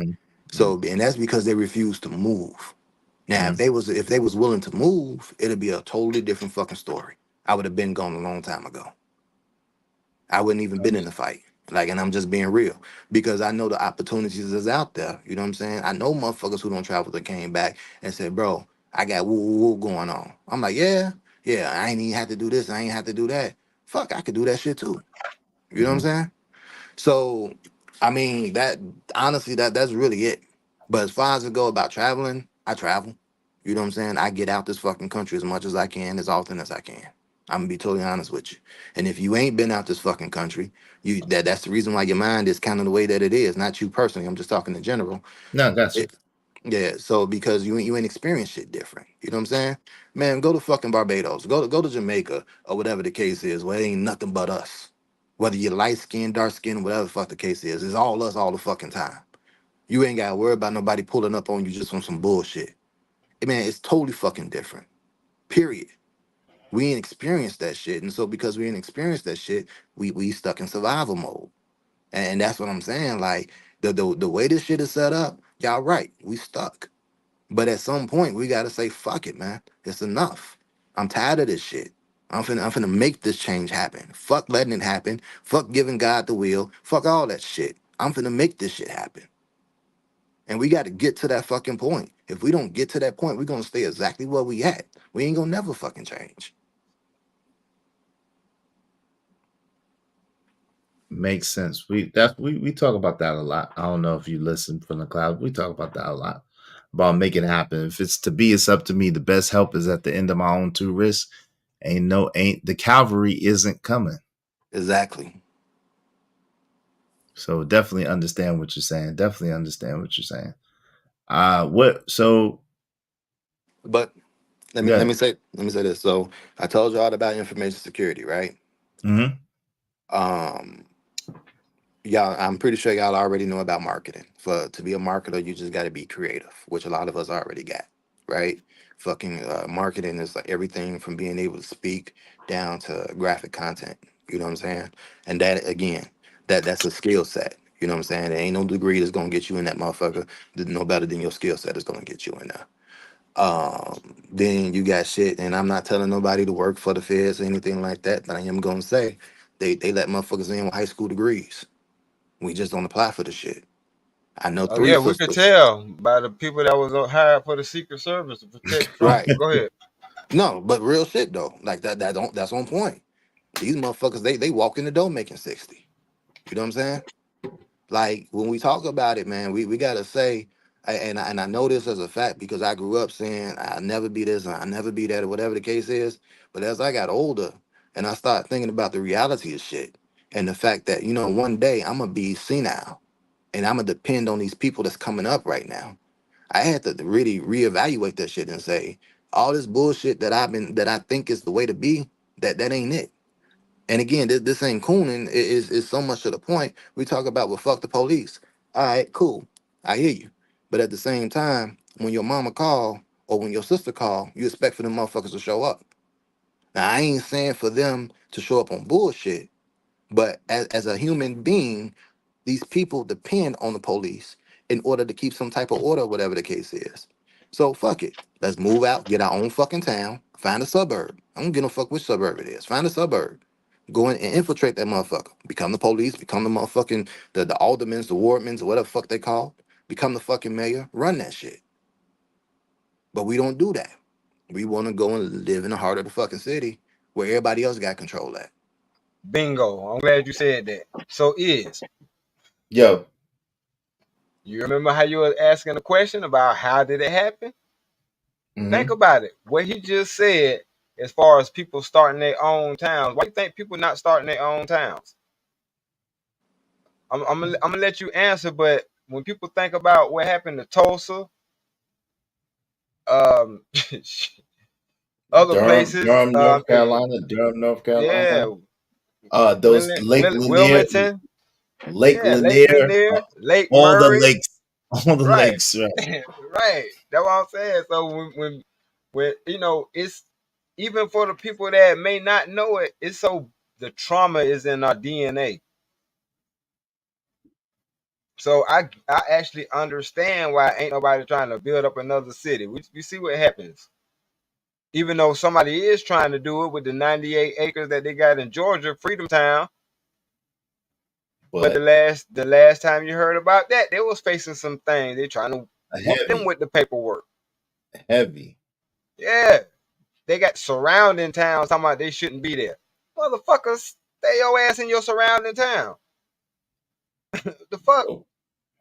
So, and that's because they refuse to move. Now, if they was willing to move, it'd be a totally different fucking story. I would have been gone a long time ago. I wouldn't even been in the fight. Like, and I'm just being real because I know the opportunities is out there. You know what I'm saying? I know motherfuckers who don't travel that came back and said, bro, I got woo going on. I'm like, yeah, I ain't even have to do this. I ain't have to do that. Fuck, I could do that shit too. You know what I'm saying? So, I mean, that honestly, that's really it. But as far as it go about traveling, I travel. You know what I'm saying? I get out this fucking country as much as I can, as often as I can. I'm gonna be totally honest with you. And if you ain't been out this fucking country, that's the reason why your mind is kind of the way that it is. Not you personally. I'm just talking in general. No, that's it. Yeah, so because you ain't experienced shit different. You know what I'm saying? Man, go to fucking Barbados. Go to Jamaica or whatever the case is, where it ain't nothing but us. Whether you're light skinned, dark skinned, whatever the fuck the case is, it's all us all the fucking time. You ain't gotta worry about nobody pulling up on you just on some bullshit. Man, it's totally fucking different. Period. We ain't experienced that shit. And so because we ain't experienced that shit, we stuck in survival mode. And that's what I'm saying. Like the way this shit is set up, y'all right, we stuck. But at some point we gotta say, fuck it, man. It's enough. I'm tired of this shit. I'm finna make this change happen. Fuck letting it happen. Fuck giving God the will. Fuck all that shit. I'm finna make this shit happen. And we gotta get to that fucking point. If we don't get to that point, we're gonna stay exactly where we at. We ain't gonna never fucking change. Makes sense. We talk about that a lot. I don't know if you listen from the cloud. We talk about that a lot about making it happen. If it's to be, it's up to me. The best help is at the end of my own two risks. Ain't the cavalry isn't coming. Exactly. So definitely understand what you're saying. But let me say this. So I told y'all about information security, right? Y'all, I'm pretty sure y'all already know about marketing. To be a marketer, you just got to be creative, which a lot of us already got, right? Fucking marketing is like everything from being able to speak down to graphic content. You know what I'm saying? And that again, that's a skill set. You know what I'm saying? There ain't no degree that's gonna get you in that motherfucker. No better than your skill set is gonna get you in there. Then you got shit, and I'm not telling nobody to work for the feds or anything like that, but I am gonna say they let motherfuckers in with high school degrees. We just don't apply for the shit. I know three we could tell by the people that was hired for the Secret Service to protect Trump. Right. Go ahead. No, but real shit though. Like that's on point. These motherfuckers, they walk in the door making 60. You know what I'm saying? Like when we talk about it, man, we gotta say, and I know this as a fact because I grew up saying I'll never be this and I'll never be that or whatever the case is. But as I got older and I started thinking about the reality of shit and the fact that, you know, one day I'm gonna be senile and I'm gonna depend on these people that's coming up right now. I had to really reevaluate that shit and say, all this bullshit that I think is the way to be, that ain't it. And again, this ain't cooning. Is so much to the point. We talk about, well, fuck the police. All right, cool. I hear you. But at the same time, when your mama call or when your sister call, you expect for them motherfuckers to show up. Now, I ain't saying for them to show up on bullshit, but as a human being, these people depend on the police in order to keep some type of order, whatever the case is. So fuck it. Let's move out, get our own fucking town, find a suburb. I don't give no fuck which suburb it is. Find a suburb. Go in and infiltrate that motherfucker. Become the police, become the motherfucking the aldermans, the wardmans, or whatever the fuck they call. Become the fucking mayor. Run that shit. But we don't do that. We want to go and live in the heart of the fucking city where everybody else got control at. Bingo. I'm glad you said that. So Yo, you remember how you were asking a question about how did it happen? Think about it. What he just said, as far as people starting their own towns, why do you think people not starting their own towns? I'm gonna let you answer, but when people think about what happened to Tulsa, other places, Durham, North Carolina, yeah, those Lake Lanier, Wilmington, Lake yeah, Lanier, Lake all the Murray, lakes, right? right. That's what I'm saying. So when you know, it's even for the people that may not know it, it's so the trauma is in our DNA. So I actually understand why ain't nobody trying to build up another city. We see what happens. Even though somebody is trying to do it with the 98 acres that they got in Georgia, Freedom Town. But the last time you heard about that, they was facing some things. They trying to whoop them with the paperwork. Heavy. Yeah. They got surrounding towns talking about they shouldn't be there. Motherfuckers, stay your ass in your surrounding town. The fuck?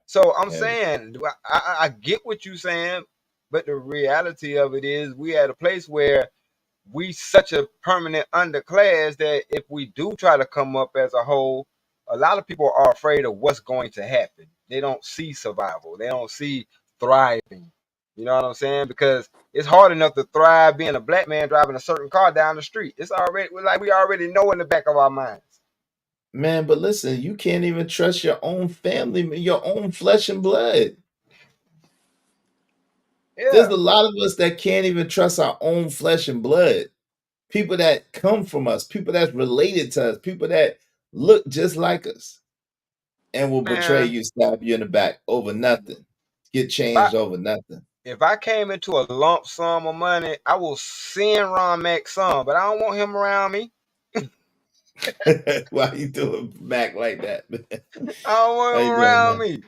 So I'm saying, I get what you're saying, but the reality of it is we at a place where we such a permanent underclass that if we do try to come up as a whole, a lot of people are afraid of what's going to happen. They don't see survival. They don't see thriving. You know what I'm saying? Because it's hard enough to thrive being a black man driving a certain car down the street. It's already like we already know in the back of our minds. Man, but listen, you can't even trust your own family, your own flesh and blood. Yeah. There's a lot of us that can't even trust our own flesh and blood. People that come from us, people that's related to us, people that look just like us, and will betray you, stab you in the back over nothing, get changed over nothing. If I came into a lump sum of money, I will send Ron Mac some, but I don't want him around me. Why you doing Mac like that, man? I don't want him around me.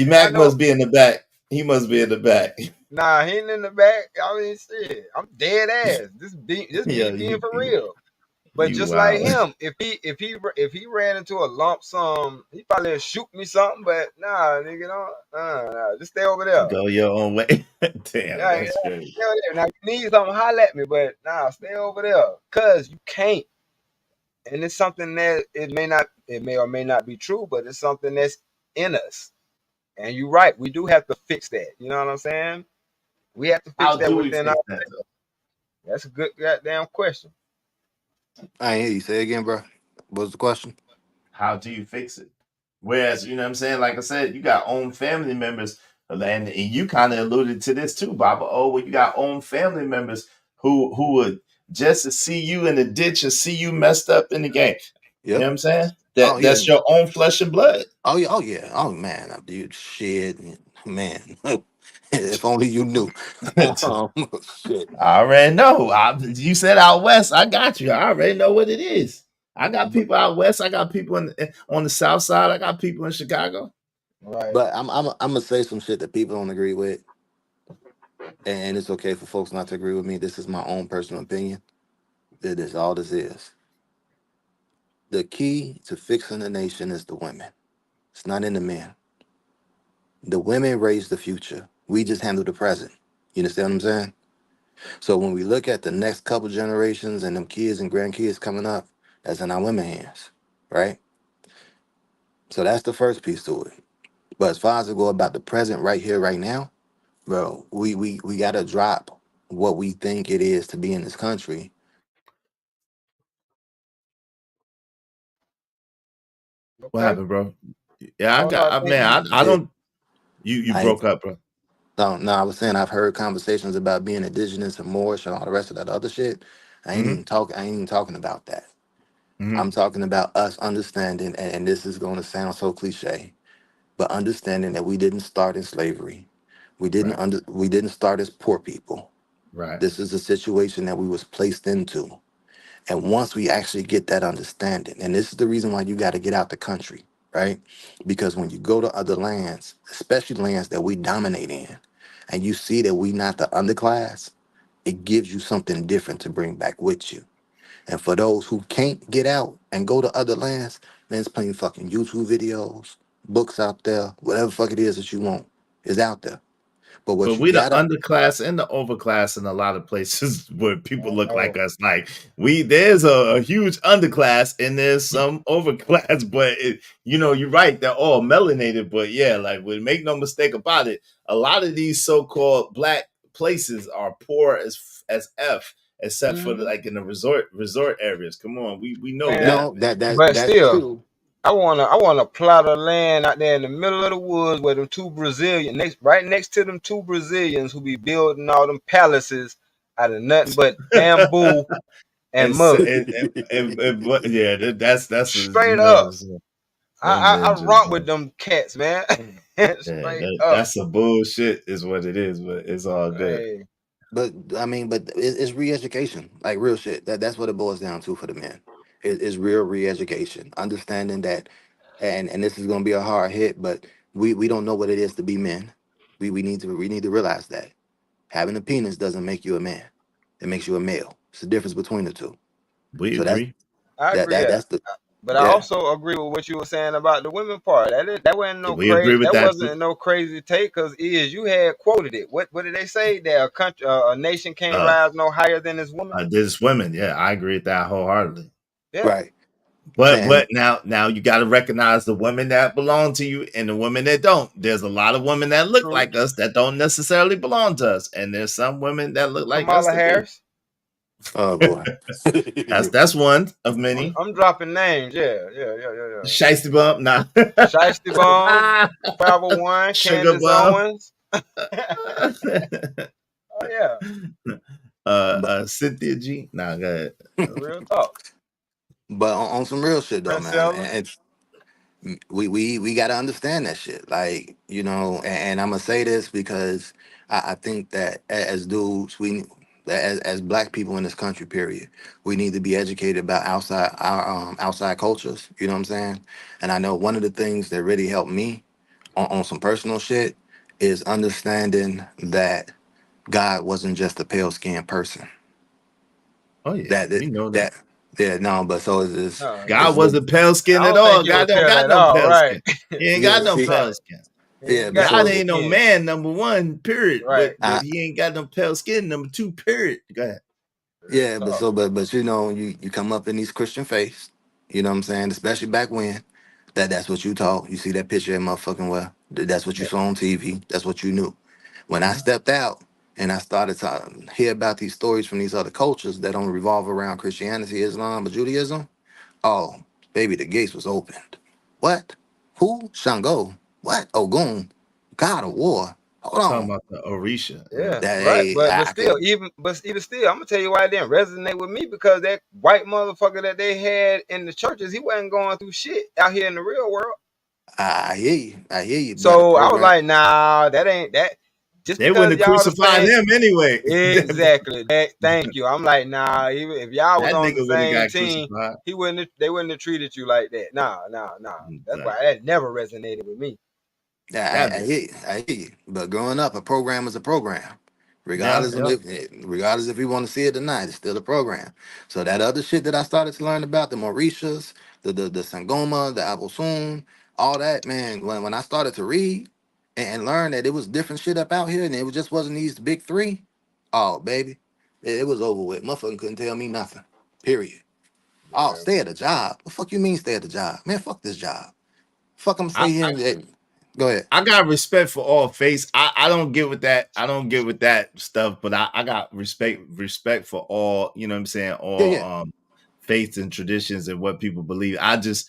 Mac must be in the back. He must be in the back. Nah, he ain't in the back. I mean, shit, I'm dead ass. This being for real. But just like him, if he ran into a lump sum, he probably shoot me something. But nah, nigga, nah, just stay over there. Go your own way. Damn, that's crazy. Now you need something, holler at me. But nah, stay over there, cause you can't. And it's something that it may or may not be true, but it's something that's in us. And you're right, we do have to fix that. You know what I'm saying? We have to fix that within our. That's a good goddamn question. I hear you. Say again, bro. What's the question? How do you fix it? Whereas, you know what I'm saying? Like I said, you got own family members, and you kind of alluded to this too, Baba. Oh, well, you got own family members who would just to see you in the ditch or see you messed up in the game. You know what I'm saying? That's your own flesh and blood. Oh yeah. Oh man, dude, shit, man. If only you knew. Shit. I already know. You said out west. I got you. I already know what it is. I got people out west. I got people on the south side. I got people in Chicago. Right. But I'm gonna say some shit that people don't agree with. and it's okay for folks not to agree with me. This is my own personal opinion. It is all this is. The key to fixing the nation is the women. It's not in the men. The women raise the future. We just handle the present. You understand what I'm saying? So when we look at the next couple generations and them kids and grandkids coming up, that's in our women hands, right? So that's the first piece to it. But as far as to go about the present right here, right now, bro, we gotta drop what we think it is to be in this country. What Okay. happened, bro? Yeah, Oh, no, I think man, I Yeah, don't. You I broke up, bro. no, I was saying I've heard conversations about being indigenous and Moorish and all the rest of that other shit. I ain't Mm-hmm. even talking about that. Mm-hmm. I'm talking about us understanding, and this is going to sound so cliche, but understanding that we didn't start in slavery. We didn't Right. we didn't start as poor people. Right. This is a situation that we was placed into. And once we actually get that understanding, and this is the reason why you got to get out the country, right? Because when you go to other lands, especially lands that we dominate in, and you see that we not the underclass, it gives you something different to bring back with you. And for those who can't get out and go to other lands, man, there's plenty of fucking YouTube videos, books out there, whatever fuck it is that you want is out there. But But what you we the gotta, underclass and the overclass in a lot of places where people look like oh, us. Like there's a huge underclass and there's some overclass. But you're right. They're all melanated. But yeah, like make no mistake about it. A lot of these so-called black places are poor as f, except for mhm. like in the resort areas. Come on, we know Man, that, no, man. but that's still, true. I want a plot of land out there in the middle of the woods where them two Brazilians, right next to them two Brazilians who be building all them palaces out of nothing but bamboo and And, so- mud. yeah, that's Straight up. them I ninjas, romp with man. them cats, man. Yeah, Straight up. that's a bullshit, is what it is, but it's all good. Hey. But I mean, but it's re-education, like real shit. That's what it boils down to for the men. It's real re-education, understanding that, and this is gonna be a hard hit, but we don't know what it is to be men. We need to realize that having a penis doesn't make you a man. It makes you a male. It's the difference between the two. We So that's agree. I agree, yeah. that's the But I yeah. also agree with what you were saying about the women part. That wasn't no We agree crazy. with That that too. wasn't no crazy take, because you had quoted it. What did they say? That a nation can't Uh, rise no higher than its woman. There's women. Yeah, I agree with that wholeheartedly. Yeah. Right. But And now you got to recognize the women that belong to you and the women that don't. There's a lot of women that look True. like us that don't necessarily belong to us, and there's some women that look like us Kamala that do. Harris. oh boy. That's one of many. I'm dropping names. Yeah. Shiesty bump, nah. Shiesty Bomb, 501, Sugar Candace bump. Owens. Oh yeah. Cynthia G. Nah, go ahead. Real talk. But on some real shit though, Prince man. Ella. And we got to understand that shit, like and I'm gonna say this because I think that as dudes, as black people in this country, period, we need to be educated about outside cultures. You know what I'm saying? And I know one of the things that really helped me on some personal shit is understanding that God wasn't just a pale skinned person. Oh yeah, we know that. Yeah, no, but so it's No, God wasn't pale skin I at don't all. think he God was don't pale got at no all, pale right. skin. He ain't Yeah, got no see, pale skin. yeah, got God no ain't no skin. man, number one, period. Right. But he ain't got no pale skin, number two, period. Go ahead. yeah, but you come up in these Christian faiths, you know what I'm saying? Especially back when that's what you taught. You see that picture in motherfucking well. That's what you saw on TV. That's what you knew. When I stepped out and I started to hear about these stories from these other cultures that don't revolve around Christianity, Islam, or Judaism, oh, baby, the gates was opened. What? Who? Shango? What? Ogun? God of War? Hold Talking on. about the Orisha. Yeah, That right. hey, But I still, could. even still, I'm gonna tell you why it didn't resonate with me, because that white motherfucker that they had in the churches, he wasn't going through shit out here in the real world. I hear you. I hear you. But a So I was program. like, nah, that ain't that. Just They because wouldn't have y'all the crucified same. him anyway. Exactly. Thank you. I'm like, nah. Even if y'all was That on the nigga would have same got team, crucified. they wouldn't have treated you like that. Nah. That's why that never resonated with me. Yeah, I hear you. I hear you. But growing up, a program is a program. Yeah, Regardless of yeah. regardless if we want to see it or not, it's still a program. So that other shit that I started to learn about, the Mauritius, the Sangoma, the Abosun, all that, man, when I started to read and learn that it was different shit up out here and it just wasn't these big three, oh baby, it was over with. Motherfucker couldn't tell me nothing. Period. Oh, stay at the job. The fuck you mean stay at the job? Man, fuck this job. Fuck I'm stay here. Go ahead. I got respect for all faiths. I don't get with that. I don't get with that stuff, but I got respect for all, you know what I'm saying, all faiths and traditions and what people believe. I just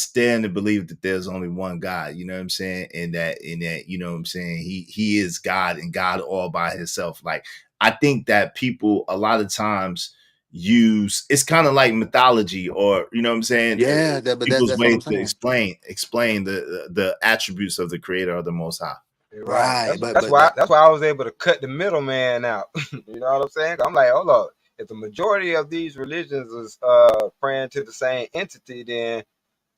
stand and believe that there's only one God, you know what I'm saying? And that, you know what I'm saying, he is God and God all by himself. Like, I think that people a lot of times use, it's kind of like mythology, or you know what I'm saying, but people's that's what way I'm to saying. explain the attributes of the creator or the most high. Right, That's why I was able to cut the middleman out. You know what I'm saying? I'm like, hold on. If the majority of these religions is praying to the same entity, then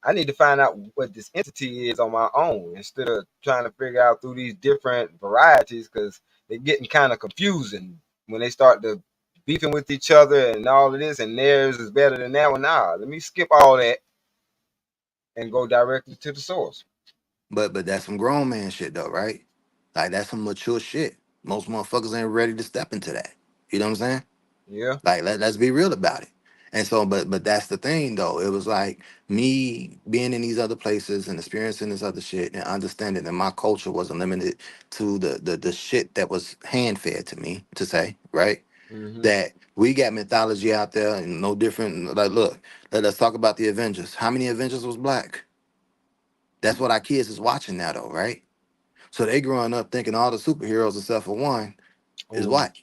I need to find out what this entity is on my own instead of trying to figure out through these different varieties, because they're getting kind of confusing when they start to beefing with each other and all of this, and theirs is better than that one. Nah, let me skip all that and go directly to the source. But that's some grown man shit though, right? Like that's some mature shit. Most motherfuckers ain't ready to step into that. You know what I'm saying? Yeah. Like let's be real about it. And so, but that's the thing though. It was like me being in these other places and experiencing this other shit and understanding that my culture wasn't limited to the shit that was hand fed to me to say, right? Mm-hmm. That we got mythology out there and no different. Like, look, let's talk about the Avengers. How many Avengers was black? That's what our kids is watching now, though, right? So they growing up thinking all the superheroes except for one is white.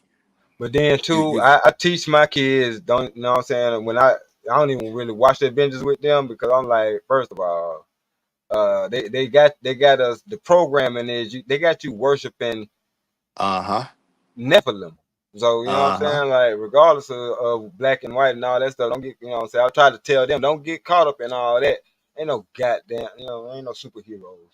But then too, I teach my kids, don't, you know what I'm saying, when I don't even really watch the Avengers with them, because I'm like, first of all, they got us, the programming is they got you worshiping Nephilim. So you know what I'm saying, like regardless of black and white and all that stuff, don't get, you know what I'm saying, I try to tell them, don't get caught up in all that. Ain't no goddamn, you know, ain't no superheroes.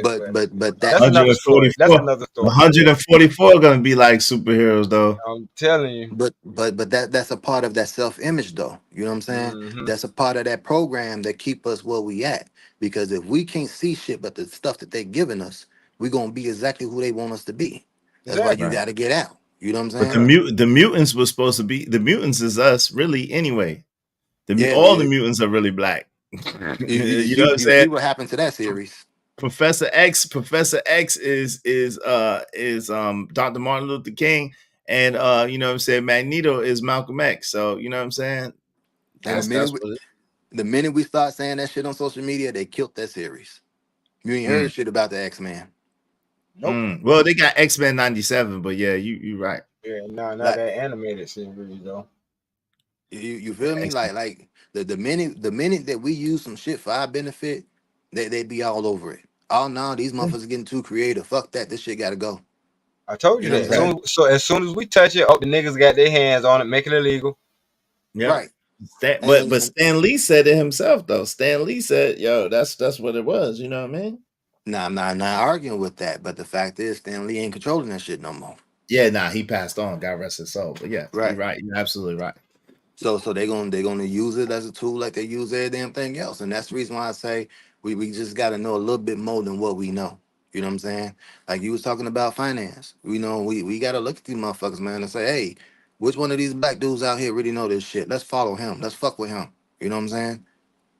But that's another story. That's another story. 144 are gonna be like superheroes though. I'm telling you. But that's a part of that self-image though. You know what I'm saying? Mm-hmm. That's a part of that program that keep us where we at. Because if we can't see shit but the stuff that they giving us, we gonna be exactly who they want us to be. That's why you gotta get out. You know what I'm But saying? the mutants was supposed to be, the mutants is us really anyway. Yeah, all the mutants are really black. You know what I'm you saying? see what happened to that series. Professor X is Dr. Martin Luther King, and you know what I'm saying, Magneto is Malcolm X. So you know what I'm saying? The minute we start saying that shit on social media, they killed that series. You ain't heard shit about the X-Men. Nope. Well, they got X-Men 97, but yeah, you right. Yeah, not that animated series though. You feel me? Like the minute that we use some shit for our benefit, they be all over it. Oh no, these motherfuckers getting too creative. Fuck that. This shit gotta go. I told you that. So as soon as we touch it, the niggas got their hands on it, make it illegal. Yeah. Right. But Stan Lee said it himself though. Stan Lee said, "Yo, that's what it was." You know what I mean? Nah, I'm not arguing with that. But the fact is, Stan Lee ain't controlling that shit no more. Yeah, he passed on. God rest his soul. But yeah, right. You're right. You're absolutely right. So they're gonna use it as a tool like they use every damn thing else, and that's the reason why I say we just got to know a little bit more than what we know. You know what I'm saying? Like you was talking about finance. We know we got to look at these motherfuckers, man, and say, hey, which one of these black dudes out here really know this shit? Let's follow him. Let's fuck with him. You know what I'm saying?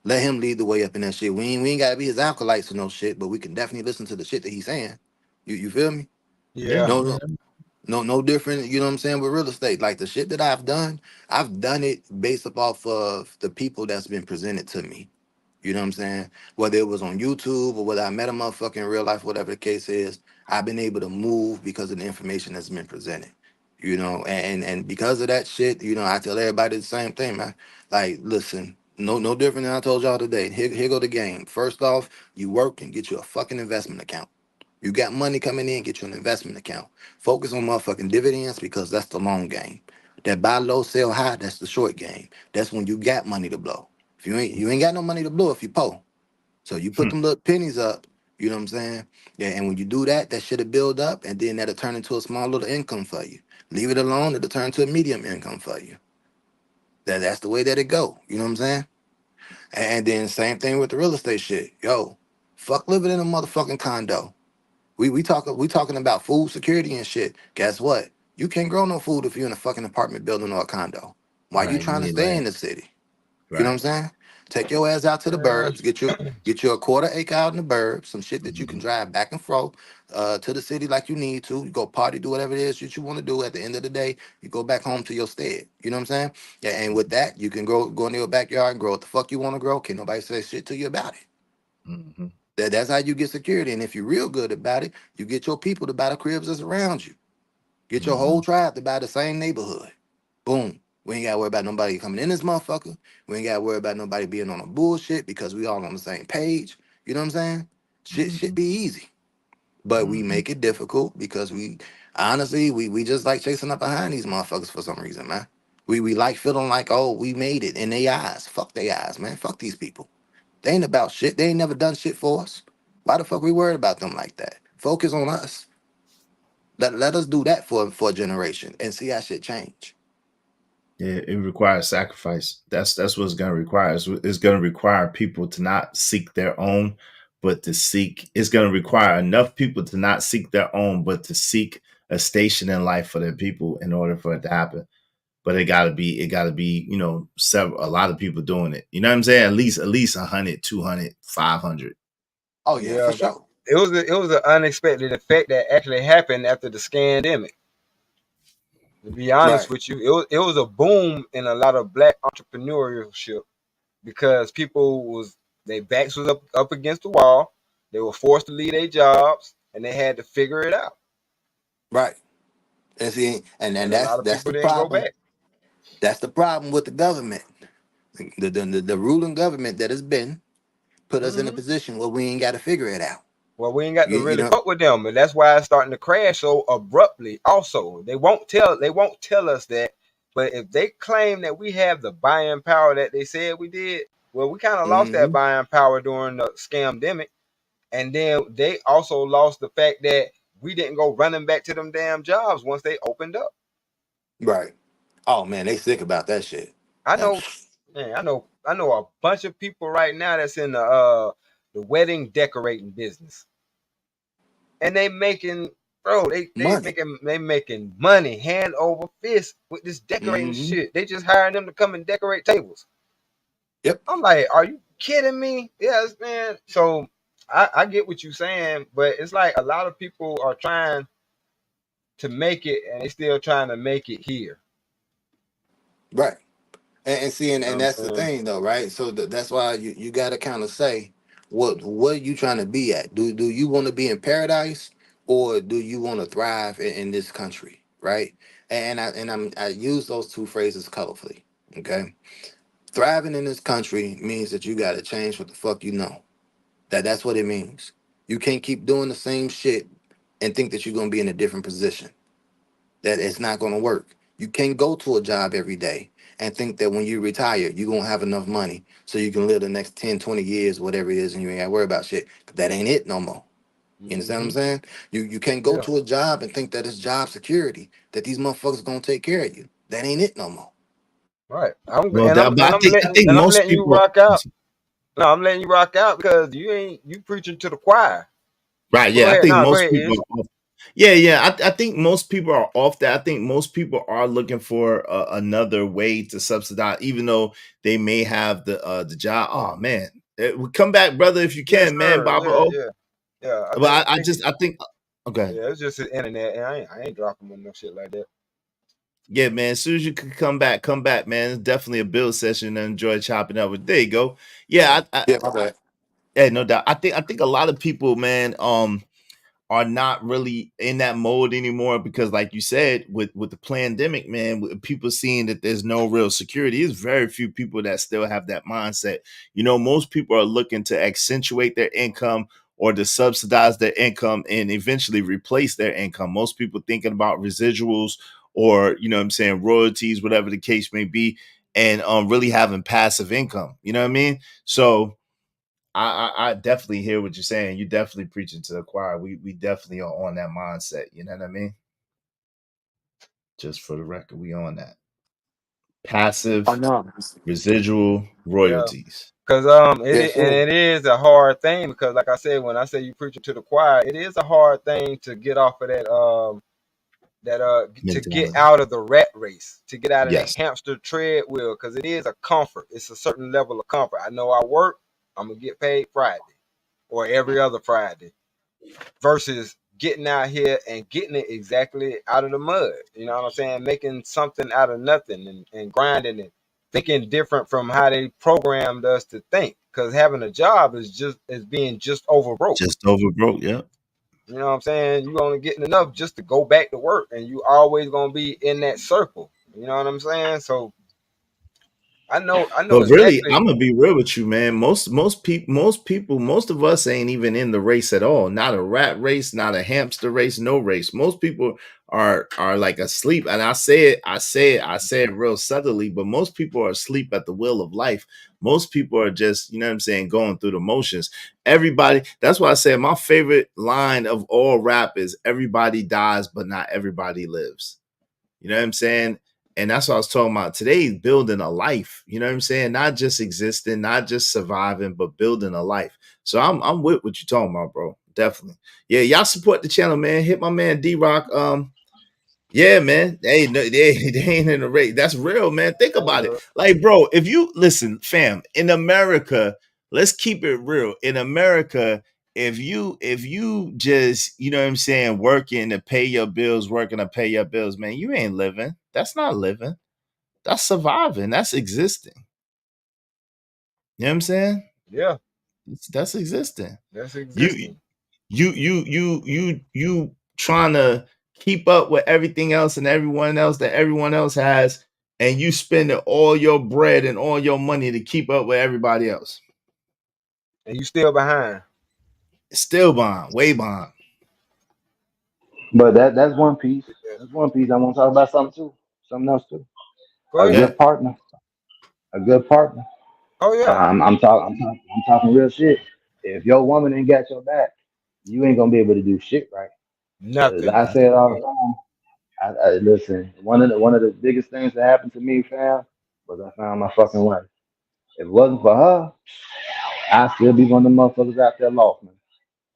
Let him lead the way up in that shit. We ain't got to be his acolytes or no shit, but we can definitely listen to the shit that he's saying. You feel me? Yeah. No different, you know what I'm saying, with real estate. Like the shit that I've done it based off of the people that's been presented to me. You know what I'm saying? Whether it was on YouTube or whether I met a motherfucker in real life, whatever the case is, I've been able to move because of the information that's been presented. You know, and because of that shit, you know, I tell everybody the same thing, man. Like, listen, no different than I told y'all today. Here go the game. First off, you work and get you a fucking investment account. You got money coming in, get you an investment account. Focus on motherfucking dividends because that's the long game. That buy low, sell high, that's the short game. That's when you got money to blow. If you ain't got no money to blow if you poor. So you put them little pennies up You know what I'm saying? Yeah, and when you do that, that shit'll build up, and then that'll turn into a small little income for you. Leave it alone, it'll turn to a medium income for you. That's the way that it go. You know what I'm saying? And then same thing with the real estate shit. Yo, fuck living in a motherfucking condo. We talking about food security and shit. Guess what? You can't grow no food if you're in a fucking apartment building or a condo. Why you Right. You trying to need stay in land. the city? You know what Right. I'm saying? Take your ass out to the burbs. Get you a quarter acre out in the burbs. Some shit that you can drive back and forth to the city like you need to. You go party, do whatever it is that you want to do. At the end of the day, you go back home to your stead. You know what I'm saying? Yeah, and with that, you can go into your backyard and grow what the fuck you want to grow. Can't nobody say shit to you about it. Mm-hmm. That's how you get security. And if you're real good about it, you get your people to buy the cribs that's around you. Get your whole tribe to buy the same neighborhood. Boom. We ain't gotta worry about nobody coming in this motherfucker. We ain't gotta worry about nobody being on a bullshit because we all on the same page. You know what I'm saying? Shit should be easy. But we make it difficult because we honestly we just like chasing up behind these motherfuckers for some reason, man. We like feeling like, oh, we made it in their eyes. Fuck their eyes, man. Fuck these people. They ain't about shit. They ain't never done shit for us. Why the fuck we worried about them like that? Focus on us. Let us do that for a generation and see how shit change. Yeah, it requires sacrifice. That's what it's going to require. It's going to require people to not seek their own, but to seek. It's going to require enough people to not seek their own, but to seek a station in life for their people in order for it to happen. But it got to be, a lot of people doing it. You know what I'm saying? At least 100, 200, 500. Oh yeah, for sure. It was an unexpected effect that actually happened after the scandemic. To be honest with you, it was a boom in a lot of black entrepreneurship because their backs was up against the wall. They were forced to leave their jobs and they had to figure it out. Right. And see, and a that's lot of that's the people didn't go problem. back. That's the problem with the government. The ruling government that has been put us in a position where we ain't got to figure it out. Well, we ain't got to You really know? fuck with them, and that's why it's starting to crash so abruptly. Also, they won't tell us that, but if they claim that we have the buying power that they said we did, well, we kind of lost that buying power during the scamdemic, and then they also lost the fact that we didn't go running back to them damn jobs once they opened up. Right. Oh man, they sick about that shit. I know a bunch of people right now that's in the wedding decorating business. And they making, they making money hand over fist with this decorating shit. They just hiring them to come and decorate tables. Yep. I'm like, are you kidding me? Yes, man. So I get what you're saying, but it's like a lot of people are trying to make it and they still trying to make it here. Right. And see, and that's the thing though, right? So that's why you got to kind of say what are you trying to be at? Do you want to be in paradise or do you want to thrive in this country, right? And I use those two phrases colorfully. Okay, thriving in this country means that you got to change what the fuck you know. That's what it means. You can't keep doing the same shit and think that you're gonna be in a different position. That it's not gonna work. You can't go to a job every day and think that when you retire, you're gonna have enough money so you can live the next 10, 20 years, whatever it is, and you ain't gotta worry about shit. That ain't it no more. You understand what I'm saying? You can't go to a job and think that it's job security, that these motherfuckers gonna take care of you. That ain't it no more. Right. I'm Well, letting you rock out. No, I'm letting you rock out because you preaching to the choir. Right. Yeah. I think most people. Yeah. I think most people are off that. I think most people are looking for another way to subsidize, even though they may have the job. Oh man, come back, brother, if you can, man. Baba. Yeah. But I think. Okay. Yeah, it's just the internet, and I ain't dropping on no shit like that. Yeah, man. As soon as you can come back, man. It's definitely a build session. I enjoy chopping up with. There you go. Yeah. Yeah, no doubt. I think a lot of people, man, are not really in that mode anymore because, like you said, with the pandemic, man, with people seeing that there's no real security, there's very few people that still have that mindset. Most people are looking to accentuate their income or to subsidize their income and eventually replace their income. Most people thinking about residuals or, royalties, whatever the case may be, and really having passive income. You know what I mean? So I definitely hear what you're saying. You definitely preaching to the choir. We definitely are on that mindset. You know what I mean? Just for the record, we on that. I Passive know. residual Yeah. royalties. Cause Yeah, it is a hard thing because like I said, when I say you preaching to the choir, it is a hard thing to get off of that to get Mentality. out of the rat race, to get out of that Yes. hamster treadwheel, because it is a comfort. It's a certain level of comfort. I know I work, I'm gonna get paid Friday or every other Friday, versus getting out here and getting it exactly out of the mud. You know what I'm saying? Making something out of nothing and grinding it, thinking different from how they programmed us to think. Because having a job is being just over broke. Just over broke. Yeah. You know what I'm saying? You only getting enough just to go back to work, and you always gonna be in that circle. You know what I'm saying? So I know But really, exactly. I'm gonna be real with you, man. Most people, most of us ain't even in the race at all. Not a rat race, not a hamster race, no race. Most people are like asleep. And I say it real subtly, but most people are asleep at the wheel of life. Most people are just, you know what I'm saying, going through the motions. Everybody, that's why I say my favorite line of all rap is everybody dies, but not everybody lives. You know what I'm saying? And that's what I was talking about today, building a life. You know what I'm saying? Not just existing, not just surviving, but building a life. So I'm with what you're talking about, bro. Definitely. Yeah, y'all support the channel, man. Hit my man D-Rock. Yeah, man. They ain't in the race. That's real, man. Think about it. Like, bro, if you listen, fam, in America, let's keep it real. In America, if you just, you know what I'm saying, working to pay your bills, man, you ain't living. That's not living. That's surviving. That's existing. You know what I'm saying? Yeah, That's existing. that's You existing. you trying to keep up with everything else and everyone else that everyone else has, and you spending all your bread and all your money to keep up with everybody else. And you still behind. Still behind, way behind. But that's one piece. That's one piece. I want to talk about something too. Something else too. Go A ahead. good partner. A good partner. Oh yeah. I'm talking real shit. If your woman ain't got your back, you ain't gonna be able to do shit right. 'Cause Nothing. I say it all the time. I listen. One of the biggest things that happened to me, fam, was I found my fucking wife. If it wasn't for her, I'd still be one of the motherfuckers out there lost, man,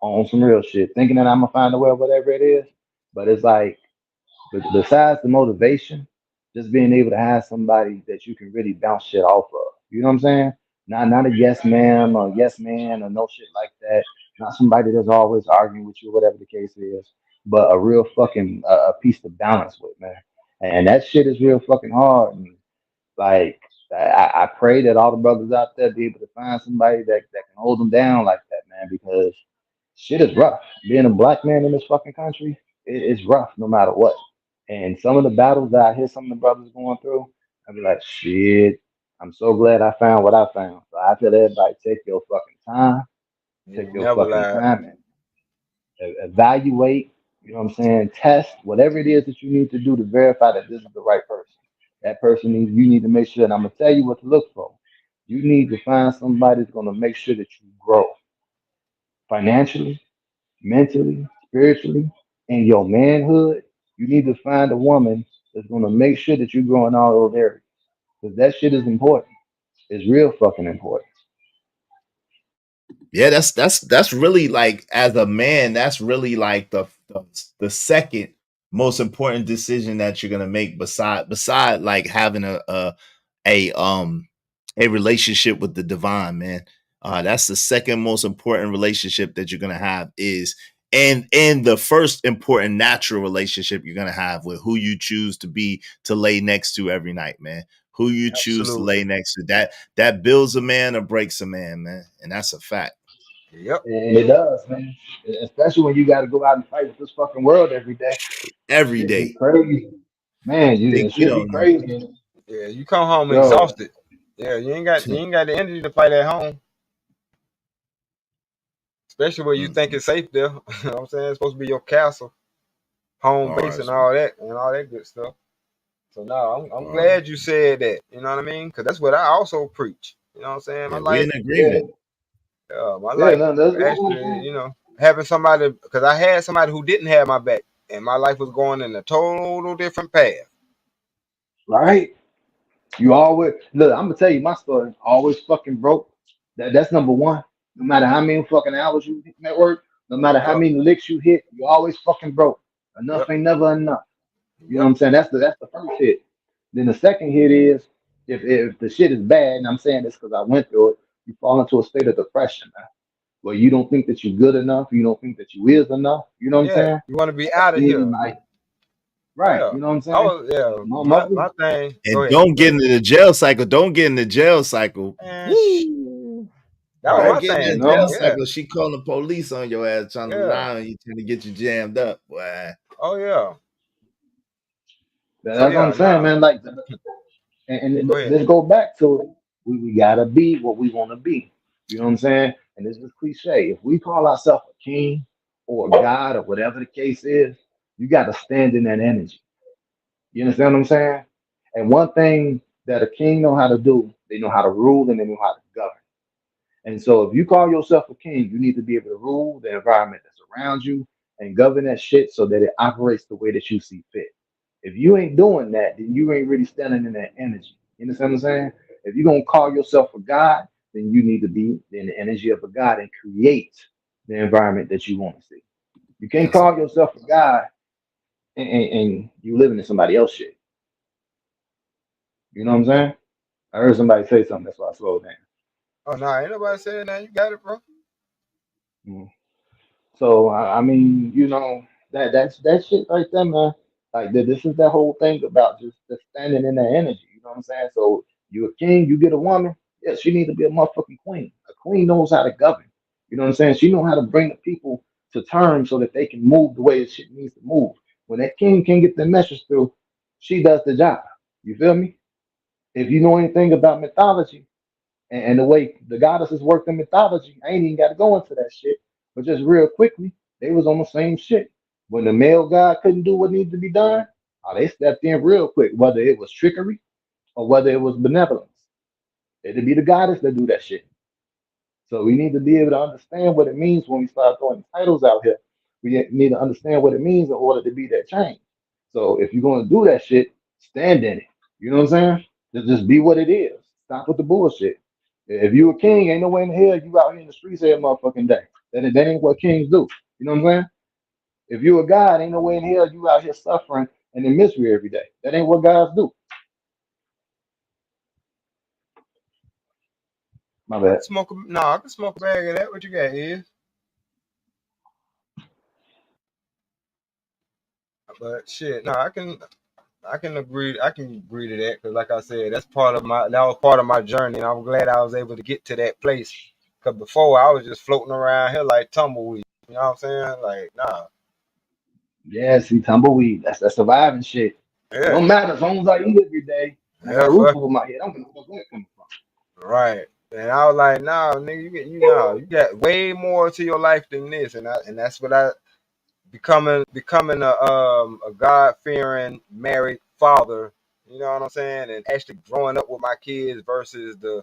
on some real shit, thinking that I'm gonna find a way, whatever it is. But it's like, besides the motivation, just being able to have somebody that you can really bounce shit off of. You know what I'm saying? Not a yes ma'am or yes man or no shit like that. Not somebody that's always arguing with you, whatever the case is. But a real fucking a piece to balance with, man. And that shit is real fucking hard. And like, I pray that all the brothers out there be able to find somebody that can hold them down like that, man, because shit is rough. Being a black man in this fucking country, it's rough no matter what. And some of the battles that I hear some of the brothers going through, I'd be like, shit, I'm so glad I found what I found. So I tell everybody, take your fucking time, You take your never fucking lied. time and evaluate, you know what I'm saying, test, whatever it is that you need to do to verify that this is the right person. That person needs, you need to make sure, and I'm gonna tell you what to look for. You need to find somebody that's gonna make sure that you grow financially, mentally, spiritually, and your manhood. You need to find a woman that's gonna make sure that you grow in all those areas. Because that shit is important. It's real fucking important. Yeah, that's really like, as a man, that's really like the second most important decision that you're gonna make beside like having a a relationship with the divine, man. That's the second most important relationship that you're gonna have, is and the first important natural relationship you're gonna have with who you choose to lay next to every night, man. Who you choose to lay Absolutely. next to, that builds a man or breaks a man, man. And that's a fact. Yep. And it does, man. Especially when you got to go out and fight with this fucking world every day. Every Shit day. be crazy, man. Think It we should be don't know. crazy. Yeah, you come home Yo, exhausted. Yeah, you ain't got the energy to fight at home, especially where you think it's safe there. You know what I'm saying? It's supposed to be your castle, home All base, right. and all that good stuff. So no, I'm All right. glad you said that. You know what I mean? Because that's what I also preach. You know what I'm saying? My Yeah, we life, in yeah, agreement. Yeah, my Yeah, life no, that's what I'm actually, saying. you know, having somebody because I had somebody who didn't have my back, and my life was going in a total different path. Right? You always look. I'm gonna tell you my story. Always fucking broke. That's number one. No matter how many fucking hours you network, no matter how Yep, many licks you hit, you always fucking broke. Enough yep, ain't never enough. You know what yep. I'm saying? That's the first hit. Then the second hit is if the shit is bad, and I'm saying this because I went through it, you fall into a state of depression, man. Where you don't think that you're good enough, you don't think that you is enough. You know what I'm Yeah, saying? you want to be out of Then here. like, right, Yeah, you know what I'm I saying? was. Yeah, my Mother, thing. Go And ahead. don't Go get ahead. into the jail cycle. Don't get in the jail cycle. And Woo! that was right, Don't my get in you thing. that jail know? Yeah, cycle. She calling the police on your ass, trying to yeah. lie on you, trying to get you jammed up. Boy. Oh yeah. So That's what I'm yeah, saying, nah. man. Like, and Go ahead. let's go back to it. We gotta be what we want to be. You know what I'm saying? And this is cliche. If we call ourselves a king or a god or whatever the case is, you got to stand in that energy. You understand what I'm saying? And one thing that a king know how to do, they know how to rule and they know how to govern. And so if you call yourself a king, you need to be able to rule the environment that's around you and govern that shit so that it operates the way that you see fit. If you ain't doing that, then you ain't really standing in that energy. You understand what I'm saying? If you're gonna call yourself a god, then you need to be in the energy of a god and create the environment that you want to see. You can't That's call yourself a god and you living in somebody else's shit. You know what I'm saying? I heard somebody say something, that's why I slowed down. Oh no, ain't nobody saying that. You got it, bro. Mm. So I mean, you know, that's that shit right there, man. Like this is that whole thing about just standing in that energy. You know what I'm saying? So you a king, you get a woman, yeah, she needs to be a motherfucking queen. A queen knows how to govern. You know what I'm saying? She know how to bring the people to terms so that they can move the way shit needs to move. When that king can get the message through, she does the job. You feel me? If you know anything about mythology, and the way the goddesses worked in mythology, I ain't even got to go into that shit. But just real quickly, they was on the same shit. When the male god couldn't do what needed to be done, they stepped in real quick, whether it was trickery or whether it was benevolence. It'd be the goddess that do that shit. So we need to be able to understand what it means when we start throwing titles out here. We need to understand what it means in order to be that change. So if you're going to do that shit, stand in it. You know what I'm saying? Just be what it is. Stop with the bullshit. If you a king, ain't no way in the hell you out here in the streets every motherfucking day. That ain't what kings do. You know what I'm saying? If you a god, ain't no way in hell you out here suffering and in misery every day. That ain't what gods do. My I bad. can smoke. No, I can smoke a bag of that. What you got is? But shit, no, I can agree. I can agree to that because, like I said, that was part of my journey, and I'm glad I was able to get to that place. Because before I was just floating around here like tumbleweed. You know what I'm saying? Like, nah, Yeah, see, tumbleweed. That's that surviving shit. It yeah, don't matter as long as I eat every day and I got yeah, a roof fuck, over my head. I don't give a fuck where it comes from. right. And I was like, nah, nigga, you got way more to your life than this, and that's what I becoming a God fearing married father. You know what I'm saying? And actually growing up with my kids versus the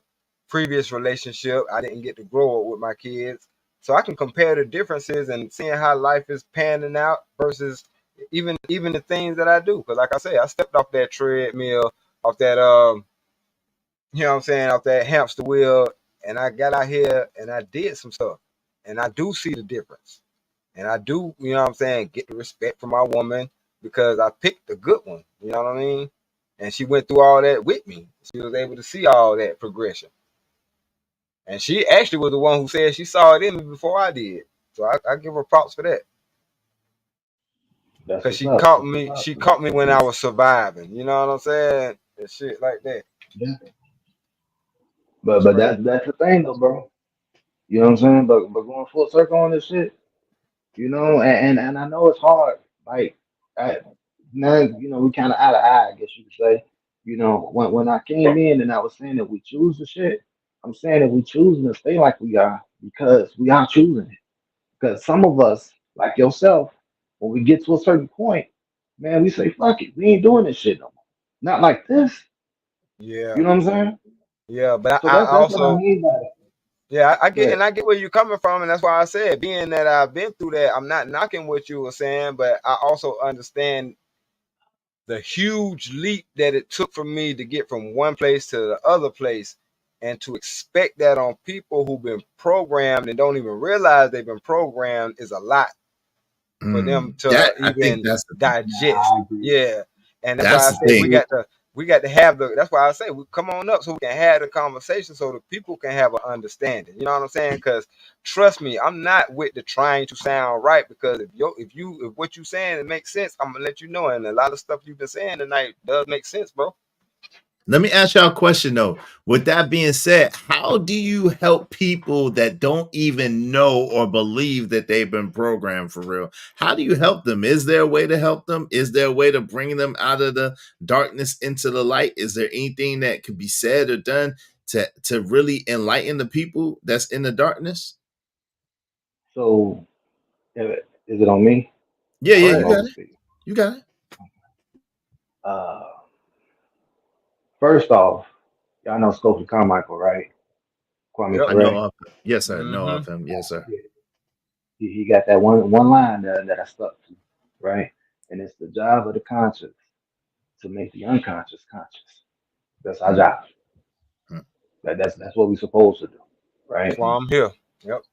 previous relationship. I didn't get to grow up with my kids, so I can compare the differences and seeing how life is panning out versus even the things that I do. Because like I say, I stepped off that treadmill, off that you know what I'm saying, off that hamster wheel, and I got out here and I did some stuff, and I do see the difference. And I do, you know what I'm saying, get the respect from my woman because I picked a good one. You know what I mean? And she went through all that with me. She was able to see all that progression. And she actually was the one who said she saw it in me before I did. So I give her props for that. That's Cause what's up. That's what's she up. caught me when I was surviving. You know what I'm saying? And shit like that. Yeah. But That's but right. that's the thing though, bro. You know what I'm saying? But going full circle on this shit, you know, and I know it's hard. Like now, you know, we kind of out of eye, I guess you could say. You know, when I came in and I was saying that we choose the shit, I'm saying that we choosing to stay like we are because we are choosing it. Because some of us, like yourself, when we get to a certain point, man, we say, fuck it, we ain't doing this shit no more. Not like this. Yeah. You know what I'm saying? Yeah. But So I that's what I also mean by that. Yeah, I get, Yeah. and I get where you're coming from, and that's why I said, being that I've been through that, I'm not knocking what you were saying, but I also understand the huge leap that it took for me to get from one place to the other place, and to expect that on people who've been programmed and don't even realize they've been programmed is a lot for them to That I think even that's the digest. Yeah, and that's why that's I the say thing. we got to have the. That's why I say we come on up so we can have the conversation so the people can have an understanding. You know what I'm saying? Because trust me, I'm not with the trying to sound right, because if what you saying it makes sense, I'm gonna let you know. And a lot of stuff you've been saying tonight does make sense, bro. Let me ask y'all a question though. With that being said, how do you help people that don't even know or believe that they've been programmed for real? How do you help them? Is there a way to help them? Is there a way to bring them out of the darkness into the light? Is there anything that could be said or done to really enlighten the people that's in the darkness? So, is it on me? Yeah, Or yeah, is you it on got the it. speaker? You got it. First off, y'all know Stokely Carmichael, right? Kwame Yep. I know Ture. of him. Yes, sir. Know Mm-hmm. of him. Yes, sir. He got that one line that I stuck to, right? And it's the job of the conscious to make the unconscious conscious. That's our job. Mm. That's what we're supposed to do, That's right? why I'm here. Yep.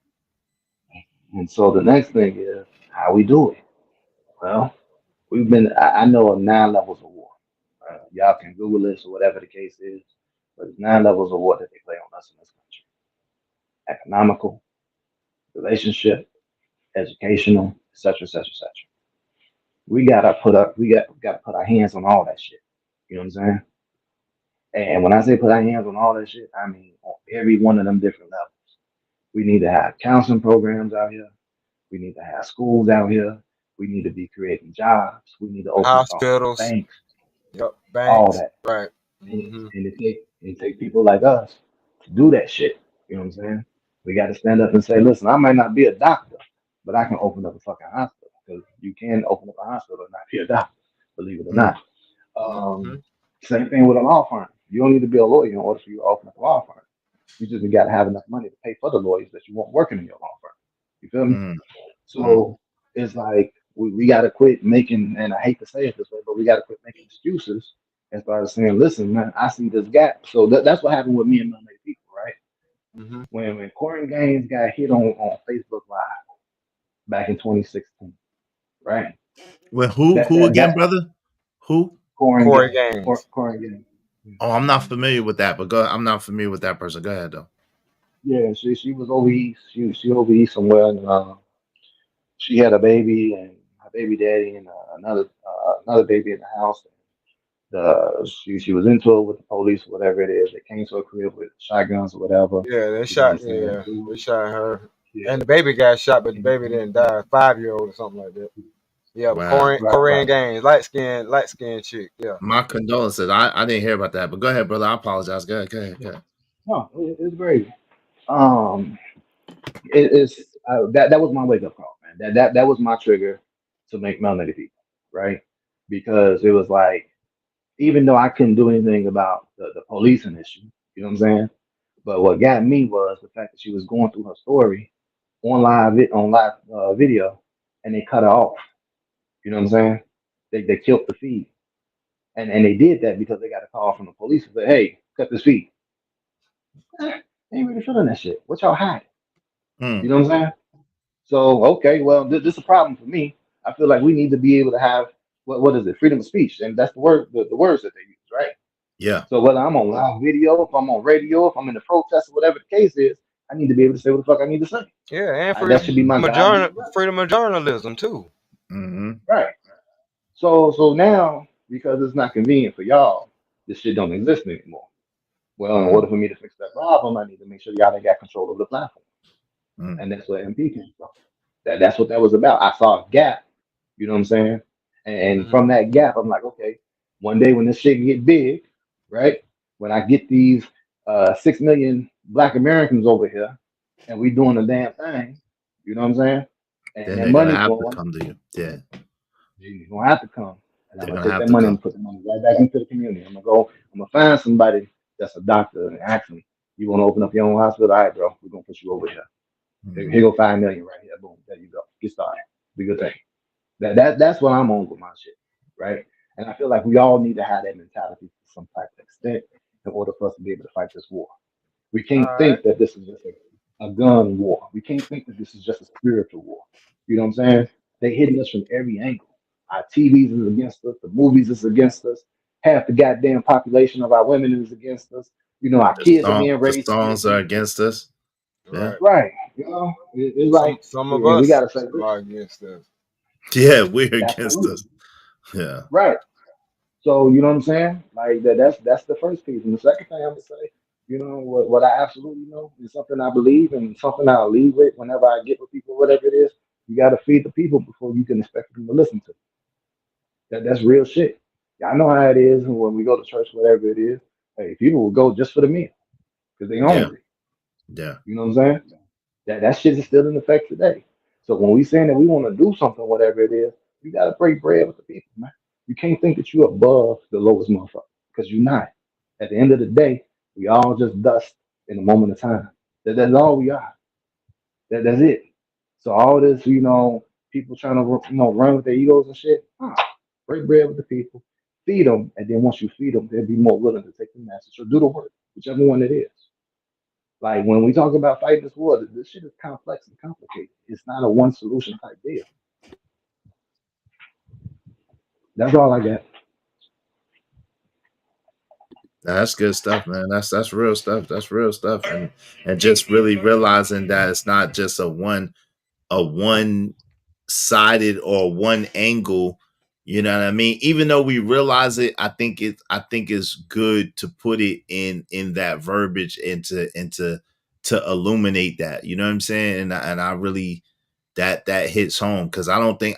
And so the next thing is how we do it. Well, I know of 9 levels of war. Y'all can Google this or whatever the case is, but it's 9 levels of war that they play on us in this country: economical, relationship, educational, etc., etc., etc. We got to put our hands on all that shit. You know what I'm saying? And when I say put our hands on all that shit, I mean on every one of them different levels. We need to have counseling programs out here. We need to have schools out here. We need to be creating jobs. We need to open up our own Hospitals. banks, Yep. all Banks. that. Right. And, Mm-hmm. and it take people like us to do that shit. You know what I'm saying? We got to stand up and say, listen, I might not be a doctor, but I can open up a fucking hospital, because you can open up a hospital and not be a doctor, believe it or Mm. not. Mm-hmm. Same thing with a law firm. You don't need to be a lawyer in order for you to open up a law firm. You just got to have enough money to pay for the lawyers that you want working in your law firm. You feel me? Mm. So it's like we got to quit making, and I hate to say it this way, but we got to quit making excuses and start saying, listen, man, I see this gap. So that's what happened with me and my people, right? Mm-hmm. When Corey Gaines got hit on Facebook Live back in 2016, right? Well, who again, brother? Who? Corey Gaines. Corey Gaines. Oh, I'm not familiar with that, but I'm not familiar with that person. Go ahead though. Yeah, she was over east. She over east somewhere, and she had a baby and her baby daddy and another baby in the house. She was into it with the police, whatever it is. They came to her crib with shotguns or whatever. Yeah, they You know what I'm shot. saying? Yeah, they shot her, Yeah. and the baby got shot, but the baby didn't die. 5-year-old or something like that. Yeah, but Wow. Korean Gaines, light skinned chick. Yeah. My condolences. I didn't hear about that, but go ahead, brother. I apologize. Go ahead. No, it's great. Um, it's that was my wake up call, man. That was my trigger to make melanated people, right? Because it was like, even though I couldn't do anything about the policing issue, you know what I'm saying? But what got me was the fact that she was going through her story on live video, and they cut her off. You know what I'm saying? They killed the feed, and they did that because they got a call from the police and said, "Hey, cut this feed." They ain't really feeling that shit. What y'all hiding? You know what I'm saying? So okay, well, this is a problem for me. I feel like we need to be able to have what is it? Freedom of speech, and that's the words that they use, right? Yeah. So whether I'm on live video, if I'm on radio, if I'm in the protest, or whatever the case is, I need to be able to say what the fuck I need to say. Yeah, and That should be my guide. freedom of journalism too. Mm-hmm. Right. So now, because it's not convenient for y'all, this shit don't exist anymore. Well, in order for me to fix that problem, I need to make sure y'all ain't got control of the platform. And that's where MP came from. That's what that was about. I saw a gap, you know what I'm saying? And from that gap, I'm like, okay, one day when this shit get big, right? When I get these 6 million Black Americans over here and we doing the damn thing, you know what I'm saying? And Then that they're gonna money have to flowing, come to you. Yeah. you're gonna have to come. And I'm They're gonna gonna take have that to money come. and put the money right back into the community. I'm gonna find somebody that's a doctor and ask them, You want to open up your own hospital? All right, bro, we're gonna put you over here. Here go 5 million right here. Boom, there you go. Get started. Be good thing. That's what I'm on with my shit, right? And I feel like we all need to have that mentality to some type of extent in order for us to be able to fight this war. We can't All think right. that this is just a gun war. We can't think that this is just a spiritual war. You know what I'm saying? They hitting us from every angle. Our TVs is against us. The movies is against us. Half the goddamn population of our women is against us. You know, our kids are being The raised to be songs are against us. against us. Yeah. Right. Right. You know, it's like, Some of yeah, we us gotta say this. are against us. Yeah, we're That's the against root. us. Yeah. Right. So you know what I'm saying? Like that's the first piece. And the second thing I'm gonna say, you know, what I absolutely know is something I believe and something I'll leave with whenever I get with people, whatever it is. You gotta feed the people before you can expect them to listen to. That's real shit. Y'all know how it is when we go to church, whatever it is. Hey, people will go just for the meal because they Yeah. hungry. Yeah. You know what I'm saying? That shit is still in effect today. So when we saying that we want to do something, whatever it is, you gotta break bread with the people, man. You can't think that you're above the lowest motherfucker because you're not. At the end of the day, we all just dust in a moment of time. That's all we are. That's it. So all this, you know, people trying to run with their egos and shit. Break bread with the people, feed them, and then once you feed them, they'll be more willing to take the message or do the work, whichever one it is. Like when we talk about fighting this war, this shit is complex and complicated. It's not a one solution type deal. That's all I got. That's good stuff, man. That's real stuff. That's real stuff. And just really realizing that it's not just a one sided or one angle. You know what I mean? Even though we realize it, I think it's good to put it in that verbiage and to illuminate that. You know what I'm saying? And I really that hits home because I don't think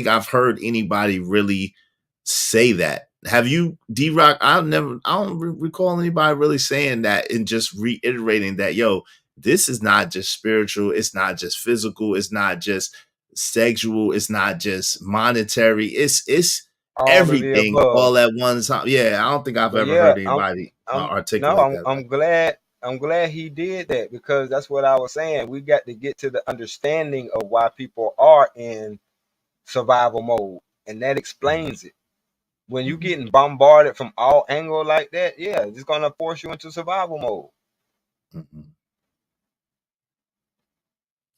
I've heard anybody really say that. Have you, D-Rock? I don't recall anybody really saying that and just reiterating that, yo, this is not just spiritual, it's not just physical, it's not just sexual, it's not just monetary, it's All of the everything above. all at one time. Yeah, I don't think I've But ever yeah, heard anybody I'm articulate that. I'm glad he did that because that's what I was saying. We got to get to the understanding of why people are in survival mode, and that explains it. When you getting bombarded from all angles like that, yeah, it's gonna force you into survival mode.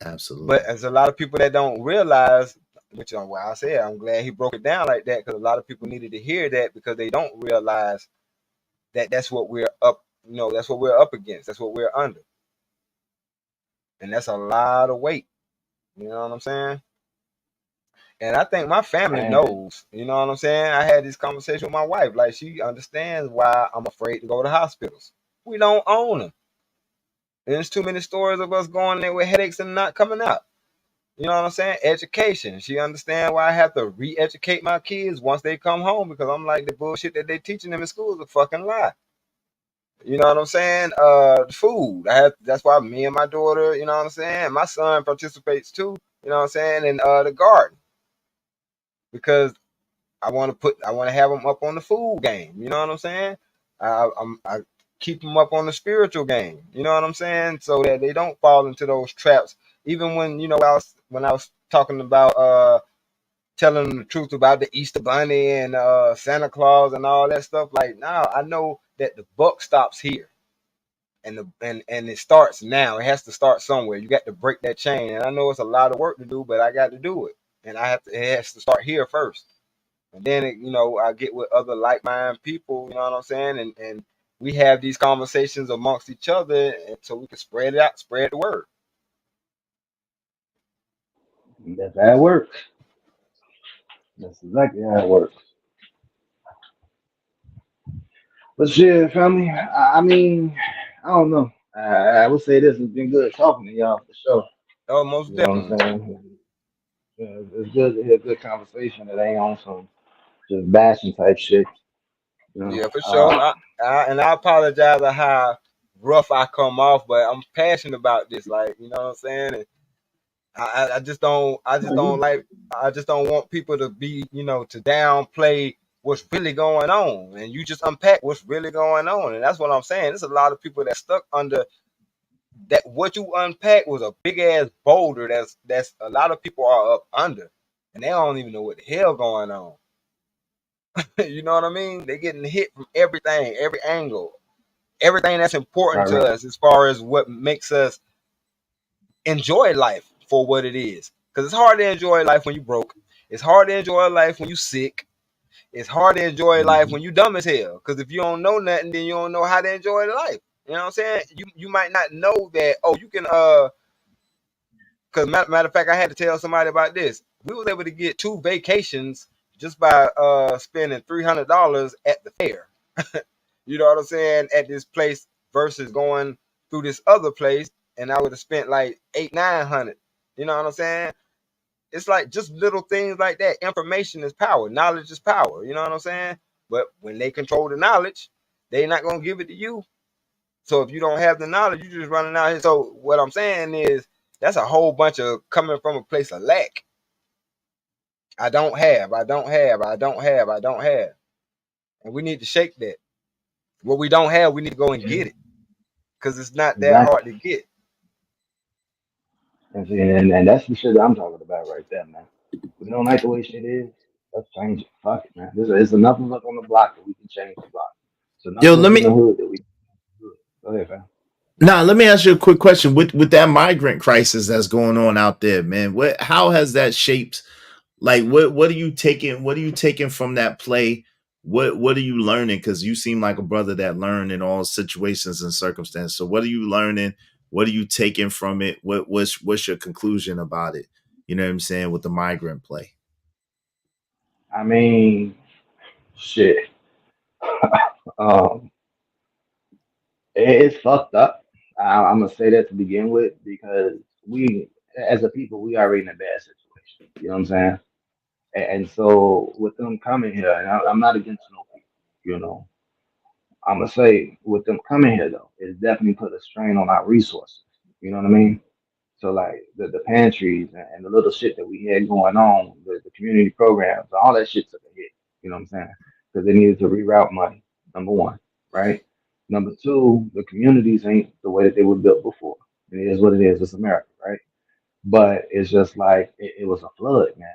Absolutely. But there's a lot of people that don't realize, which is why I said I'm glad he broke it down like that, because a lot of people needed to hear that because they don't realize that that's what we're up, that's what we're up against, that's what we're under, and that's a lot of weight. You know what I'm saying? And I think my family knows. You know what I'm saying? I had this conversation with my wife, like she understands why I'm afraid to go to hospitals. We don't own them. And there's too many stories of us going there with headaches and not coming out. You know what I'm saying? Education. She understands why I have to re-educate my kids once they come home because I'm like, the bullshit that they teaching them in school is a fucking lie. You know what I'm saying? Food. That's why me and my daughter, you know what I'm saying? My son participates too, you know what I'm saying, in the garden. Because I want to have them up on the food game. You know what I'm saying? I keep them up on the spiritual game. You know what I'm saying? So that they don't fall into those traps. Even when when I was talking about telling them the truth about the Easter Bunny and Santa Claus and all that stuff. Like now, I know that the buck stops here, and it starts now. It has to start somewhere. You got to break that chain, and I know it's a lot of work to do, but I got to do it, and it has to start here first. And then, I get with other like-minded people, you know what I'm saying? And we have these conversations amongst each other so we can spread it out, spread the word. That's how it works. That's exactly how it works. But shit, family, I mean, I don't know. I would say this has been good talking to y'all for sure. Oh, most definitely. What I'm saying? Yeah, it's good to hear a good conversation that ain't on some just bashing type shit. Yeah, for sure. I apologize for how rough I come off, but I'm passionate about this. Like, you know what I'm saying? And I just don't want people to be, to downplay what's really going on, and you just unpack what's really going on. And that's what I'm saying. There's a lot of people that stuck under that. What you unpack was a big ass boulder that's a lot of people are up under, and they don't even know what the hell going on. You know what I mean? They're getting hit from everything, every angle, everything that's important to us as far as what makes us enjoy life for what it is. Because it's hard to enjoy life when you broke. It's hard to enjoy life when you sick. It's hard to enjoy life when you dumb as hell. Because if you don't know nothing, then you don't know how to enjoy life. You know what I'm saying? You might not know that, oh, you can because matter of fact, I had to tell somebody about this. We was able to get 2 vacations just by spending $300 at the fair. You know what I'm saying? At this place versus going through this other place, and I would have spent like $800-900. You know what I'm saying? It's like just little things like that. Information is power. Knowledge is power. You know what I'm saying? But when they control the knowledge, they're not gonna give it to you. So if you don't have the knowledge, you're just running out here. So what I'm saying is that's a whole bunch of coming from a place of lack. I don't have. And we need to shake that. What we don't have, we need to go and get it. Because it's not that hard to get. And, see, and that's the shit that I'm talking about right there, man. We don't like the way shit is. Let's change it. Fuck it, man. There's enough of us on the block that we can change the block. So Yo, let me. in the hood that we can do it. Go ahead, fam. Now, let me ask you a quick question. With that migrant crisis that's going on out there, man, how has that shaped? Like, what are you taking? What are you taking from that play? What are you learning? Because you seem like a brother that learned in all situations and circumstances. So, what are you learning? What are you taking from it? What's your conclusion about it? You know what I'm saying with the migrant play. I mean, shit. It's fucked up. I'm gonna say that to begin with because we, as a people, we already in a bad situation. You know what I'm saying? And so with them coming here, and I'm not against no people. You know, I'm gonna say with them coming here though, it's definitely put a strain on our resources. You know what I mean? So like the pantries and the little shit that we had going on, the community programs, all that shit took a hit. You know what I'm saying? Because they needed to reroute money. Number one, right? Number two, the communities ain't the way that they were built before. It is what it is. It's America, right? But it's just like it was a flood, man.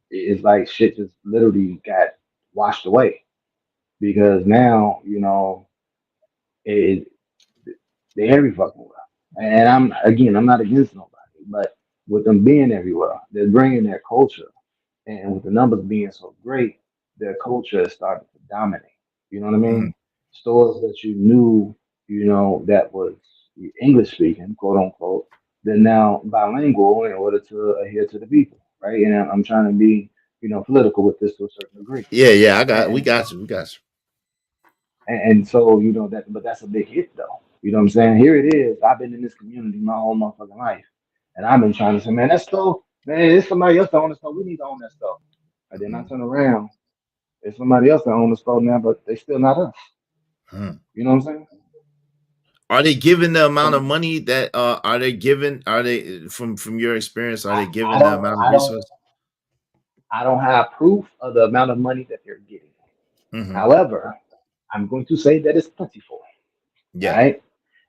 It's like shit just literally got washed away because now you know it they every fucking well. And I'm not against nobody, but with them being everywhere, they're bringing their culture, and with the numbers being so great, their culture is starting to dominate. You know what I mean? Stores that you knew, you know, that was English speaking, quote unquote, they're now bilingual in order to adhere to the people, right? And I'm trying to be, you know, political with this to a certain degree. Yeah, we got you. And so, you know, but that's a big hit though. You know what I'm saying? Here it is. I've been in this community my whole motherfucking life. And I've been trying to say, man, that stuff, man, it's somebody else that own the stuff. We need to own that stuff. And then I turn around, it's somebody else that owns the stuff now, but they still not us. You know what I'm saying? Are they giving the amount of money that are they from your experience, are they giving the amount of resources? I don't have proof of the amount of money that they're getting. However, I'm going to say that it's plentiful. Yeah. Right?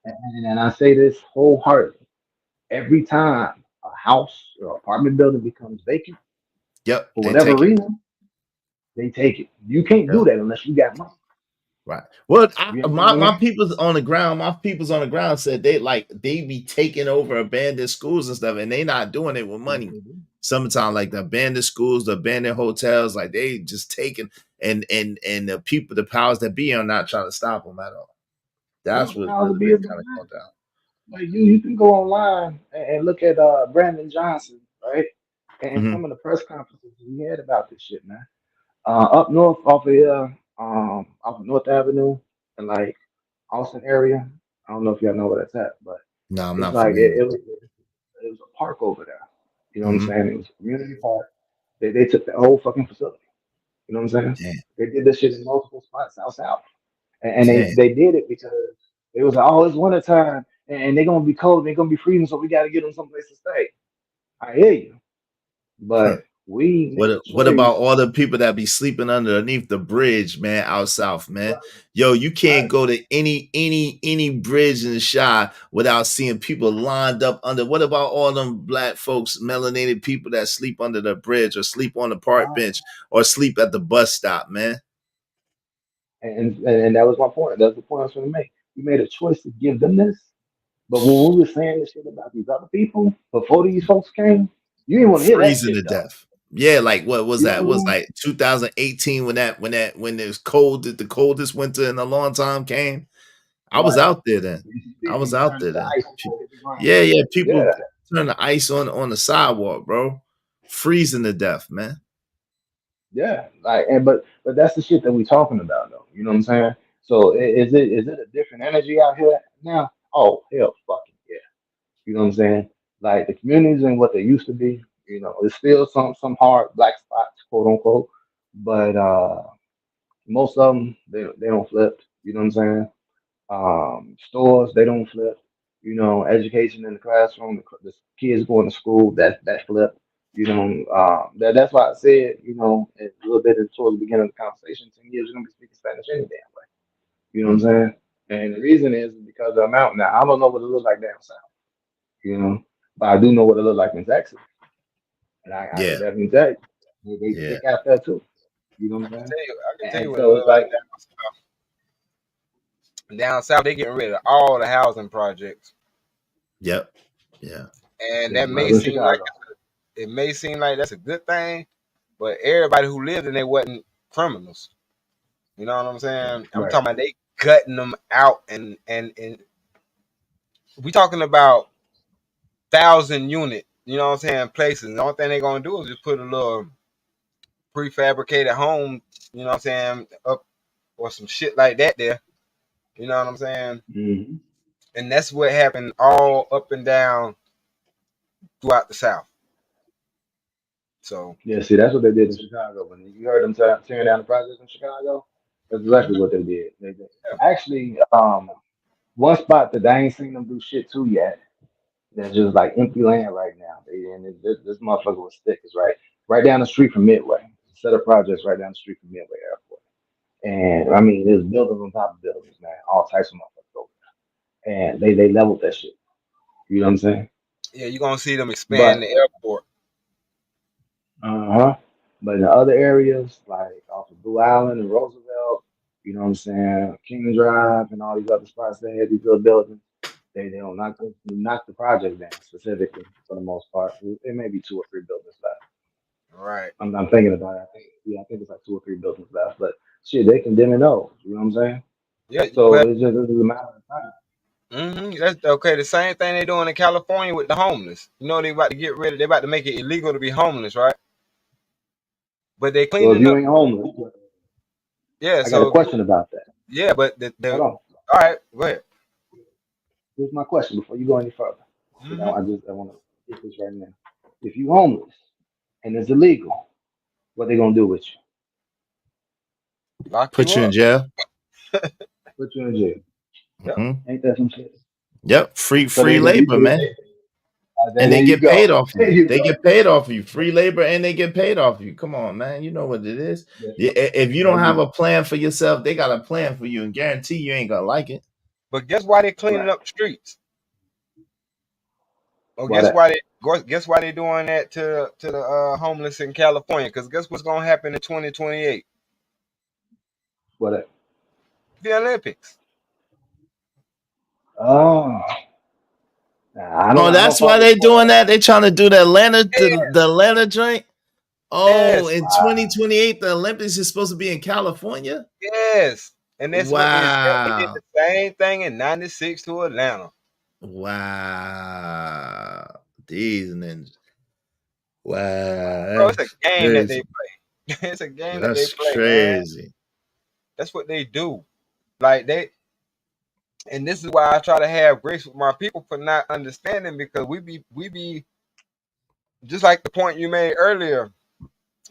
And I say this wholeheartedly. Every time a house or apartment building becomes vacant, for whatever reason, they take it. You can't do that unless you got money. Right. Well, my people's on the ground said they be taking over abandoned schools and stuff, and they not doing it with money. Sometimes like the abandoned schools, the abandoned hotels, like they just taking and the people, the powers that be are not trying to stop them at all. That's what really kind of come down. Like you can go online and look at Brandon Johnson, right? And some of the press conferences we had about this shit, man. Up north off of North Avenue and like Austin area. I don't know if y'all know where that's at, but no, I'm it's not like familiar. it was a park over there. You know what I'm saying? It was a community park. They took the whole fucking facility. You know what I'm saying? They did this shit in multiple spots south. And they did it because it was it's winter time and they're gonna be cold, they're gonna be freezing, so we gotta get them someplace to stay. I hear you. But We made a What about choice. all the people that be sleeping underneath the bridge, man, out south, man? Yo, you can't go to any bridge in the Chi without seeing people lined up under. What about all them black folks, melanated people that sleep under the bridge or sleep on the park bench or sleep at the bus stop, man? And that was my point. That's the point I was going to make. We made a choice to give them this, but when we were saying this shit about these other people before these folks came, you didn't want to hear that Freezing to shit though. death. Yeah, like what was You that? know Was what I mean? like 2018 when it was cold, the coldest winter in a long time came. I was Right. out there then. I was out there then. Yeah, people Yeah. turn the ice on the sidewalk, bro. Freezing to death, man. Yeah, like, but that's the shit that we talking about, though. You know what I'm saying? So is it a different energy out here now? Oh hell, fucking yeah. You know what I'm saying? Like the communities and what they used to be. You know, there's still some hard black spots, quote unquote, but most of them they don't flip. You know what I'm saying? Stores they don't flip. You know, education in the classroom, the kids going to school that flip. You know, that's why I said, you know, a little bit towards the beginning of the conversation, 10 years you're gonna be speaking Spanish any damn way. You know what I'm saying? And the reason is because I'm out now. I don't know what it looks like down south, you know, but I do know what it looks like in Texas, and I can definitely tell you, they stick out there too. You know what I'm saying? I can tell you And what it so look it's like like, down south. They getting rid of all the housing projects, Yep. Yeah. and that may in seem like Chicago. it may seem like that's a good thing, but everybody who lived in there wasn't criminals. You know what I'm saying? I'm Right. talking about they gutting them out, and we talking about 1,000-unit. You know what I'm saying? Places. The only thing they're gonna do is just put a little prefabricated home. You know what I'm saying? Up or some shit like that there. You know what I'm saying? Mm-hmm. And that's what happened all up and down throughout the South. So Yeah, see, that's what they did in Chicago. When you heard them tearing down the projects in Chicago, that's exactly what they did. They did. Actually, one spot that I ain't seen them do shit to yet. There's just like empty land right now. This motherfucker was thick, is right down the street from Midway. Set of projects right down the street from Midway Airport. And I mean, there's buildings on top of buildings, man. All types of motherfuckers over there. And they leveled that shit. You know what I'm saying? yeah, you're gonna see them expand But the airport. but in the other areas, like off of Blue Island and Roosevelt, you know what I'm saying, King Drive and all these other spots they had these little buildings. They don't knock the project down specifically for the most part. There may be 2 or 3 buildings left. Right. I'm thinking about it. I think it's like 2 or 3 buildings left. But shit, they condemning those. You know what I'm saying? Yeah, So but it's just a matter of time. that's okay. The same thing they doing in California with the homeless. You know they about to get rid of. They about to make it illegal to be homeless, right? But they So if cleaning you up. ain't homeless, Yeah. I got a So question about that. yeah, but Hold on. all right, go ahead. Here's my question before you go any further. I want to get this right now. If you homeless and it's illegal, what they gonna do with you? Lock Put you in up. jail. Put you in jail. Mhm. Ain't that some shit? Yep. Free So they labor, man. And they there you get paid go. off There you. you They go. get paid off you. Free labor and they get paid off you. Come on, man. You know what it is. If you don't have a plan for yourself, they got a plan for you and guarantee you ain't gonna like it. But guess why they cleaning up the streets? Or Why guess why they doing that to the homeless in California? Because guess what's gonna happen in 2028? What that? The Olympics. Oh. I Oh, that's why they doing that. They trying to do the Atlanta joint. Oh, in 2028, the Olympics is supposed to be in California. Yes, and that's what they did Wow. the same thing in '96 to Atlanta. Wow. These ninjas. Wow. Bro, it's a game that crazy. they play. It's a game that they That's play, man. crazy. That's what they do. Like and this is why I try to have grace with my people for not understanding, because we be just like the point you made earlier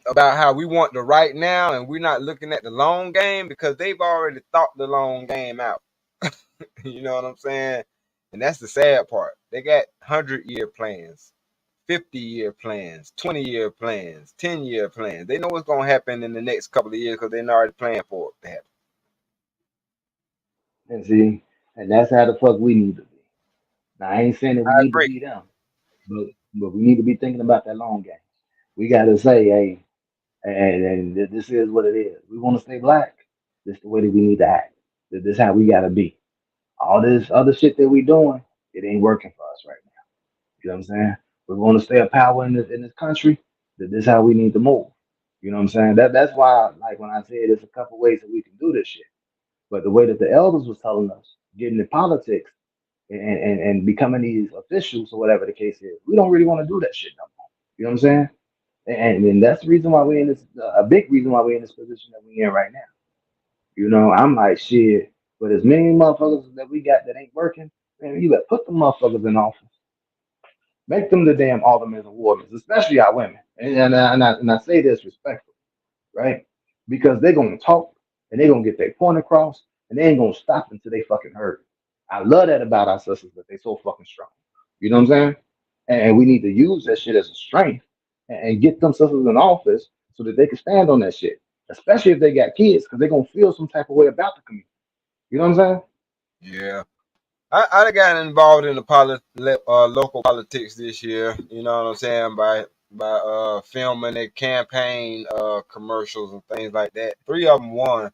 about how we want the right now and we're not looking at the long game, because they've already thought the long game out. You know what I'm saying? And that's the sad part. They got 100-year plans, 50-year plans, 20-year plans, 10-year plans. They know what's gonna happen in the next couple of years because they're already planning for it to happen. And see, and that's how the fuck we need to be. Now I ain't saying that we I need to agree. be them, but we need to be thinking about that long game. We gotta say, hey, and this is what it is. We want to stay black. This is the way that we need to act. This is how we gotta be. All this other shit that we doing, it ain't working for us right now. You know what I'm saying? We want to stay a power in this country. This is how we need to move. You know what I'm saying? That's why, like when I said, there's a couple ways that we can do this shit. But the way that the elders was telling us, getting in politics and becoming these officials or whatever the case is, we don't really want to do that shit no more. You know what I'm saying? And that's the reason why we're in this, a big reason why we're in this position that we're in right now. You know, I'm like, shit, but as many motherfuckers that we got that ain't working, man, you better put the motherfuckers in office. Make them the damn aldermen and wardens, especially our women. And I say this respectfully, right? Because they're going to talk and they're going to get their point across and they ain't going to stop until they fucking heard. I love that about our sisters, that they so fucking strong. You know what I'm saying? And we need to use that shit as a strength and get them sisters in office so that they can stand on that shit, especially if they got kids, because they're going to feel some type of way about the community. You know what I'm saying? Yeah. I got involved in the local politics this year. You know what I'm saying, by filming their campaign commercials and things like that. 3 of them won,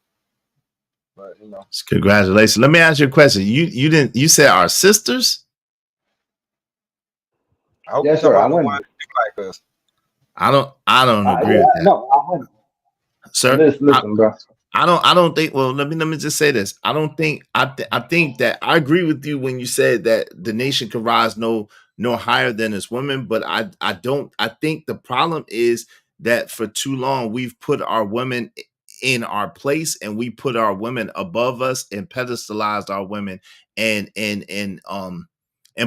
but you know. Congratulations. Let me ask you a question. You said our sisters? I hope Yes, sir. I wouldn't. Like us. I don't agree with that. No, I wouldn't. Sir, listen, bro. I don't think. Well, let me just say this. I don't think. I think that I agree with you when you said that the nation can rise no higher than its women. But I don't. I think the problem is that for too long we've put our women in our place and we put our women above us and pedestalized our women and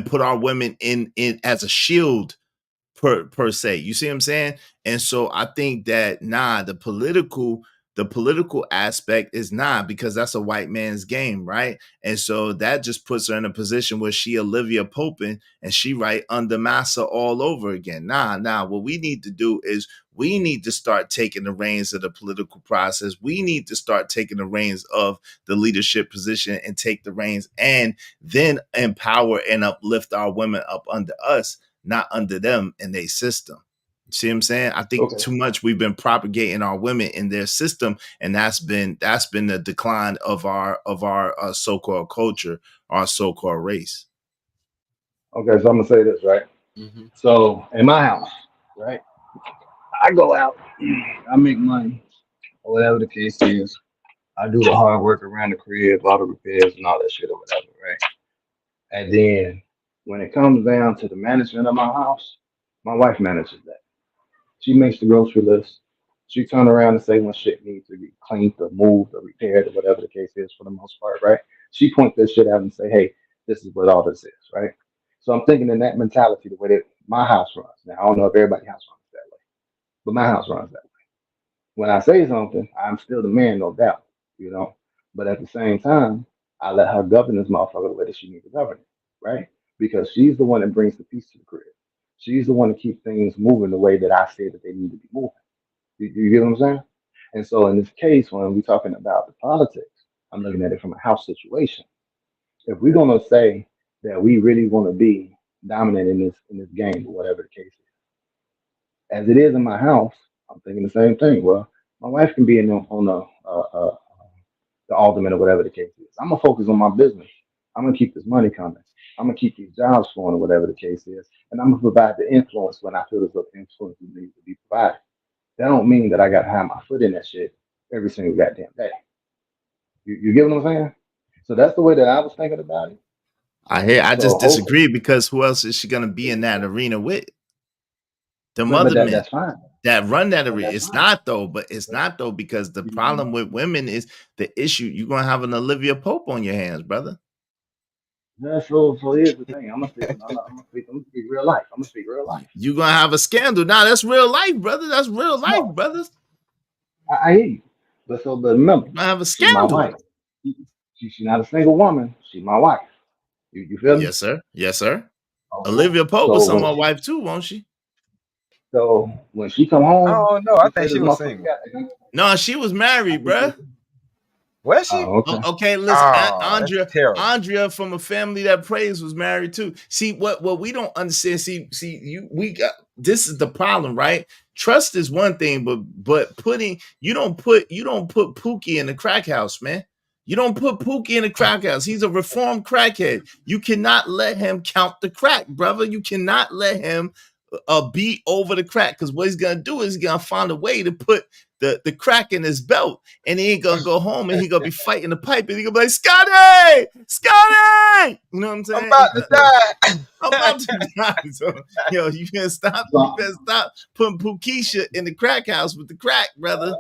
put our women in as a shield per se. You see what I'm saying? And so I think that the political aspect is because that's a white man's game, right? And so that just puts her in a position where she Olivia Popin and she right under Massa all over again. What we need to do is we need to start taking the reins of the political process. We need to start taking the reins of the leadership position and take the reins and then empower and uplift our women up under us, not under them and their system. See what I'm saying? I think too much we've been propagating our women in their system, and that's been the decline of our so-called culture, our so-called race. Okay, so I'm gonna say this, right? Mm-hmm. So in my house, right, I go out, I make money, or whatever the case is. I do the hard work around the crib, all the repairs and all that shit or whatever, right? And then when it comes down to the management of my house, my wife manages that. She makes the grocery list. She turn around and say when shit needs to be cleaned or moved or repaired or whatever the case is for the most part, right? She point this shit out and say, hey, this is what all this is, right? So I'm thinking in that mentality, the way that my house runs. Now, I don't know if everybody's house runs that way, but my house runs that way. When I say something, I'm still the man, no doubt, you know? But at the same time, I let her govern this motherfucker the way that she needs to govern it, right? Because she's the one that brings the peace to the crib. She's the one to keep things moving the way that I say that they need to be moving. You get what I'm saying? And so in this case, when we're talking about the politics, I'm looking at it from a house situation. If we're gonna say that we really want to be dominant in this game, or whatever the case is, as it is in my house, I'm thinking the same thing. Well, my wife can be on the alderman or whatever the case is. I'm gonna focus on my business. I'm gonna keep this money coming. I'm gonna keep these jobs flowing or whatever the case is, and I'm gonna provide the influence when I feel as though the influence needs to be provided. That don't mean that I gotta have my foot in that shit every single goddamn day. You get what I'm saying? So that's the way that I was thinking about it. I just disagree because who else is she gonna be in that arena with? The mother men that's fine. That run that arena. It's not though, because the problem with women is the issue. You're gonna have an Olivia Pope on your hands, brother. Yeah, so here's the thing. I'm gonna speak real life. You're gonna have a scandal. Now that's real life, brother. That's real life, brothers. I hear you. But remember, I have a scandal. She's my wife. She's not a single woman. She's my wife. You feel me? Yes, sir. Yes, sir. Okay. Olivia Pope was on my wife too, won't she? So when she come home, Oh no, I she say think this she was motherfucker single. got. No, she was married, bruh. Was she? Oh, okay. Okay, listen, Oh, that's terrible. Andrea from a family that prays was married too. See, what we don't understand. We got this is the problem, right? Trust is one thing, but you don't put Pookie in the crack house, man. You don't put Pookie in the crack house. He's a reformed crackhead. You cannot let him count the crack, brother. You cannot let him beat over the crack, because what he's gonna do is he's gonna find a way to put the crack in his belt, and he ain't gonna go home and he gonna be fighting the pipe, and he gonna be like, Scotty, you know what I'm saying? I'm about to die. I'm about to die. So, you can stop putting Pukisha in the crack house with the crack, brother.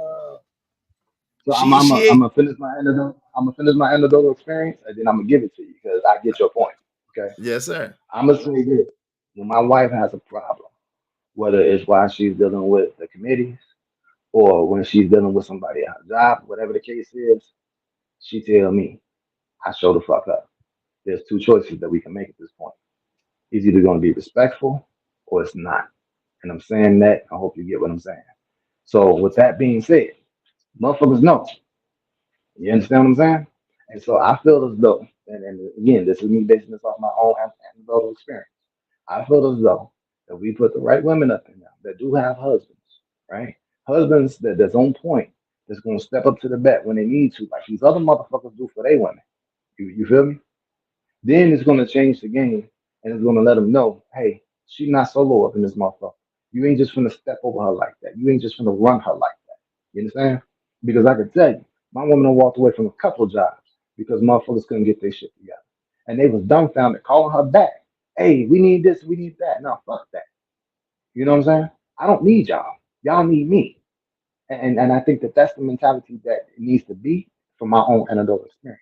So I'm gonna finish my anecdotal experience, and then I'm gonna give it to you because I get your point. Okay. Yes, sir. I'm gonna say this: when my wife has a problem, whether it's while she's dealing with the committees or when she's dealing with somebody at her job, whatever the case is, she tell me, I show the fuck up. There's two choices that we can make at this point. It's either gonna be respectful or it's not. And I'm saying that, I hope you get what I'm saying. So with that being said, motherfuckers know. You understand what I'm saying? And so I feel as though, and again, this is me basing this off my own anecdotal experience. I feel as though that we put the right women up in there that do have husbands, right? Husbands that's on point, that's gonna step up to the bat when they need to, like these other motherfuckers do for their women. You feel me? Then it's gonna change the game, and it's gonna let them know, hey, she's not solo up in this motherfucker. You ain't just gonna step over her like that. You ain't just gonna run her like that. You understand? Because I can tell you, my woman done walked away from a couple of jobs because motherfuckers couldn't get their shit together. And they was dumbfounded, calling her back. Hey, we need this, we need that. No, fuck that. You know what I'm saying? I don't need y'all. Y'all need me. And I think that that's the mentality that it needs to be from my own anecdotal experience.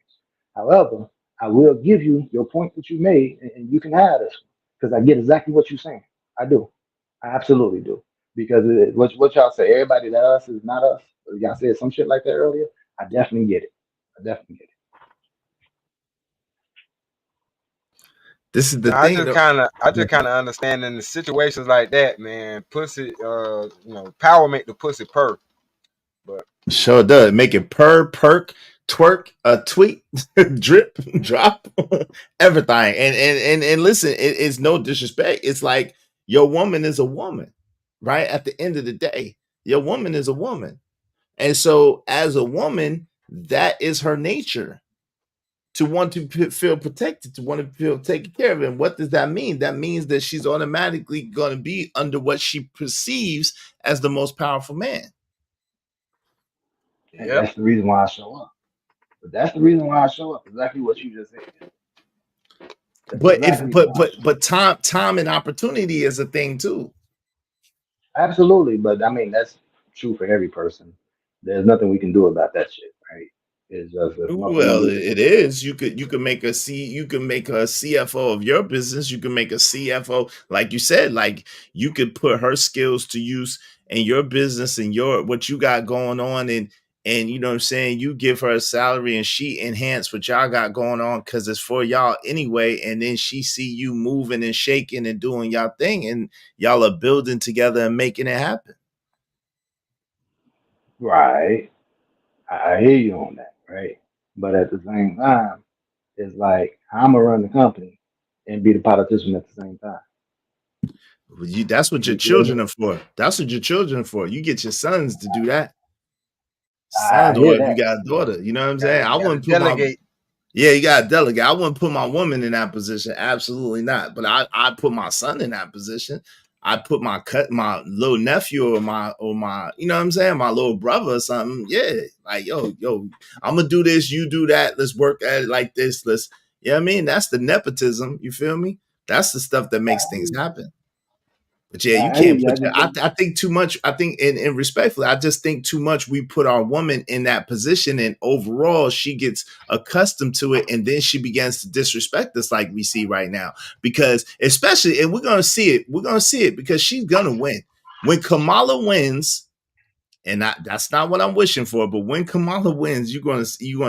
However, I will give you your point that you made, and you can have this because I get exactly what you're saying. I do. I absolutely do. Because what y'all say, everybody that us is not us. Y'all said some shit like that earlier. I definitely get it. I definitely get it. This is the I thing. just kind of understand in the situations like that, man. Pussy, power make the pussy purr. But Sure does. Make it purr, perk, twerk, tweet, drip, drop, everything. And listen, it's no disrespect. It's like your woman is a woman, right? At the end of the day, your woman is a woman. And so as a woman, that is her nature, to want to feel protected, to want to feel taken care of. And what does that mean? That means that she's automatically going to be under what she perceives as the most powerful man. And that's the reason why I show up. But that's the reason why I show up. Exactly what you just said. But time and opportunity is a thing too. Absolutely, but I mean that's true for every person. There's nothing we can do about that shit, right? It's just Well, it is. You can make a CFO of your business. You can make a CFO, like you said, like you could put her skills to use in your business and what you got going on, and you know what I'm saying, you give her a salary and she enhance what y'all got going on because it's for y'all anyway, and then she see you moving and shaking and doing y'all thing, and y'all are building together and making it happen. Right. I hear you on that, right? But at the same time, it's like I'm gonna run the company and be the politician at the same time. That's what your children are for. That's what your children are for. You get your sons to do that. Sons, or if you got a daughter, you know what I'm saying? I wouldn't put delegate. You got to delegate. I wouldn't put my woman in that position. Absolutely not. But I put my son in that position. I put my little nephew or my, you know what I'm saying? My little brother or something. Yeah. Like, yo, I'm going to do this. You do that. Let's work at it like this. You know what I mean? That's the nepotism. You feel me? That's the stuff that makes things happen. But yeah, you can't put that. I think too much. I think, and respectfully, I just think too much. We put our woman in that position, and overall, she gets accustomed to it, and then she begins to disrespect us, like we see right now. Because, especially, and we're gonna see it because she's gonna win. When Kamala wins, and that's not what I'm wishing for, but when Kamala wins, you're gonna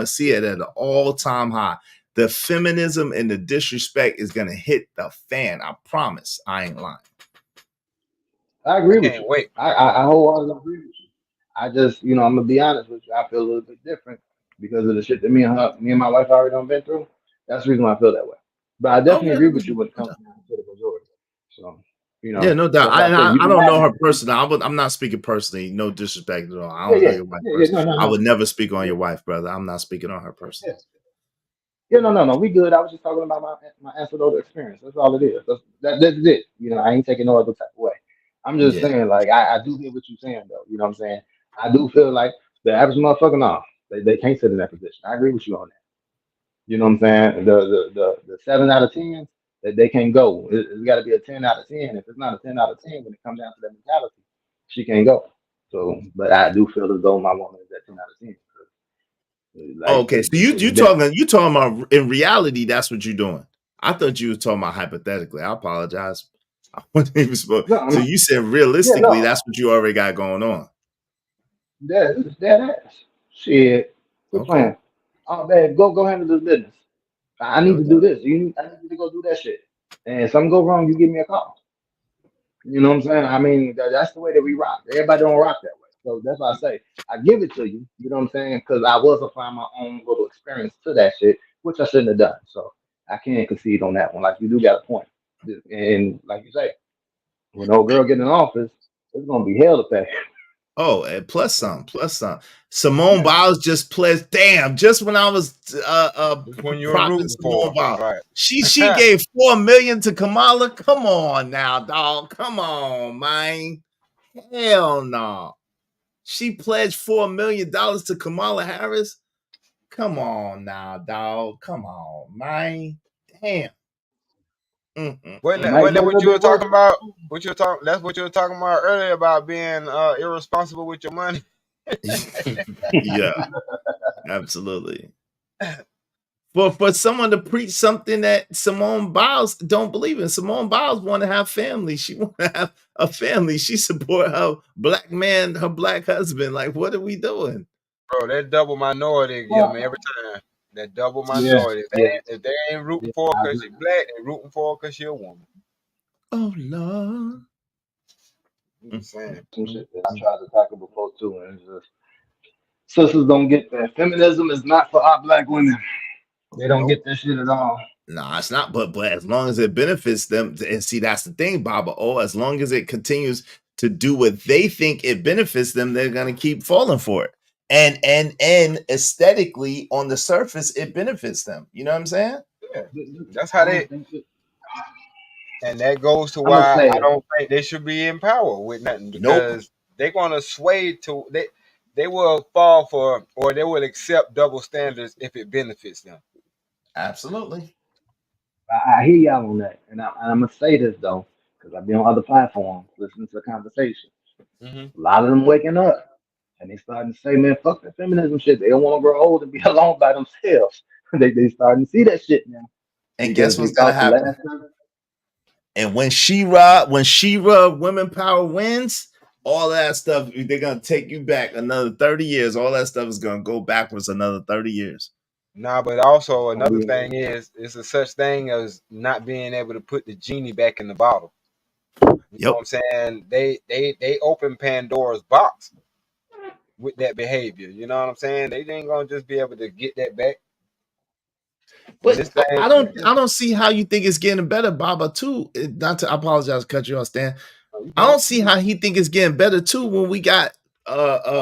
see it at an all-time high. The feminism and the disrespect is gonna hit the fan. I promise. I ain't lying. I I agree with can't you. wait. I wholeheartedly agree with you. I just, I'm gonna be honest with you. I feel a little bit different because of the shit that me and my wife already done been through. That's the reason why I feel that way. But I Oh definitely yeah, agree with you when it comes down to the majority. So, yeah, no doubt. that's why I say you I can don't have know her that. personally. I'm not speaking personally. No disrespect at all. I Yeah, don't know yeah, your wife yeah, yeah. personally. No, no, I would no. never speak on Yeah, your wife, brother. I'm not speaking on her personally. yeah. Yeah, no, no, no. We good. I was just talking about my anecdotal experience. That's all it is. That's it. I ain't taking no other type of way. I'm just Yeah. saying, like, I do hear what you're saying, though. You know what I'm saying? I do feel like the average motherfucker, no, they can't sit in that position. I agree with you on that. You know what I'm saying? The 7 out of 10 that they can't go. It's got to be a 10 out of 10. If it's not a 10 out of 10, when it comes down to that mentality, she can't go. So, but I do feel as though my woman is at 10 out of 10. Like Okay, so you that. talking about in reality? That's what you're doing. I thought you were talking about hypothetically. I apologize. I wasn't even supposed. No, So you said yeah, realistically, no. that's what you already got going on. That ass. Shit. Quit Okay, playing. Oh man, go handle this business. I need no to do doubt. this. I need you to go do that shit. And if something go wrong, you give me a call. You know what I'm saying? I mean, that's the way that we rock. Everybody don't rock that way. So that's why I say I give it to you. You know what I'm saying? Because I was applying my own little experience to that shit, which I shouldn't have done. So I can't concede on that one. Like you do got a point. And like you say, when old girl get in office, it's gonna be hell to pay. Oh, and plus some, plus some. Simone Biles just pledged. Damn, just when I was Which one you're propping rooting Simone for? Biles, Right. she gave $4 million to Kamala. Come on now, dog. Come on, man. Hell no. She pledged $4 million to Kamala Harris. Come on now, dog. Come on, man. Damn. Wasn't It that, might wasn't be that a what little you were bit worse. talking about? What you were talking? That's what you were talking about earlier about being irresponsible with your money. Yeah, absolutely. For someone to preach something that Simone Biles don't believe in. Simone Biles want to have family. She want to have a family. She support her black man, her black husband. Like, what are we doing? Bro, that double minority give me every time. That double Yeah, minority. yeah, If they ain't rooting yeah. for her I because agree. she black, they rooting for her because she a woman. Oh Lord. I'm just saying. Some shit that I tried to tackle before too, and it's just sisters don't get that. Feminism is not for our black women. They don't Nope. get this shit at all. Nah, it's not. But as long as it benefits them, and see, that's the thing, Baba. Oh, as long as it continues to do what they think it benefits them, they're gonna keep falling for it. And aesthetically, on the surface, it benefits them. You know what I'm saying? Yeah. That's how they. And that goes to I'm gonna why say I it. don't think they should be in power with nothing Nope. because they're gonna sway to they will fall for or they will accept double standards if it benefits them. Absolutely. I hear y'all on that, and I'm gonna say this though, because I've been on other platforms listening to the conversation. Mm-hmm. A lot of them waking up, and they starting to say, "Man, fuck the feminism shit. They don't want to grow old and be alone by themselves." they starting to see that shit now And because guess they what's gonna thought the happen? last time. And when She-Ra women power wins, all that stuff, they're gonna take you back another 30 years. All that stuff is gonna go backwards another 30 years. Nah, but also another Yeah. thing is it's a such thing as not being able to put the genie back in the bottle. You know what I'm saying? They open Pandora's box with that behavior. You know what I'm saying? They ain't gonna just be able to get that back. But I don't see how you think it's getting better, Baba. Too. Not to I apologize, cut you off, Stan. I don't see how he think it's getting better too when we got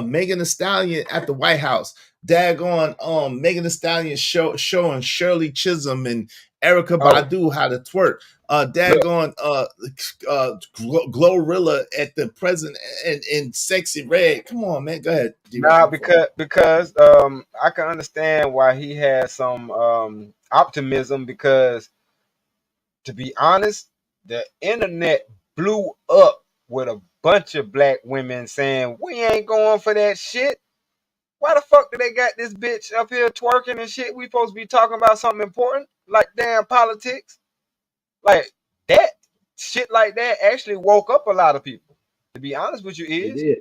Megan Thee Stallion at the White House. Daggone Megan Thee Stallion showing Shirley Chisholm and Erica Badu how to twerk. Daggone Glorilla at the president in Sexy Red. Come on, man. Go ahead. Nah, because I can understand why he has some optimism because to be honest, the internet blew up with a bunch of black women saying we ain't going for that shit. Why the fuck do they got this bitch up here twerking and shit? We supposed to be talking about something important like damn politics. Like that shit like that actually woke up a lot of people. To be honest with you, It is did.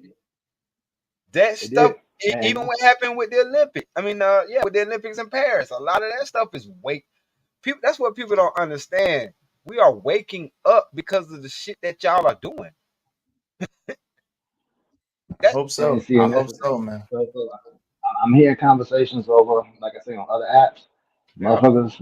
that It stuff did. even what happened with the Olympics. I mean, with the Olympics in Paris, a lot of that stuff is people. That's what people don't understand. We are waking up because of the shit that y'all are doing. I hope And so. see, I and that's hope the so, thing. man. So I'm hearing conversations over, like I say, on other apps. Yeah. Motherfuckers,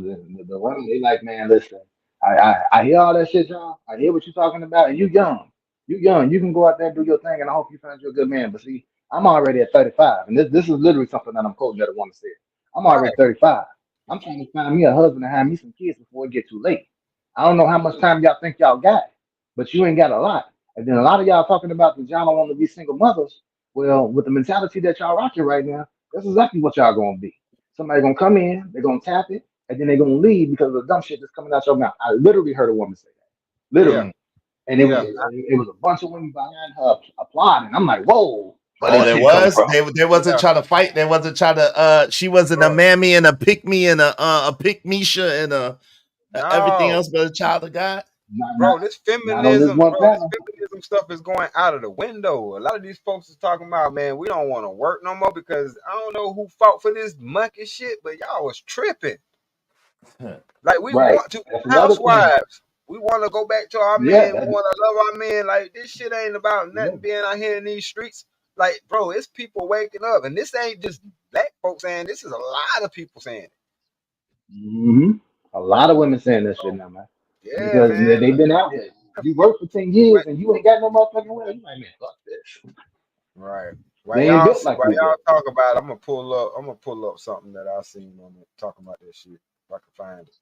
the women, they like, man, listen, I hear all that shit, John. I hear what you're talking about, and you young. You young. You can go out there and do your thing, and I hope you find you a good man. But see, I'm already at 35, and this is literally something that I'm quoting that a woman said. I'm already Right. 35. I'm trying to find me a husband and have me some kids before it get too late. I don't know how much time y'all think y'all got, but you ain't got a lot. And then a lot of y'all talking about the y'all don't want to be single mothers. Well, with the mentality that y'all rocking right now, that's exactly what y'all gonna be. Somebody gonna come in, they're gonna tap it, and then they're gonna leave because of the dumb shit that's coming out your mouth. I literally heard a woman say that. Yeah. Literally. And it was Yeah. it was a bunch of women behind her applauding. I'm like, whoa, where Oh, that there shit come was. from? They wasn't Yeah. trying to fight. They wasn't trying to. She wasn't a Bro. mammy and a pick me and a pick Misha and everything No. else but a child of God. Not Bro, this not on this feminism, one bro, this panel. feminism stuff is going out of the window. A lot of these folks is talking about, man, we don't want to work no more because I don't know who fought for this monkey shit, but y'all was tripping. Like we Right. want to be That's another thing. housewives. We want to go back to our Yeah, men. We want to love our men. Like this shit ain't about yeah. nothing being out here in these streets. Like, bro, it's people waking up, and this ain't just black folks saying. This is a lot of people saying it. A lot of women saying that shit now, man. Yeah, Because man. they've been out here. You work for 10 years and you ain't got no motherfucking way. You like, man, fuck this. Right. They ain't built like While we y'all built. talk about it, I'm gonna pull up something that I seen on it talking about this shit. If I can find it.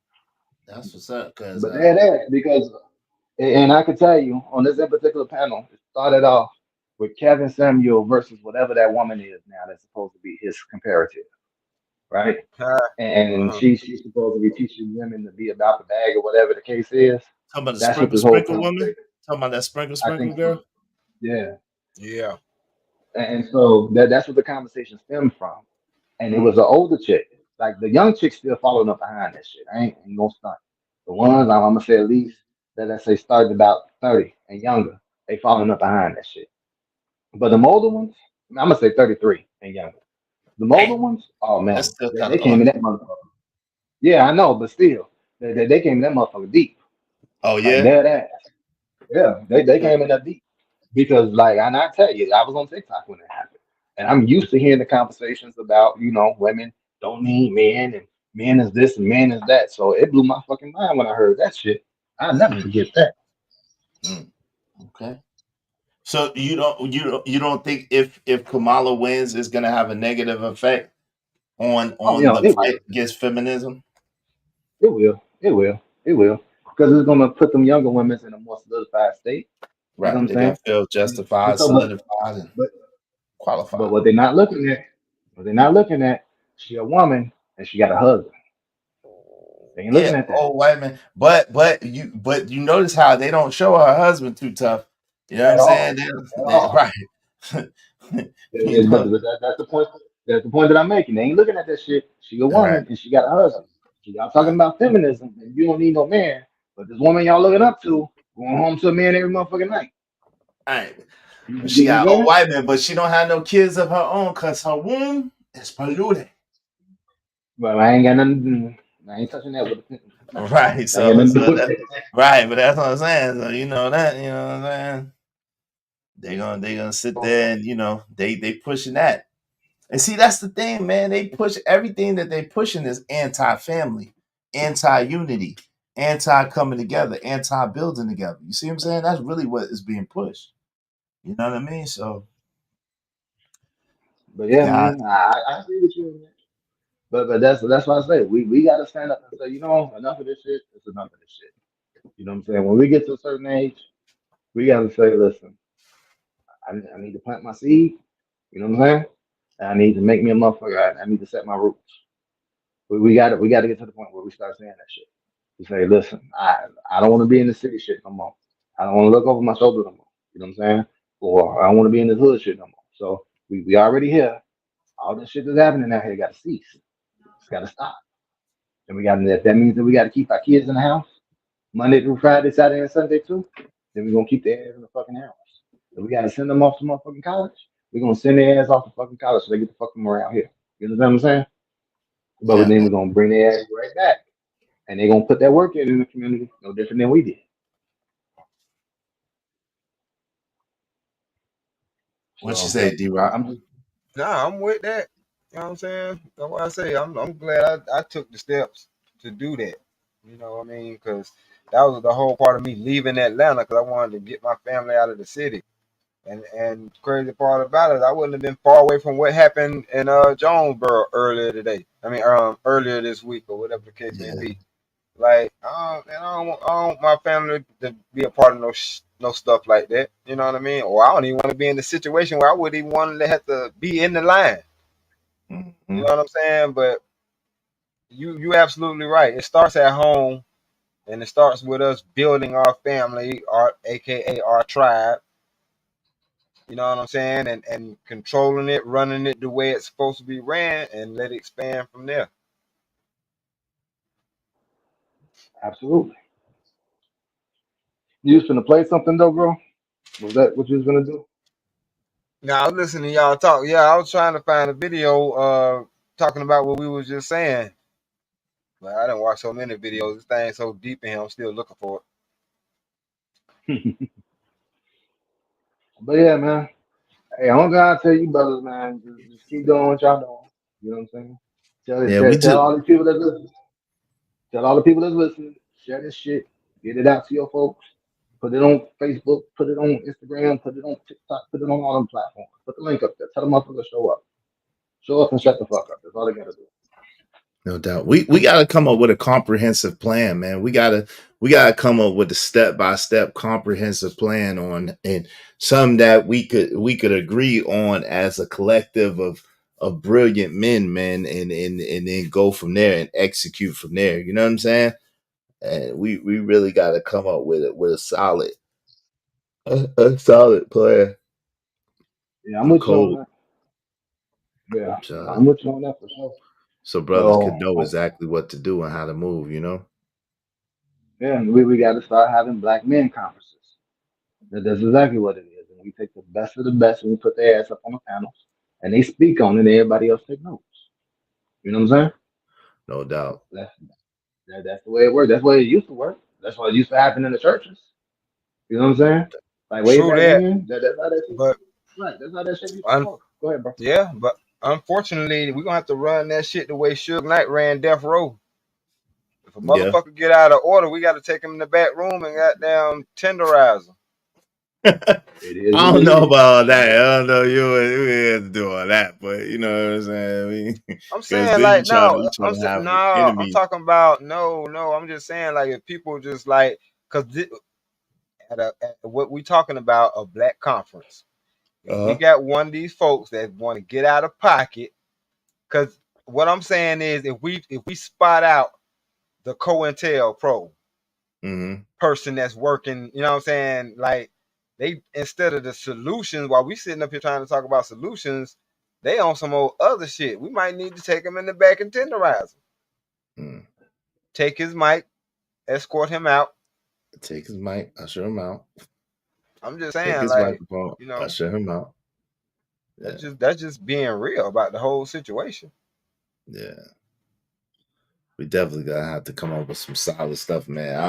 That's what's up. Cause But they're there because, and I can tell you on this in particular panel, it started off with Kevin Samuel versus whatever that woman is now that's supposed to be his comparative, right? And Uh-huh. she's supposed to be teaching women to be about the bag or whatever the case is. talking about the That's what sprinkle this whole sprinkle woman. conversation. Talking about that I sprinkle think so. girl. Yeah. Yeah. And so that's what the conversation stemmed from. And it Mm. was an older chick. Like the young chick still following up behind that shit. I ain't gonna stunt. The ones I'm gonna say at least that let's say started about 30 and younger, they following up behind that shit. But the older ones, I'm gonna say 33 and younger. The older Damn, ones, oh that's man, still kind they of came low. in that motherfucker. Yeah, I know, but still, they came in that motherfucker deep, Oh like yeah. dead ass. Yeah, they came in that deep because, like, and I tell you, I was on TikTok when it happened, and I'm used to hearing the conversations about women don't need men and men is this and men is that. So it blew my fucking mind when I heard that shit. I'll never Mm. forget that. Okay. So you don't think if Kamala wins, it's gonna have a negative effect Oh, on the it fight will, against feminism? it will, because it's gonna put them younger women in a more solidified state. You know Right. what I'm They're gonna saying? feel And justified, so, solidified, and but qualified. what they're not looking at, she a woman and she got a husband. They ain't Yeah, looking at that. old white man. But you notice how they don't show her husband too tough. You know what I'm At saying? all. At all. Right. you But know. that's the point. That's the point that I'm making. They ain't looking at that shit. She a All right. woman and she got a husband. So y'all talking Right. about feminism and you don't need no man. But this woman y'all looking up to going home to a man every motherfucking night. All right. You She know got what I'm old saying? white man, but she don't have no kids of her own because her womb is polluted. But I ain't got nothing to do. I ain't touching that with a Right. I ain't got So nothing to do with that, that. right, but that's what I'm saying. So you know that, you know what I'm saying? They gonna sit there and they pushing that. And see, that's the thing, man. They push everything that they pushing is anti-family, anti-unity, anti-coming together, anti-building together. You see what I'm saying? That's really what is being pushed. You know what I mean? So But you yeah, got man, I agree with you on that. But that's why I say we gotta stand up and say, enough of this shit, it's enough of this shit. You know what I'm saying? When we get to a certain age, we gotta say, listen, I need to plant my seed. You know what I'm saying? And I need to make me a motherfucker. I need to set my roots. We got to get to the point where we start saying that shit. We say, listen, I don't want to be in the city shit no more. I don't want to look over my shoulder no more. You know what I'm saying? Or I don't want to be in this hood shit no more. So we already here. All this shit that's happening out here got to cease. It's got to stop. And we got that means that we got to keep our kids in the house Monday through Friday, Saturday, and Sunday too. Then we're gonna keep their ass in the fucking house. If we gotta send them off to motherfucking college, we're gonna send their ass off to fucking college so they get the fuck them around here. You know what I'm saying? But yeah. then we're gonna bring their ass right back. And they're gonna put that work in the community, no different than we did. What you So say, D-Rock? I'm just Nah, I'm with that. You know what I'm saying? That's what I say. I'm glad I took the steps to do that. You know what I mean? Because that was the whole part of me leaving Atlanta because I wanted to get my family out of the city. And crazy part about it, I wouldn't have been far away from what happened in Jonesboro earlier today. I mean, earlier this week or whatever the case may Yeah. be. Like, I don't want my family to be a part of no stuff like that. You know what I mean? Or I don't even want to be in the situation where I wouldn't even want to have to be in the line. You know what I'm saying? But you absolutely right. It starts at home, and it starts with us building our family, our AKA our tribe. You know what I'm saying? And controlling it, running it the way it's supposed to be ran, and let it expand from there. absolutely. You was gonna play something though, bro? Was that what you was gonna do? Now I was listening to y'all talk. Yeah, I was trying to find a video talking about what we was just saying. But I didn't watch so many videos. This thing's so deep in here, I'm still looking for But yeah, man. Hey, I'm gonna tell you brothers, man, just keep doing what y'all doing. You know what I'm saying? Tell, Yeah, tell, we tell just all the people that listen. Tell all the people that's listening. Share this shit. Get it out to your folks. Put it on Facebook. Put it on Instagram. Put it on TikTok. Put it on all them platforms. Put the link up there. Tell them motherfuckers to show up. Show up and shut the fuck up. That's all they gotta do. no doubt. We gotta come up with a comprehensive plan, man. We gotta come up with a step-by-step comprehensive plan on and some that we could agree on as a collective of brilliant men, man, and then go from there and execute from there. You know what I'm saying? And we really gotta come up with a solid plan, Yeah, I'm a with you on code, that. Yeah, so, I'm with you on that for sure. so brothers So could know exactly what to do and how to move, you know? yeah, we gotta start having black men conferences. That's exactly what it is. And we take the best of the best and we put their ass up on the panels and they speak on it and everybody else take notes. You know what I'm saying? No doubt. That's the way it works. That's the way it used to work. That's what used to happen in the churches. You know what I'm saying? Like way true back that. then, that's how that shit. But Right, that's how that shit used to un- work. Go ahead, bro. yeah, but unfortunately, we're gonna have to run that shit the way Suge Knight ran Death Row. If a Yeah. motherfucker get out of order, we gotta take him in the back room and goddamn tenderize him. It is I what don't it know is. about all that. I don't know you had to do all that, but you know what I'm saying. I mean, I'm because saying then like you no, try to have no, I'm enemies. talking about no. I'm just saying like if people just like because at what we talking about a black conference. If we Uh-huh. got one of these folks that want to get out of pocket, because what I'm saying is if we spot out the COINTELPRO Mm-hmm. person that's working, you know what I'm saying? Like they instead of the solutions, while we sitting up here trying to talk about solutions, they on some old other shit. We might need to take him in the back and tenderize him. Mm. Take his mic, escort him out. Take his mic, usher him out. I'm just Take saying, his like, microphone, you know, usher him out. Yeah, that's just being real about the whole situation. yeah. We definitely gonna have to come up with some solid stuff, man.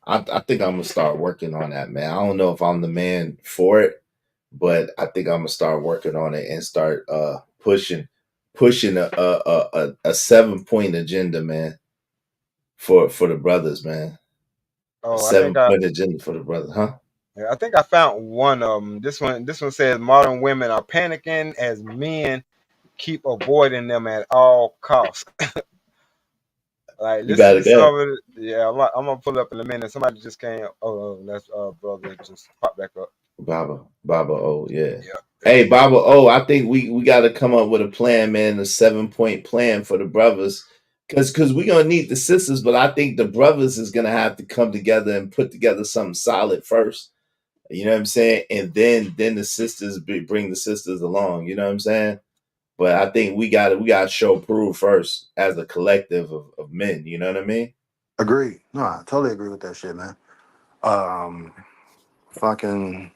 I think I'm gonna start working on that, man. I don't know if I'm the man for it, but I think I'm gonna start working on it and start pushing a 7 point agenda, man, for the brothers, man. A Oh, I think 7 point agenda for the brothers, huh? I think I found one of them. This one says modern women are panicking as men keep avoiding them at all costs. Like You listen gotta to some go. of it. Yeah, I'm gonna pull up in a minute. Somebody just came. Oh, that's brother just popped back up. Baba O, yeah. Yeah. Hey, Baba O, I think we got to come up with a plan, man, a 7 point plan for the brothers. Cause we gonna need the sisters, but I think the brothers is gonna have to come together and put together something solid first. You know what I'm saying? And then the sisters bring the sisters along. You know what I'm saying? But I think we got to show proof first as a collective of men. You know what I mean? Agree. No, I totally agree with that shit, man. Um, fucking,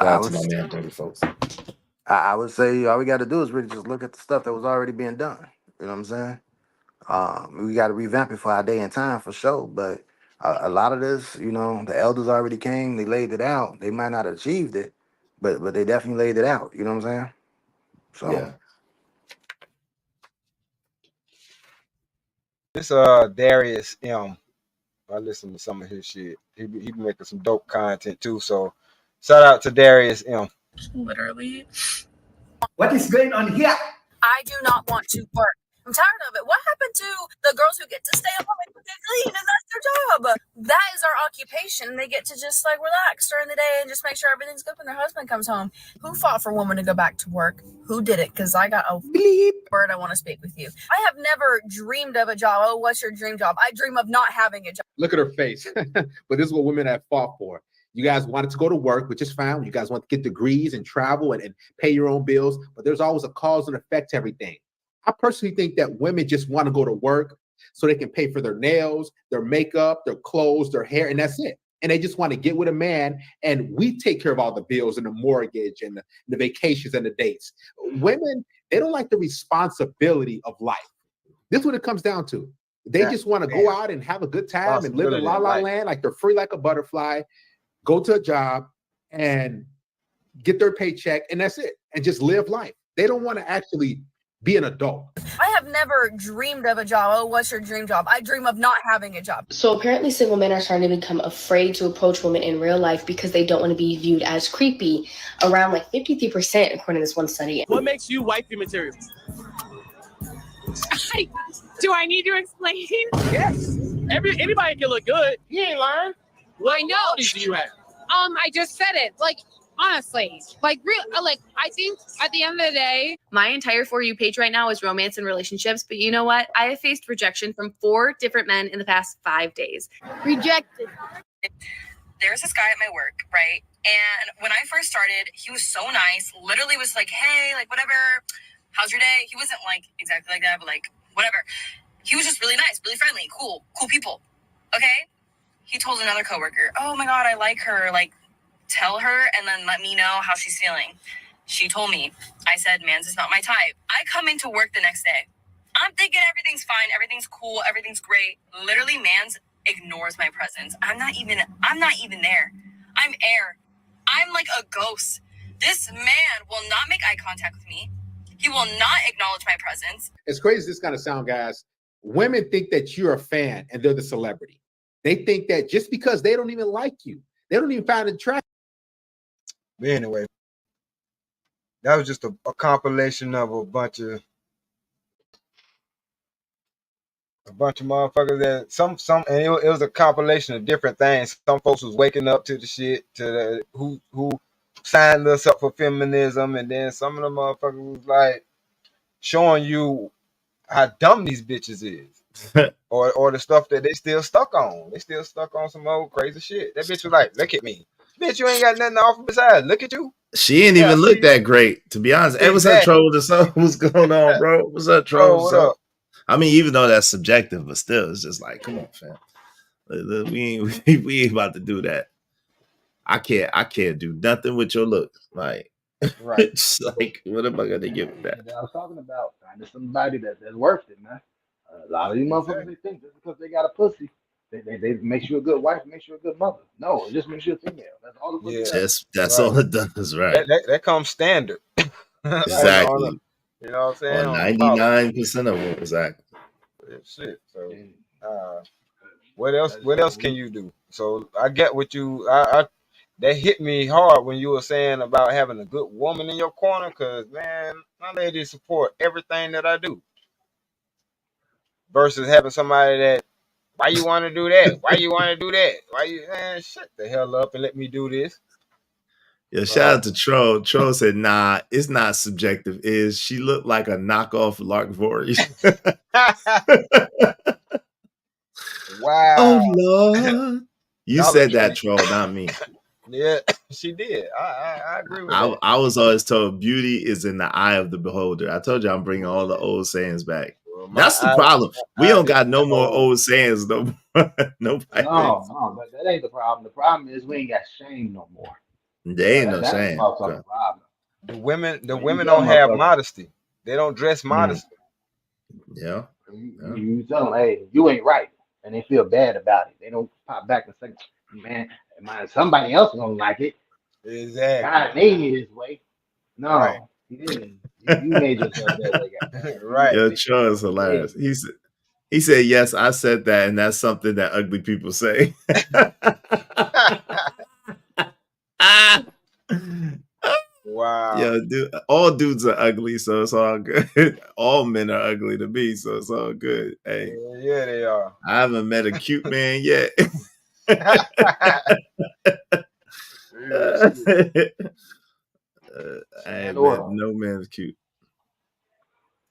Shout I out to would, my man, Dirty Folks. I would say all we got to do is really just look at the stuff that was already being done. You know what I'm saying? We got to revamp it for our day and time for sure. But a lot of this, the elders already came, they laid it out. They might not have achieved it, but they definitely laid it out. You know what I'm saying? So Yeah. This Darius M. I listen to some of his shit. He be making some dope content too. So shout out to Darius M. Literally. What is going on here? I do not want to work. I'm tired of it. What happened to the girls who get to stay home and cook and clean, and that's their job? That is our occupation. They get to just like relax during the day and just make sure everything's good when their husband comes home. Who fought for women to go back to work? Who did it? Because I got a word I want to speak with you. I have never dreamed of a job. Oh, what's your dream job? I dream of not having a job. Look at her face. But this is what women have fought for. You guys wanted to go to work, which is fine. You guys want to get degrees and travel and pay your own bills, but there's always a cause and effect to everything. I personally think that women just want to go to work so they can pay for their nails, their makeup, their clothes, their hair, and that's it. And they just want to get with a man, and we take care of all the bills and the mortgage and the vacations and the dates. Women, they don't like the responsibility of life. This is what it comes down to. They just want to go out and have a good time and live in la la land like they're free like a butterfly, go to a job and get their paycheck, and that's it, and just live life. They don't want to actually be an adult. I have never dreamed of a job. Oh, what's your dream job? I dream of not having a job. So apparently single men are starting to become afraid to approach women in real life because they don't want to be viewed as creepy. Around like 53% according to this one study. What makes you wifey material? Do I need to explain? Yes. Anybody can look good. You ain't lying. I know. What qualities do you have? I just said it. Like, honestly, like, I think at the end of the day, my entire For You page right now is romance and relationships. But you know what? I have faced rejection from 4 different men in the past 5 days. Rejected. There's this guy at my work, right? And when I first started, he was so nice. Literally was like, hey, like, whatever. How's your day? He wasn't like exactly like that, but like, whatever. He was just really nice, really friendly, cool people. Okay? He told another coworker, oh my God, I like her. Like, tell her and then let me know how she's feeling. She told me. I said, man's is not my type. I come into work the next day. I'm thinking everything's fine, everything's cool, everything's great. Literally, man's ignores my presence. I'm not even there. I'm air. I'm like a ghost. This man will not make eye contact with me. He will not acknowledge my presence. As crazy as this kind of sound, guys, women think that you're a fan and they're the celebrity. They think that just because they don't even like you, they don't even find it attractive. But anyway, that was just a compilation of a bunch of motherfuckers that some and it was a compilation of different things. Some folks was waking up to the shit, to the who signed us up for feminism, and then some of the motherfuckers was like showing you how dumb these bitches is. or the stuff that they still stuck on. They still stuck on some old crazy shit. That bitch was like, look at me. Bitch, you ain't got nothing to offer besides look at you. She ain't even look that great, to be honest. Hey, what's up, Troll? What's going on, bro? What's up, Troll? What up? I mean, even though that's subjective, but still, it's just like, come on, fam. We ain't about to do that. I can't do nothing with your looks. Like, right. It's like, what am I gonna give it back? I was talking about finding somebody that's worth it, man. A lot of these motherfuckers, they think just because they got a pussy, they make you a good wife, make you a good mother. No, it just makes you a female. That's all the That's all it does, right? That comes standard. Exactly. You know what I'm saying? 99% of them, exactly. Shit. So, what else can you do? So I get what you. I that hit me hard when you were saying about having a good woman in your corner, because man, my lady support everything that I do. Versus having somebody that, why you want to do that? Why you want to do that? Why you, man, shut the hell up and let me do this. Yeah, shout out to Troll. Troll said, nah, it's not subjective. Is she looked like a knockoff Lark Voorhees. Wow. Oh, Lord. You said that, Troll, not me. Yeah, she did. I agree with that. I was always told beauty is in the eye of the beholder. I told you I'm bringing all the old sayings back. Well, that's the problem. We don't got no more old sayings no more. Nobody. No, that ain't the problem. The problem is we ain't got shame no more. There ain't no shame. The women don't have modesty. They don't dress modestly. Yeah. You tell them, hey, you ain't right, and they feel bad about it. They don't pop back and say, man, somebody else gonna like it. Exactly. God made me this way. No, Right. he didn't. You made yourself that way, goddamn. Right. Yo, Cho is hilarious. He said, yes, I said that, and that's something that ugly people say. Wow. Yo, dude, all dudes are ugly, so it's all good. All men are ugly to me, so it's all good. Hey, Yeah, they are. I haven't met a cute man yet. Hey, man, no man's cute.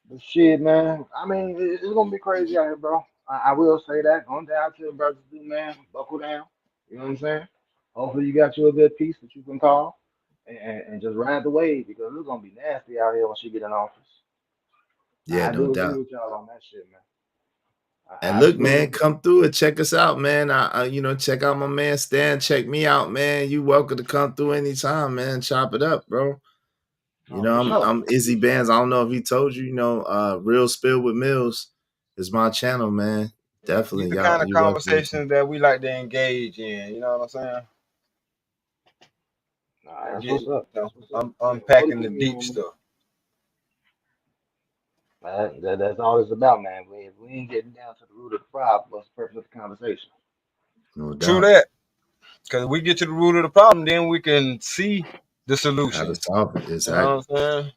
But shit, man. I mean, it's gonna be crazy out here, bro. I will say that. On down to the brothers do, man. Buckle down. You know what I'm saying? Hopefully you got you a good piece that you can call and just ride the wave because it's gonna be nasty out here when she get in office. Yeah, I no do agree doubt. with y'all on that shit, man. And look, man, come through and check us out, man. Check out my man Stan. Check me out, man. You welcome to come through anytime, man. Chop it up, bro. I'm Izzy Bands. I don't know if he told you, Real Spill with Mills is my channel, man. Definitely, These the y'all. kind of You welcome. conversations that we like to engage in. You know what I'm saying? That's what's up. That's what's up. Unpacking the deep stuff. That's all it's about, man. If we ain't getting down to the root of the problem, what's the purpose of the conversation? No doubt. True that. Because we get to the root of the problem, then we can see the solution. How to solve it. Exactly. You know what I'm saying?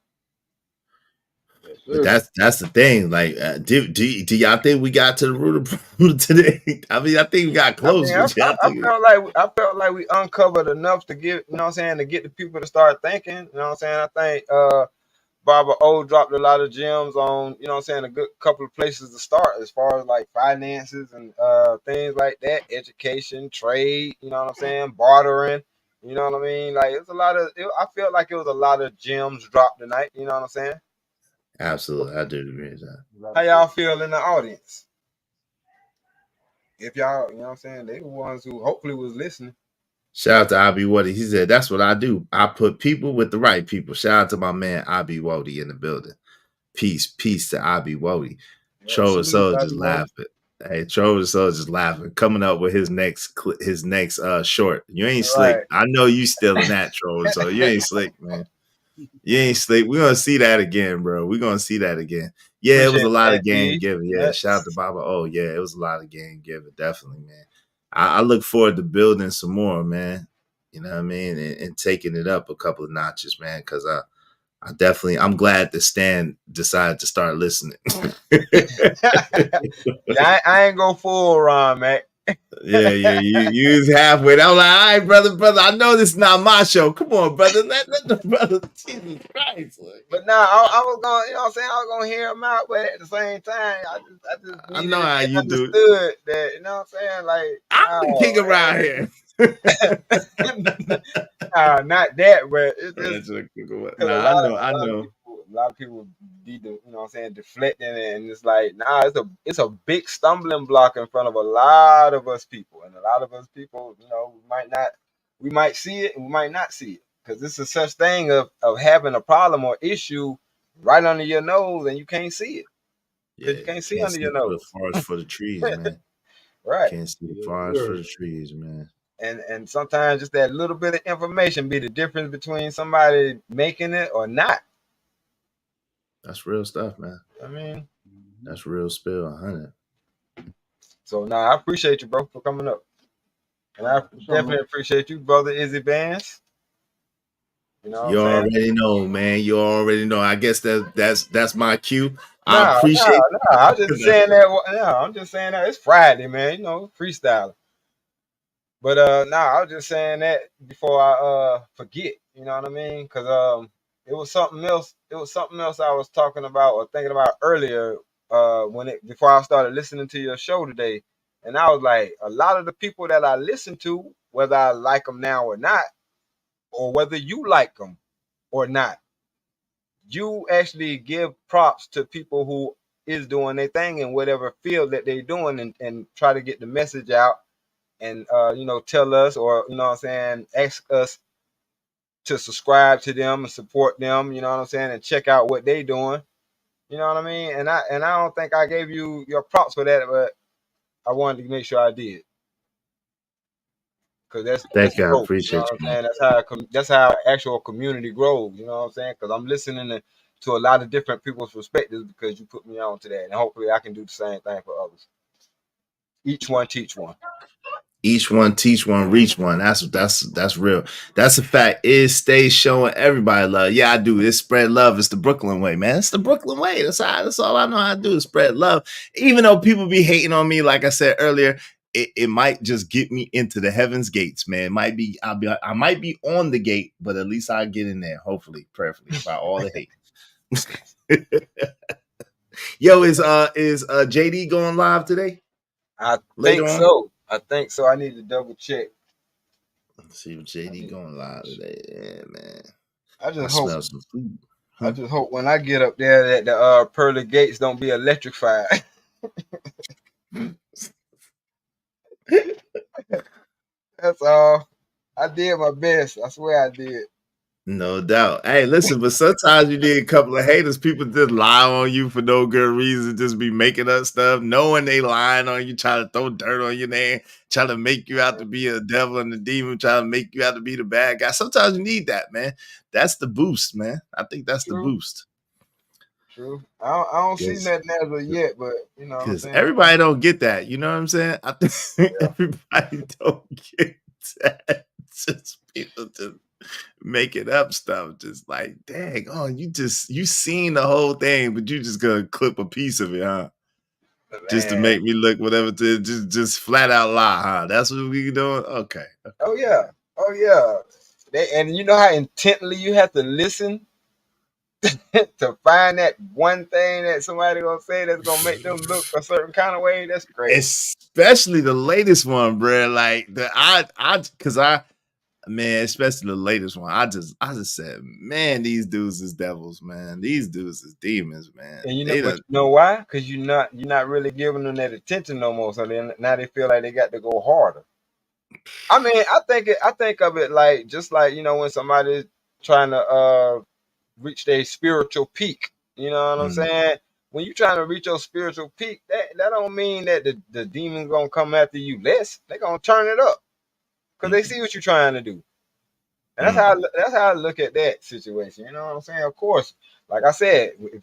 But that's the thing. Like, do y'all think we got to the root of the problem today? I mean, I think we got close. I felt like we uncovered enough to get, you know what I'm saying, to get the people to start thinking. You know what I'm saying? I think Barbara O dropped a lot of gems on, you know what I'm saying, a good couple of places to start as far as like finances and things like that, education, trade, you know what I'm saying, bartering, you know what I mean? Like it's a lot of, I felt like it was a lot of gems dropped tonight, you know what I'm saying? Absolutely, I do agree with that. How y'all feel in the audience? If y'all, you know what I'm saying, they the ones who hopefully was listening. Shout out to Abi Wody. He said, that's what I do. I put people with the right people. Shout out to my man Abi Wody in the building. Peace to Abi Wody. Troll Soul just laughing. Hey, Troll Soul just laughing. Coming up with his next short. You ain't slick. I know you still in that, Troll. So you ain't slick, man. You ain't slick. We're gonna see that again, bro. We're gonna see that again. Yeah, it was a lot of game giving. Yeah, shout out to Baba. Oh, yeah, it was a lot of game giving. Definitely, man. I look forward to building some more, man. You know what I mean? And taking it up a couple of notches, man, because I'm glad that Stan decided to start listening. Yeah, I ain't go full Ron, man. Yeah, you was halfway. I was like, all right, brother, I know this is not my show. Come on, brother. Let the brother, Jesus Christ. But now I was going, you know what I'm saying? I was going to hear him out, but at the same time, I know how you do. Understood that, you know what I'm saying? Like, I'm the king around here. Not that, but it's just, I know. A lot of people be, you know what I'm saying, deflecting it, and it's like, it's a big stumbling block in front of a lot of us people, and a lot of us people, you know, we might see it and we might not see it, because this is such thing of having a problem or issue right under your nose and you can't see it, because you can't see under your nose. The forest for the trees, man. Right. Can't see the forest for the trees, man. And sometimes just that little bit of information be the difference between somebody making it or not. That's real stuff, man. I mean, that's real spill, 100. So I appreciate you, bro, for coming up, and I definitely appreciate you, brother Izzy Bands. You know, you already know, man. You already know. I guess that's my cue. I appreciate. No, I'm just saying that. No, I'm just saying that it's Friday, man. You know, freestyling. But I was just saying that before I forget. You know what I mean? Because it was something else. It was something else I was talking about or thinking about earlier before I started listening to your show today. And I was like, a lot of the people that I listen to, whether I like them now or not, or whether you like them or not, you actually give props to people who is doing their thing in whatever field that they're doing, and try to get the message out, and tell us, or you know what I'm saying, ask us to subscribe to them and support them, you know what I'm saying, and check out what they doing. You know what I mean? And I don't think I gave you your props for that, but I wanted to make sure I did. because that's Thank you. I growth. You know appreciate what you, I'm man. saying? That's how actual community grows. You know what I'm saying? Because I'm listening to a lot of different people's perspectives because you put me on to that, and hopefully I can do the same thing for others. Each one teach one. Each one teach one, reach one. That's real. That's a fact. It stays showing everybody love. Yeah, I do. It's spread love. It's the Brooklyn way, man. It's the Brooklyn way. That's all I know how to do is spread love. Even though people be hating on me, like I said earlier, it might just get me into the heaven's gates, man. It might be I might be on the gate, but at least I get in there. Hopefully, prayerfully, by all the hate. Yo, is JD going live today? I think so. I need to double check. Let's see if JD going live today. Yeah, man. I just smell some food. I just hope when I get up there that the pearly gates don't be electrified. That's all. I did my best. I swear I did. No doubt. Hey, listen, but sometimes you need a couple of haters. People just lie on you for no good reason, just be making up stuff, knowing they lying on you, trying to throw dirt on your name, trying to make you out to be a devil and a demon, trying to make you out to be the bad guy. Sometimes you need that, man. That's the boost, man. I think that's the boost. True. I don't see nothing as of yet, but you know what I'm saying? Everybody don't get that. You know what I'm saying? I think everybody don't get that. Just people just making up stuff, just like, dang, you seen the whole thing, but you just gonna clip a piece of it, huh? Just to make me look whatever, to just flat out lie, huh? That's what we doing? Okay. Oh yeah. And you know how intently you have to listen to find that one thing that somebody gonna say that's gonna make them look a certain kind of way. That's great. Especially the latest one, bro. Like man, especially the latest one. I just said, man, these dudes is devils, man. These dudes is demons, man. And you know why? Because you're not really giving them that attention no more. So then now they feel like they got to go harder. I mean, I think of it like just like, you know, when somebody's trying to reach their spiritual peak. You know what I'm saying? When you're trying to reach your spiritual peak, that don't mean that the demons gonna come after you less. They're gonna turn it up. Because they see what you're trying to do. And that's how I look at that situation. You know what I'm saying? Of course, like I said, if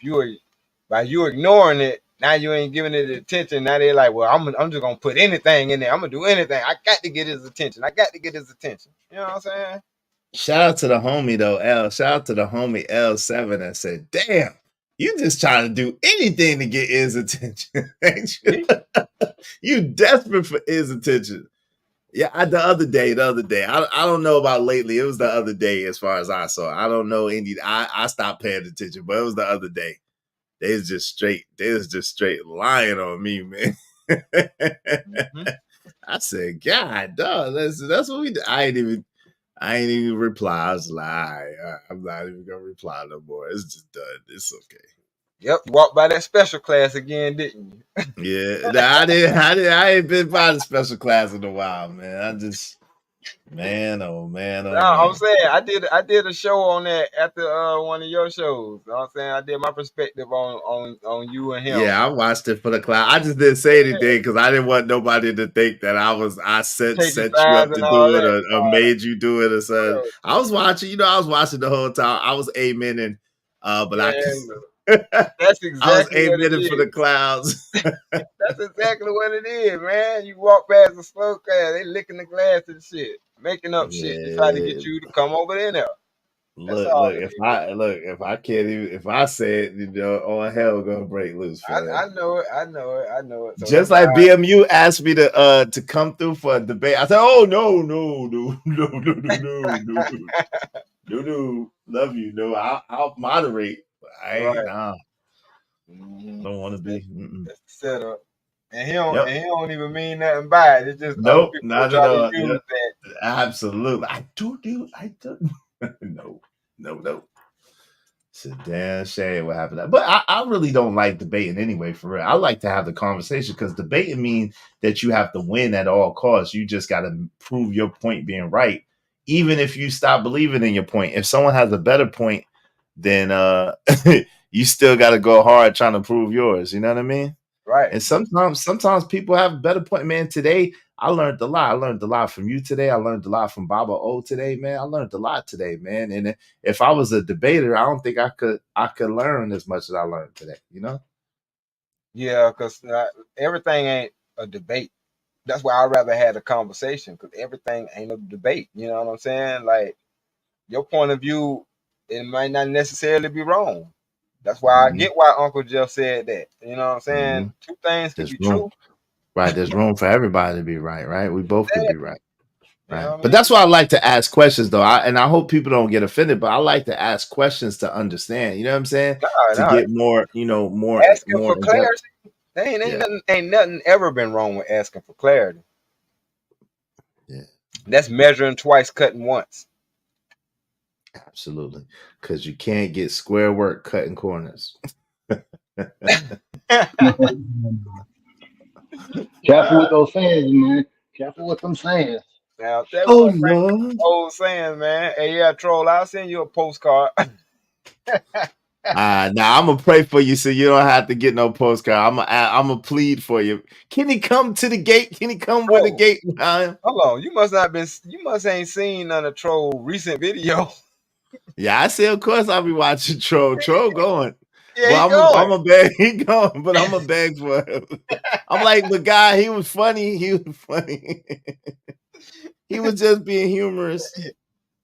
by you ignoring it, now you ain't giving it attention. Now they're like, well, I'm just gonna put anything in there. I'm gonna do anything. I got to get his attention. You know what I'm saying? Shout out to the homie though, L. Shout out to the homie L7 that said, damn, you just trying to do anything to get his attention. Ain't you? You desperate for his attention. Yeah, the other day. I don't know about lately. It was the other day as far as I saw. I don't know any. I stopped paying attention, but it was the other day. They was just straight lying on me, man. I said, God, dog, that's what we do. I ain't even reply. I was like, all right, I'm not even gonna reply no more. It's just done. It's okay. Yep, you walked by that special class again, didn't you? Yeah, I ain't been by the special class in a while, man. I just, man, oh man. I'm saying I did a show on that after one of your shows. You know what I'm saying? I did my perspective on you and him. Yeah, I watched it for the class. I just didn't say anything because I didn't want nobody to think that I set you up to do it or made you do it or something. I was watching, the whole time. I was aiming but that's exactly I was aiming for the clouds. That's exactly what it is, man. You walk past the slow class, they licking the glass and shit, making up shit to try to get you to come over there. Look, if I can't even, if I say it, all hell gonna break loose. I know it. So just like BMU asked me to come through for a debate, I said, "Oh no, love you, no, I'll moderate." I don't want to be. That's the setup, and he don't even mean nothing by it. It's just nope, not at all. Yep. Absolutely, I don't. No. It's a damn shame what happened. But I really don't like debating anyway. For real, I like to have the conversation because debating means that you have to win at all costs. You just got to prove your point being right, even if you stop believing in your point. If someone has a better point, then you still got to go hard trying to prove yours. You know what I mean? Right. And sometimes people have a better point. Man, today I learned a lot. I learned a lot from you today. I learned a lot from Baba O today, man. I learned a lot today, man. And if I was a debater, I don't think I could learn as much as I learned today. You know? Yeah, because everything ain't a debate. That's why I'd rather have a conversation, because everything ain't a debate. You know what I'm saying? Like, your point of view, it might not necessarily be wrong. That's why I Mhm. get why Uncle Jeff said that. You know what I'm saying? Mhm. Two things can There's be room, true. right? There's room for everybody to be right, right? We both could be right. You know Right. what I But mean? that's why I like to ask questions though. And I hope people don't get offended, but I like to ask questions to understand. You know what I'm saying? To Nah, get more, more asking in for depth. clarity. Yeah. Ain't nothing ever been wrong with asking for clarity. Yeah. That's measuring twice, cutting once. Absolutely. Because you can't get square work cutting corners. Careful with those sayings, man. Careful with them sayings. Now, that Oh one bring Lord. old saying, man. Hey, yeah, troll, I'll send you a postcard. Now I'm gonna pray for you so you don't have to get no postcard. I'm gonna plead for you. Can he come to the gate? Can he come with the Bro, gate behind him? hold on. You must ain't seen none of troll recent video. Yeah, I say of course I'll be watching Troll. Troll going. Yeah, But he I'm going. a beg, he going, but I'm a beg for him. I'm like, but guy, he was funny. He was funny. He was just being humorous.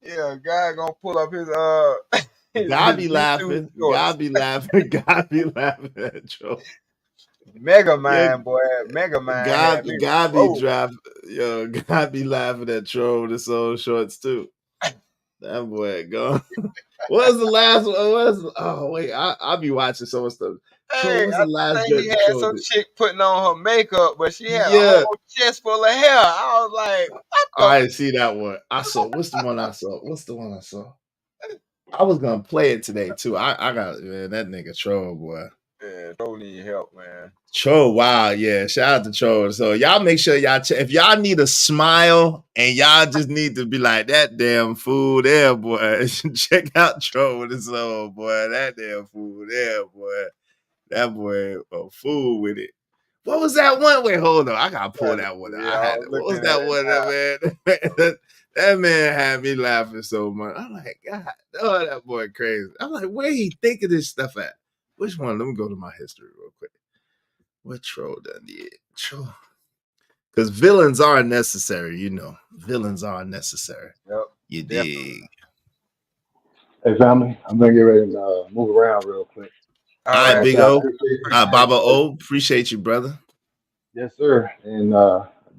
Yeah, guy gonna pull up his God his be YouTube laughing. shorts. God be laughing. God be laughing at Troll. Mega Yeah, Man, boy. Mega Man God, had me God be rolling. driving. Yo, God be laughing at Troll with his own shorts too. That boy gone. What was the last one? Oh wait, I'll be watching so much stuff. Troll, Hey, what's I the last think he joint had Troll some did? chick putting on her makeup, but she had a Yeah, whole chest full of hair. I was like, what the I didn't see that one. I saw. What's the one I saw? What's the one I saw? I was gonna play it today too. I got man, that nigga Troll boy. Yeah, troll need help, man. Troll, wow, yeah. Shout out to Troll. So y'all make sure y'all if y'all need a smile and y'all just need to be like that damn fool there, boy. Check out Troll with his own boy. That damn fool there, boy. That boy a fool with it. What was that one? Wait, hold on. I gotta pull that one out. Yeah, I I had was it. What was looking at that it one, now. that man? That man had me laughing so much. I'm like, God, oh, that boy crazy. I'm like, where he think of this stuff at? Which one? Let me go to my history real quick. What Troll done did? Troll. Because villains are necessary, you know. Villains are necessary. Yep, You definitely. dig? Hey, family, I'm gonna get ready to move around real quick. All All right, right, Big So I O. appreciate Baba O, appreciate you, brother. Yes, sir. And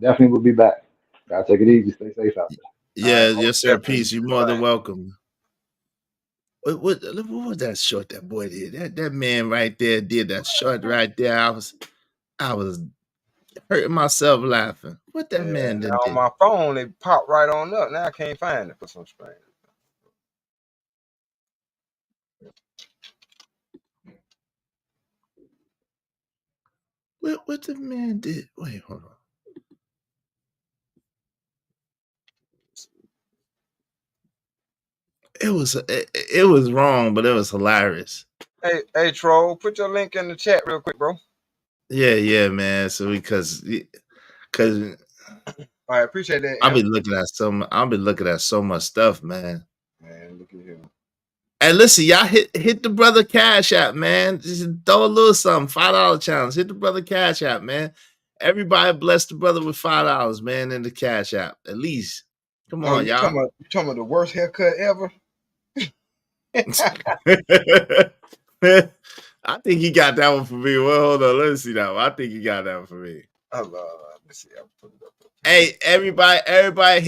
definitely will be back. Gotta take it easy. Stay safe out there. all Yeah, right, most yes, sir. definitely. Peace. You're more than welcome. What was that short that boy did? That man right there did that short right there. I was hurting myself laughing. What that Yeah, man done now on did? my phone, it popped right on up. Now I can't find it for some strange. What the man did? Wait, hold on. It was wrong, but it was hilarious. Hey, troll, put your link in the chat real quick, bro. Yeah, man. So because All right, appreciate that, I've Imp. been looking at so much stuff, man. Man, look at him. Hey, listen, y'all hit the brother Cash App, man. Just throw a little something, $5 challenge. Hit the brother Cash App, man. Everybody bless the brother with $5, man, in the Cash App. At least. Come Oh, on, y'all. you talking about the worst haircut ever? I think he got that one for me. Well, hold on, let me see that one. I think he got that one for me. Let me see. I'll put it up. Hey, everybody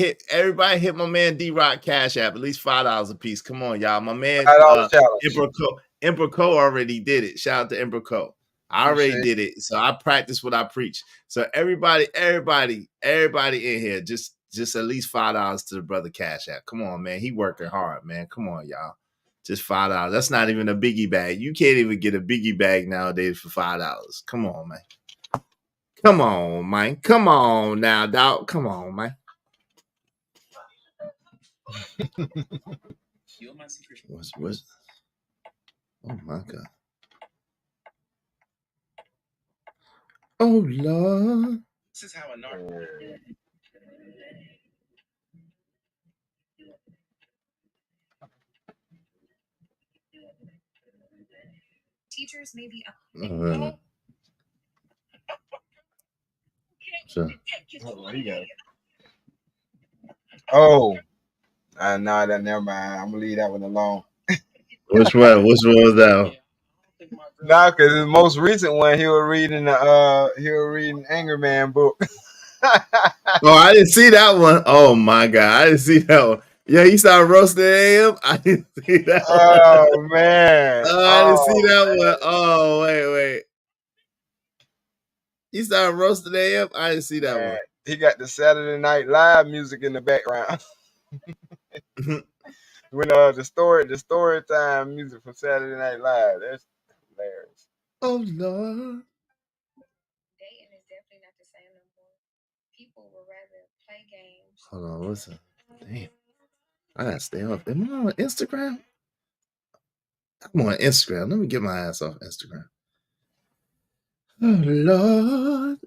hit my man D-Rock Cash App, at least $5 a piece. Come on, y'all. My man $5 challenge. Emperor Co already did it. Shout out to Emperor Co. I already Appreciate did it. So I practice what I preach. So everybody in here, just at least $5 to the brother Cash App. Come on, man. He working hard, man. Come on, y'all. Just $5. That's not even a biggie bag. You can't even get a biggie bag nowadays for $5. Come on, man. Come on, man. Come on now, dog. Come on, man. What's oh my God. Oh Lord. This is how a Teachers may be Sure. Oh, nah, that never mind. I'm gonna leave that one alone. Which one? Which one was that one? Nah, cause the most recent one he was reading Anger Man book. Oh, I didn't see that one. Oh my god, I didn't see that one. Yeah, you started roasting AM. I didn't see that one. Oh man. I didn't see that one. Oh wait. You started roasting AM. I didn't see that one. He got the Saturday Night Live music in the background. When the story time music from Saturday Night Live. That's hilarious. Oh Lord. dating is definitely not the same no more. People would rather play games. Hold on, what's up? Damn. I gotta stay off. Am I on Instagram? I'm on Instagram. Let me get my ass off Instagram. Oh Lord.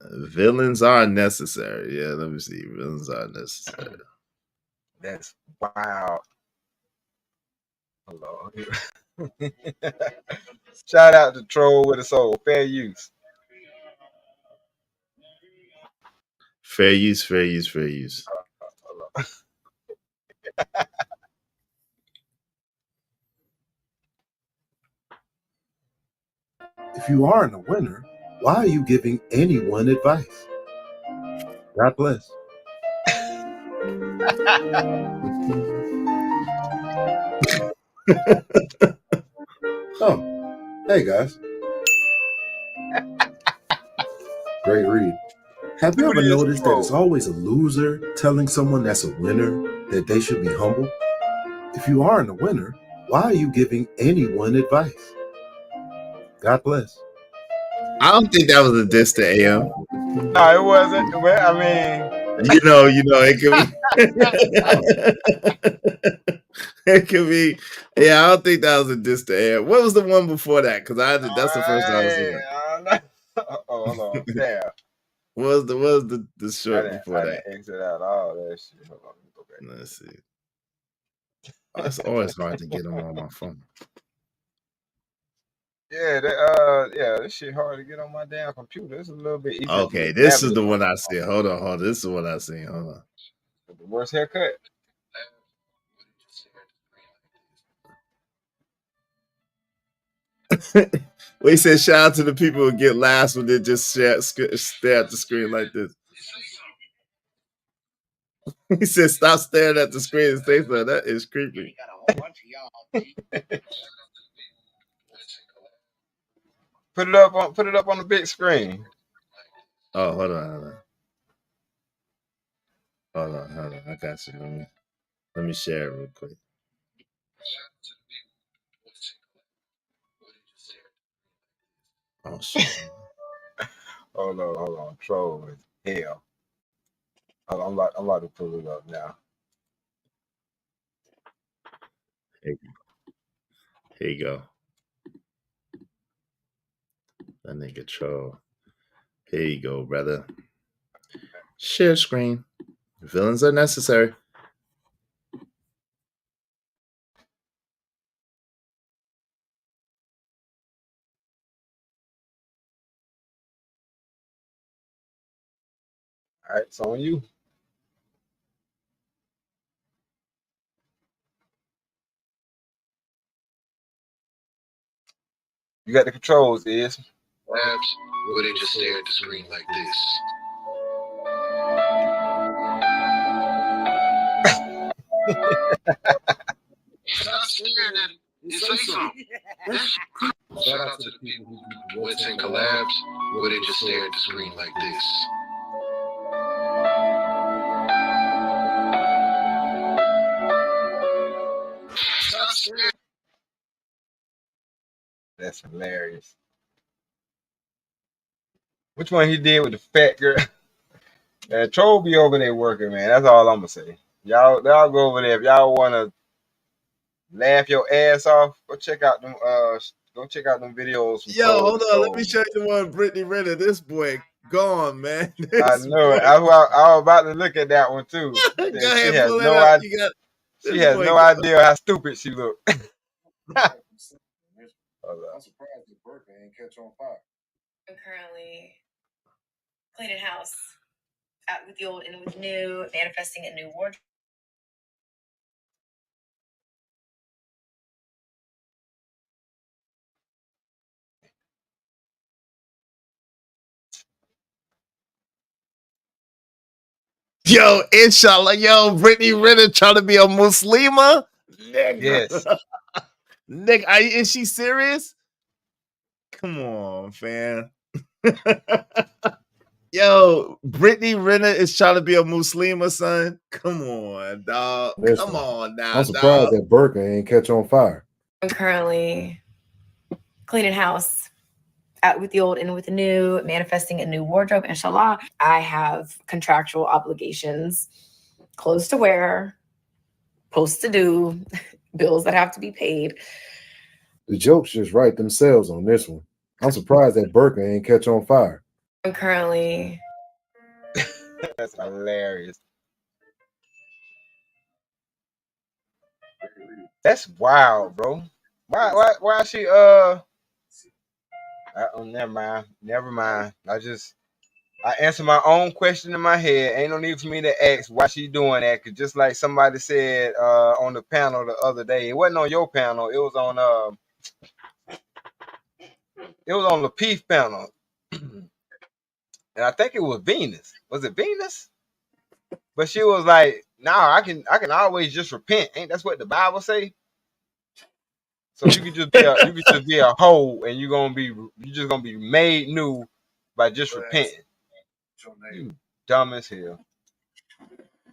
Villains are necessary. Yeah, let me see. Villains are necessary. That's wild. Hello. Shout out to Troll with a Soul. Fair use. Fair use. If you aren't a winner, why are you giving anyone advice? God bless. Oh, hey guys. Great read. Have you ever noticed that it's always a loser telling someone that's a winner that they should be humble? If you aren't a winner, why are you giving anyone advice? God bless. I don't think that was a diss to AM. No, it wasn't. Well, I mean, you know, it could be. It could be. Yeah, I don't think that was a diss to AM. What was the one before that? Because that's the first time I was seeing it. Hold on. Damn. What was the short before I that? didn't exit out all that shit. Hold on, let me go back. Let's see. Oh, it's always hard to get them on my phone. Yeah, this shit hard to get on my damn computer. It's a little bit easier. Okay, this is the one I see. Hold on. This is the one I see. Hold on. The worst haircut. Well, he said, shout out to the people who get laughs when they just stare at the screen like this. He said, stop staring at the screen and say so. That is creepy. Put it up on the big screen. Oh, hold on. I got you. Let me share it real quick. Oh shit. Hold on. Troll is hell. I'm about to pull it up now. Here you go. That nigga Troll. Here you go, brother. Share screen. Villains are necessary. All right, it's on you. You got the controls, is. Labs, where they just stare at the screen like this. Stop staring at it and say something. Shout out to the people who do duets and collabs where they just stare at the screen like this. Stop staring. That's hilarious. Which one he did with the fat girl? Troll be over there working, man. That's all I'm gonna say. Y'all go over there if y'all wanna laugh your ass off. Go check out them Go check out them videos. From Yo, Cold hold on. Let me Stone. show you one. Brittany Renner. This boy gone, man. I This know it. boy. I was about to look at that one too. Go She ahead, has pull that no up. idea. You got She this has boy no gone. idea how stupid she looked. I'm surprised the burger ain't catch on fire. I'm currently cleaning house, out with the old and with new, manifesting a new wardrobe. Yo, inshallah. Yo, Brittany Renner trying to be a Muslima? Nigga. Yes. Nigga, is she serious? Come on, fam. Yo, Brittany Renner is trying to be a Muslima, son. Come on, dog. Listen, Come on now, I'm surprised dog. that burger ain't catch on fire. I'm currently cleaning house, out with the old and with the new, manifesting a new wardrobe, inshallah. I have contractual obligations, clothes to wear, posts to do, bills that have to be paid. The jokes just write themselves on this one. I'm surprised that burger ain't catch on fire. I'm currently That's hilarious. That's wild, bro. Why she never mind. I answer my own question in my head. Ain't no need for me to ask why she doing that. Cause just like somebody said on the panel the other day, it wasn't on your panel. It was on the Peace panel, and I think it was Venus. Was it Venus? But she was like, "Nah, I can always just repent. Ain't that's what the Bible say?" So you could just be a hoe, and you're just gonna be made new by just repenting. You dumb as hell.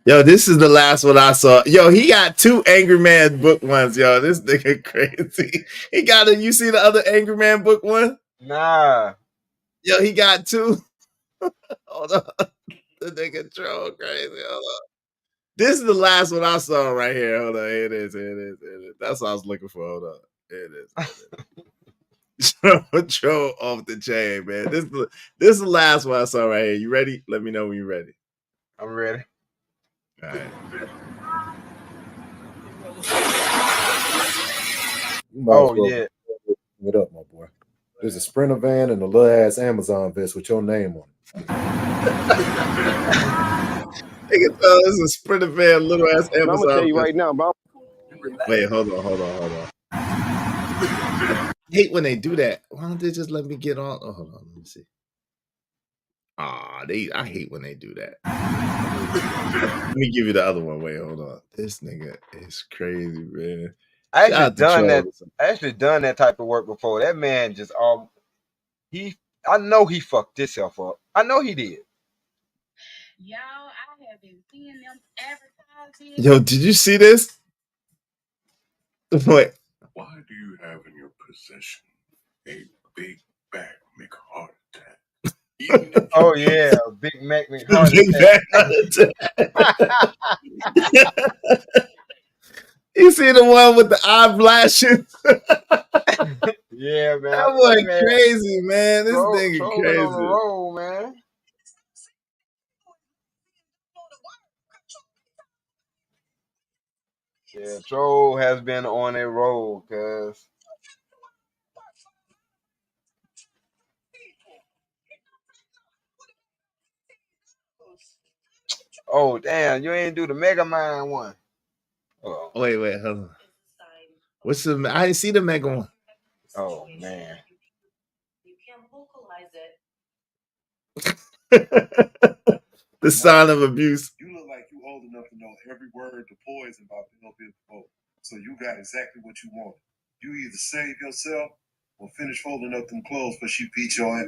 Yo, this is the last one I saw. Yo, he got 2 Angry Man book ones, yo. This nigga crazy. He got it. You see the other Angry Man book one? Nah. Yo, he got 2. Hold on. The nigga troll crazy. Hold on. This is the last one I saw right here. Hold on. Here it is. That's what I was looking for. Hold on. Here it is. Troll off the chain, man. This is the last one I saw right here. You ready? Let me know when you're ready. I'm ready. All right. Yeah. It up, my boy. There's a Sprinter van and a little ass Amazon vest with your name on it. Nigga thought this is a Sprinter van, little ass Amazon. I'm gonna tell you vest. right now, bro. Wait, hold on. I hate when they do that. Why don't they just let me get on? Oh, hold on, let me see. I hate when they do that. Let me give you the other one. Wait, hold on. This nigga is crazy, man. I Shout out actually done that type of work before. That man just I know he fucked himself up. I know he did. Y'all, I have been seeing them advertising. Yo, did you see this? Wait. Why do you have in your possession a Big Mac McHeart attack? Oh yeah, Big Mac McHeart attack. You see the one with the eye flashing? Yeah, man. That boy crazy, man. This nigga crazy. On the road, man. Yeah, Troll has been on a roll, cuz. Oh damn, you ain't do the Mega Man one. Oh. Wait, hold on. What's the? I didn't see the Mega one. Oh man. You can't vocalize it. The sign of abuse. You look like you old enough to know every word to poison about Bill Boat. So you got exactly what you wanted. You either save yourself or finish folding up them clothes for she beat your ass.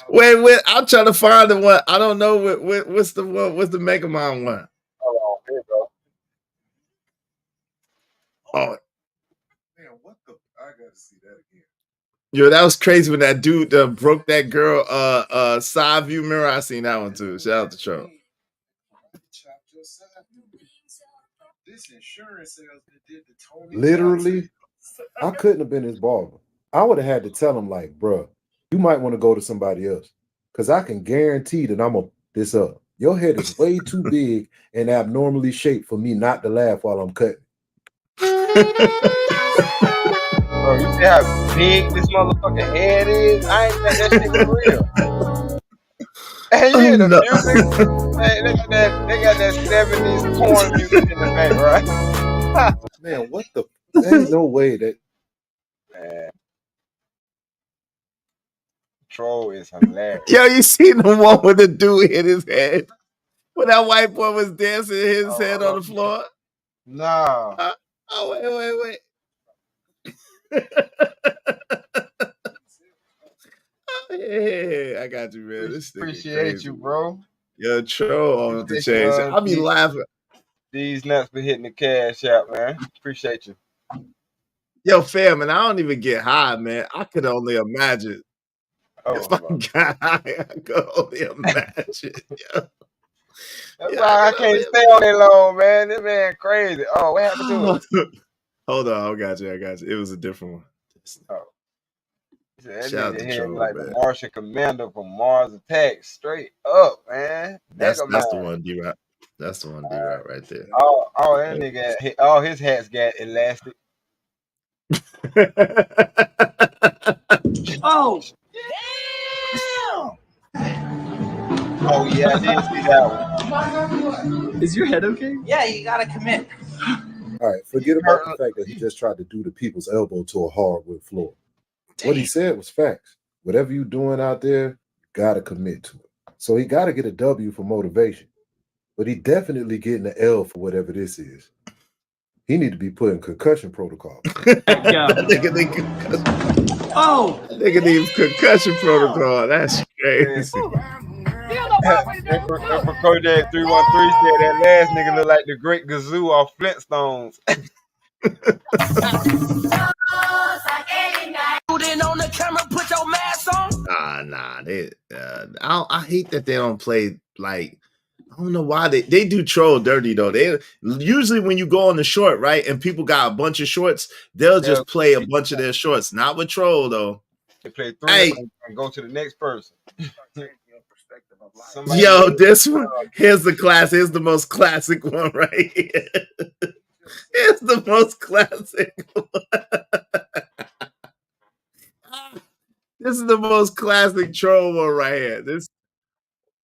Wait, I'm trying to find the one. I don't know what's the one. What's the Mega Man one? Oh, here you go. Oh, man, what the? I gotta see that again. Yo, that was crazy when that dude broke that girl side view mirror. I seen that one too. Shout out to Trump. This insurance salesman did the Tony Literally, I couldn't have been his barber. I would have had to tell him, like, bruh, you might want to go to somebody else. Because I can guarantee that I'm going to this up. Your head is way too big and abnormally shaped for me not to laugh while I'm cutting. Bro, you see how big this motherfucking head is? I ain't think that shit was real. Hey, you hear the music? Hey, they got that 70s porn music in the back, right? Man, what the? There ain't no way that. Man. Troll is hilarious. Yo, you seen the one with the dude hit his head? When that white boy was dancing, his head on the floor? No. Oh, wait. Yeah, I got you, man. This Appreciate you, bro. Yo, Troll on the change. I'll be laughing. These nuts for hitting the cash out, man. Appreciate you. Yo, fam, and I don't even get high, man. I could only imagine. If I got high, I could only imagine. Yo. That's why I can't stay on that long, man. This man crazy. Oh, what happened to him? Hold on, I got you. It was a different one. Oh. That Shout out to nigga Troll, like man. the Martian commander from Mars Attacks. Straight up, man. That's the one, D-Rap. That's the one, D-Rap, right there. Oh, that nigga, all his hats got elastic. Oh, Oh, yeah, I did see that one. is your head okay? Yeah, you gotta commit. All right, forget about the fact that he just tried to do the people's elbow to a hardwood floor. What he said was facts. Whatever you doing out there, you gotta commit to it. So he gotta get a W for motivation, but he definitely getting an L for whatever this is. He need to be put in concussion protocol. Nigga needs concussion protocol. That's crazy. If Kodak 313 said that last nigga look like the Great Gazoo off Flintstones. On the camera, put your mask on. Nah. I hate that they don't play like. I don't know why they do Troll dirty though. They usually when you go on the short, right, and people got a bunch of shorts, they'll just play a bunch of their shorts. Not with Troll though. They play three and go to the next person. Yo, this one here's the most classic one right here. Here's the most classic one. This is the most classic Troll one right here.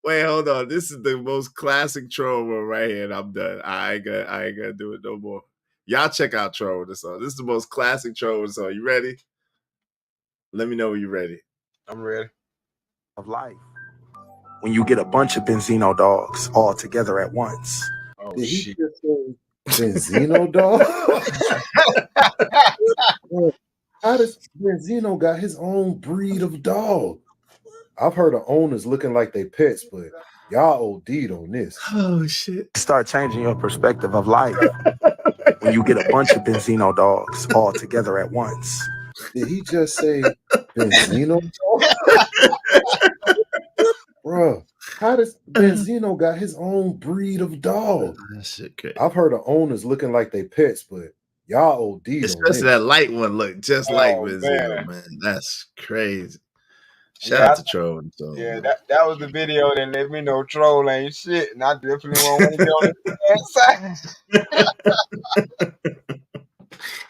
Wait, hold on. This is the most classic Troll one right here, and I'm done. I ain't gonna do it no more. Y'all check out Troll this song. This is the most classic Troll song. You ready? Let me know when you're ready. I'm ready. Of life. When you get a bunch of Benzino dogs all together at once. Oh, Did he just say Benzino dog? How does Benzino got his own breed of dog? I've heard of owners looking like they pets, but y'all OD'd on this. Oh shit! Start changing your perspective of life when you get a bunch of Benzino dogs all together at once. Did he just say Benzino dog? Bruh, how does Benzino got his own breed of dog? I've heard of owners looking like they pets, but y'all OD'd on Especially this. that light one look just like Benzino, man. That's crazy. Shout out to Troll. So. Yeah, that was the video that let me know Troll ain't shit, and I definitely won't want to be on the side.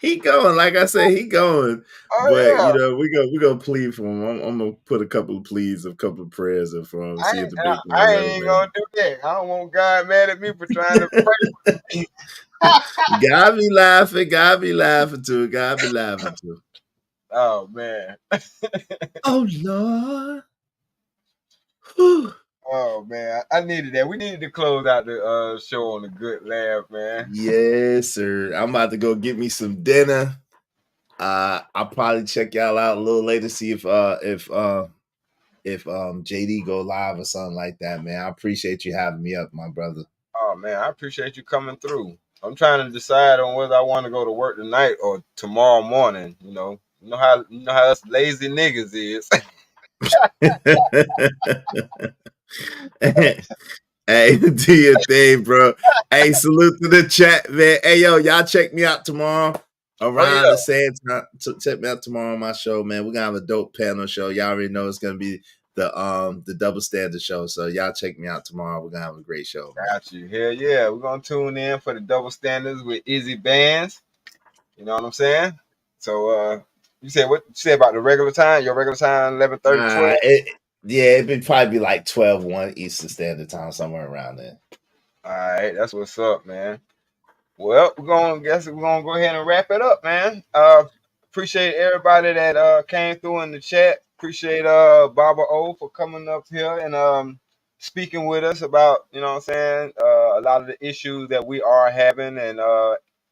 He going, like I said, he going. Oh, but yeah. you know, we gonna plead for him. I'm gonna put a couple of pleas, a couple of prayers in for him. See if the big I ain't gonna do that. I don't want God mad at me for trying to pray for me. Gotta be laughing too. Gotta be laughing too. Oh man. Oh Lord. Oh man, I needed that. We needed to close out the show on a good laugh, man. Yes, sir. I'm about to go get me some dinner. I'll probably check y'all out a little later, see if JD go live or something like that, man. I appreciate you having me up, my brother. Oh man, I appreciate you coming through. I'm trying to decide on whether I want to go to work tonight or tomorrow morning. You know how us lazy niggas is. Hey, do your thing, bro. Hey, salute to the chat, man. Hey, yo, y'all check me out tomorrow around the same time. Check me out tomorrow on my show, man. We're gonna have a dope panel show. Y'all already know it's gonna be the Double Standard show. So y'all check me out tomorrow. We're gonna have a great show. Got you. Hell yeah. We're gonna tune in for the Double Standards with Izzy Bands. You know what I'm saying? So you said what you said about the regular time? Your regular time 11:30, 12? It'd probably be like 12-1 Eastern Standard Time, somewhere around there. All right, that's what's up, man. Well, we're gonna go ahead and wrap it up, man. Appreciate everybody that came through in the chat. Appreciate Baba O for coming up here and speaking with us about, you know what I'm saying, a lot of the issues that we are having and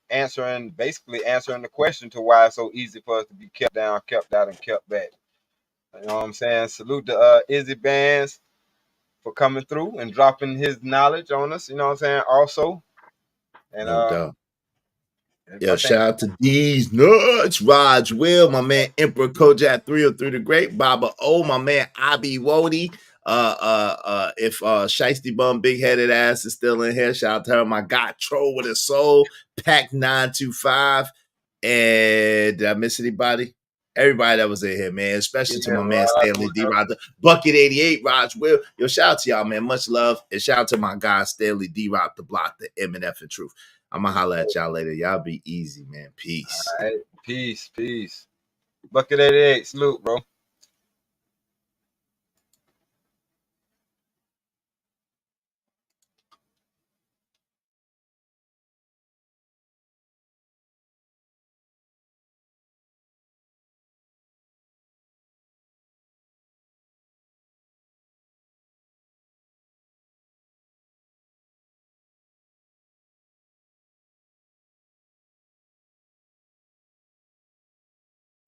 answering the question to why it's so easy for us to be kept down, kept out, and kept back. You know what I'm saying? Salute to Izzy Bands for coming through and dropping his knowledge on us. You know what I'm saying? Also, and No doubt. Yo, shout out to D's Nuts, Raj Will, my man Emperor Kojak 303 the Great, Baba O, my man Abi Wody. If Shiesty Bum Big Headed Ass is still in here, shout out to her. My guy Troll with a Soul, Pack 925. And did I miss anybody? Everybody that was in here, man, especially to my man Stanley D. Rod, Bucket 88, Raj Will. Yo, shout out to y'all, man. Much love. And shout out to my guy Stanley D. Rock, the Block, the MNF and Truth. I'm gonna holler at y'all later. Y'all be easy, man. Peace. all right, peace. Bucket 88, salute, bro.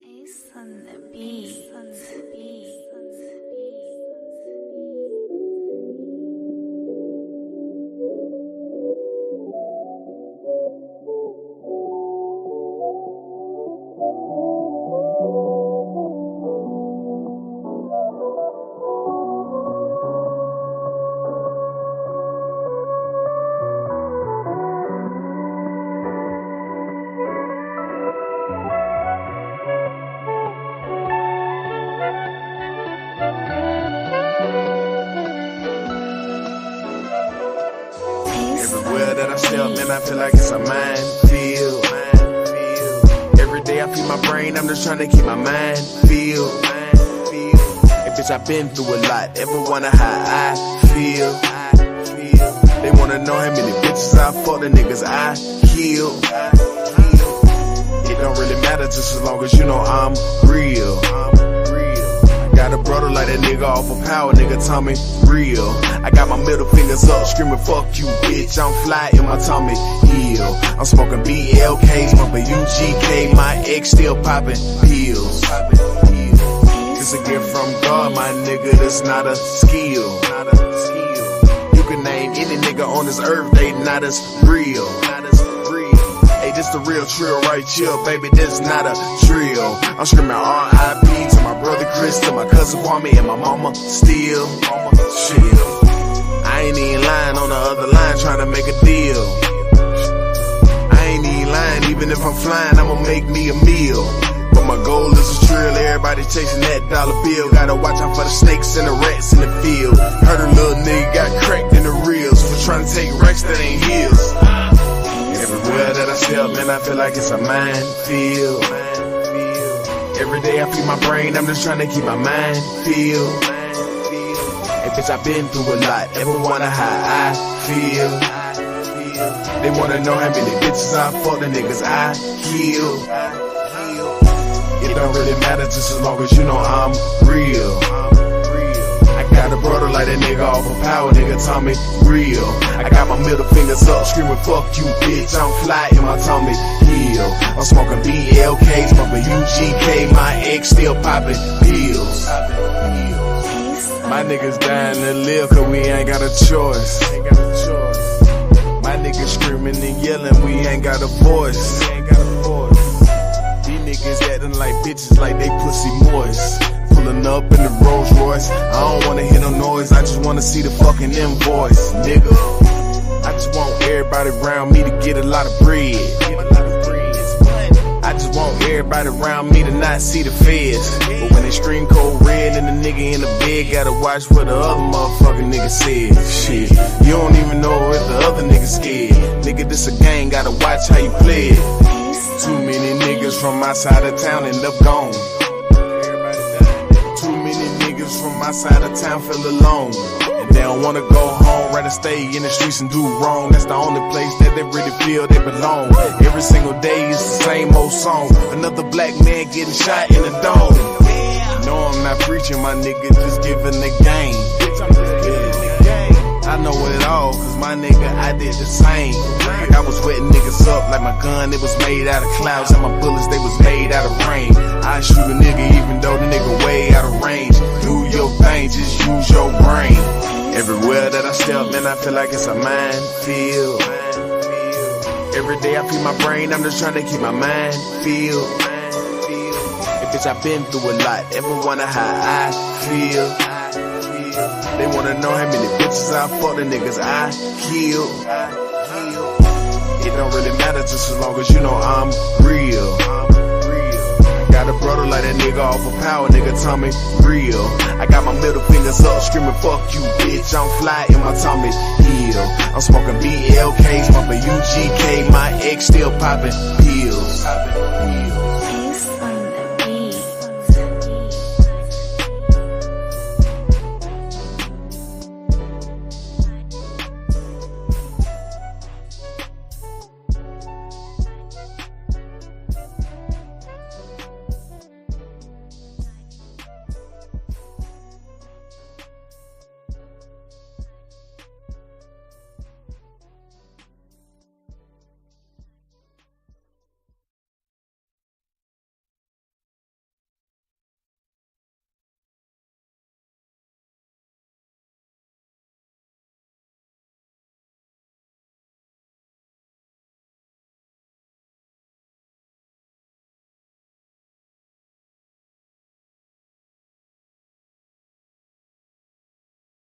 Ace on the beat. Everywhere that I step, man, I feel like it's a minefield. Every day I feed my brain, I'm just trying to keep my mind filled. And bitch, I've been through a lot, ever wonder how I feel. They wanna know how many bitches I fuck, the niggas I kill. It don't really matter just as long as you know I'm real. Got a brother like that nigga off of power, nigga Tommy real. I got my middle fingers up, screaming fuck you bitch, I'm fly in my Tommy heel. I'm smoking BLKs, bumping UGK, my ex still popping pills. It's a gift from God, my nigga, that's not a skill. You can name any nigga on this earth, they not as real. Hey, this the real trill right here, baby, this not a drill. I'm screaming R.I.P. to my brother Chris, to my cousin Kwame, and my mama still. Shit, I ain't even lying on the other line trying to make a deal. I ain't even lying, even if I'm flying, I'ma make me a meal. But my goal is a trill, everybody chasing that dollar bill. Gotta watch out for the snakes and the rats in the field. Heard a little nigga got cracked in the reels for trying to take racks that ain't his. Everywhere that I step, man, I feel like it's a minefield. Every day I feed my brain, I'm just trying to keep my mind filled. Hey, bitch, I've been through a lot, ever wonder how I feel. They wanna know how many bitches I fuck, the niggas I kill. It don't really matter just as long as you know I'm real. I got a brother like that nigga off of power, nigga Tommy real. I got my middle fingers up, screaming fuck you bitch, I'm fly in my Tommy heel. I'm smoking BLKs, bumping UGK, my ex still popping pills. My niggas dying to live cause we ain't got a choice. My niggas screaming and yelling, we ain't got a voice. These niggas acting like bitches like they pussy moist. pulling up in the Rolls Royce. I don't wanna hear no noise, I just wanna see the fucking invoice, nigga. I just want everybody around me to get a lot of bread. I just want everybody around me to not see the feds. But when they scream code red and the nigga in the bed, gotta watch what the other motherfucking nigga said. Shit, you don't even know if the other nigga scared. Nigga, this a gang, gotta watch how you play it. Too many niggas from my side of town end up gone. Too many niggas from my side of town feel alone. And they don't wanna go home, rather stay in the streets and do wrong. That's the only place that they really feel they belong. Every single day is the same old song. Another black man getting shot in the dome. No, I'm not preaching, my nigga, just giving the game. I know it all, cause my nigga, I did the same. Like I was wetting niggas up like my gun, it was made out of clouds. And my bullets, they was made out of rain. I shoot a nigga even though the nigga way out of range. Do your thing, just use your brain. Everywhere that I step, man, I feel like it's a minefield. Every day I feed my brain, I'm just trying to keep my mind filled. And bitch, I've been through a lot, ever wonder how I feel. They wanna know how many bitches I fucked, the niggas I killed. It don't really matter just as long as you know I'm real. Got a brother like that nigga off of power, nigga Tommy real. I got my middle fingers up, screaming fuck you bitch. I'm fly in my Tommy heel. I'm smoking BLKs, bumping UGK, my ex still popping pills.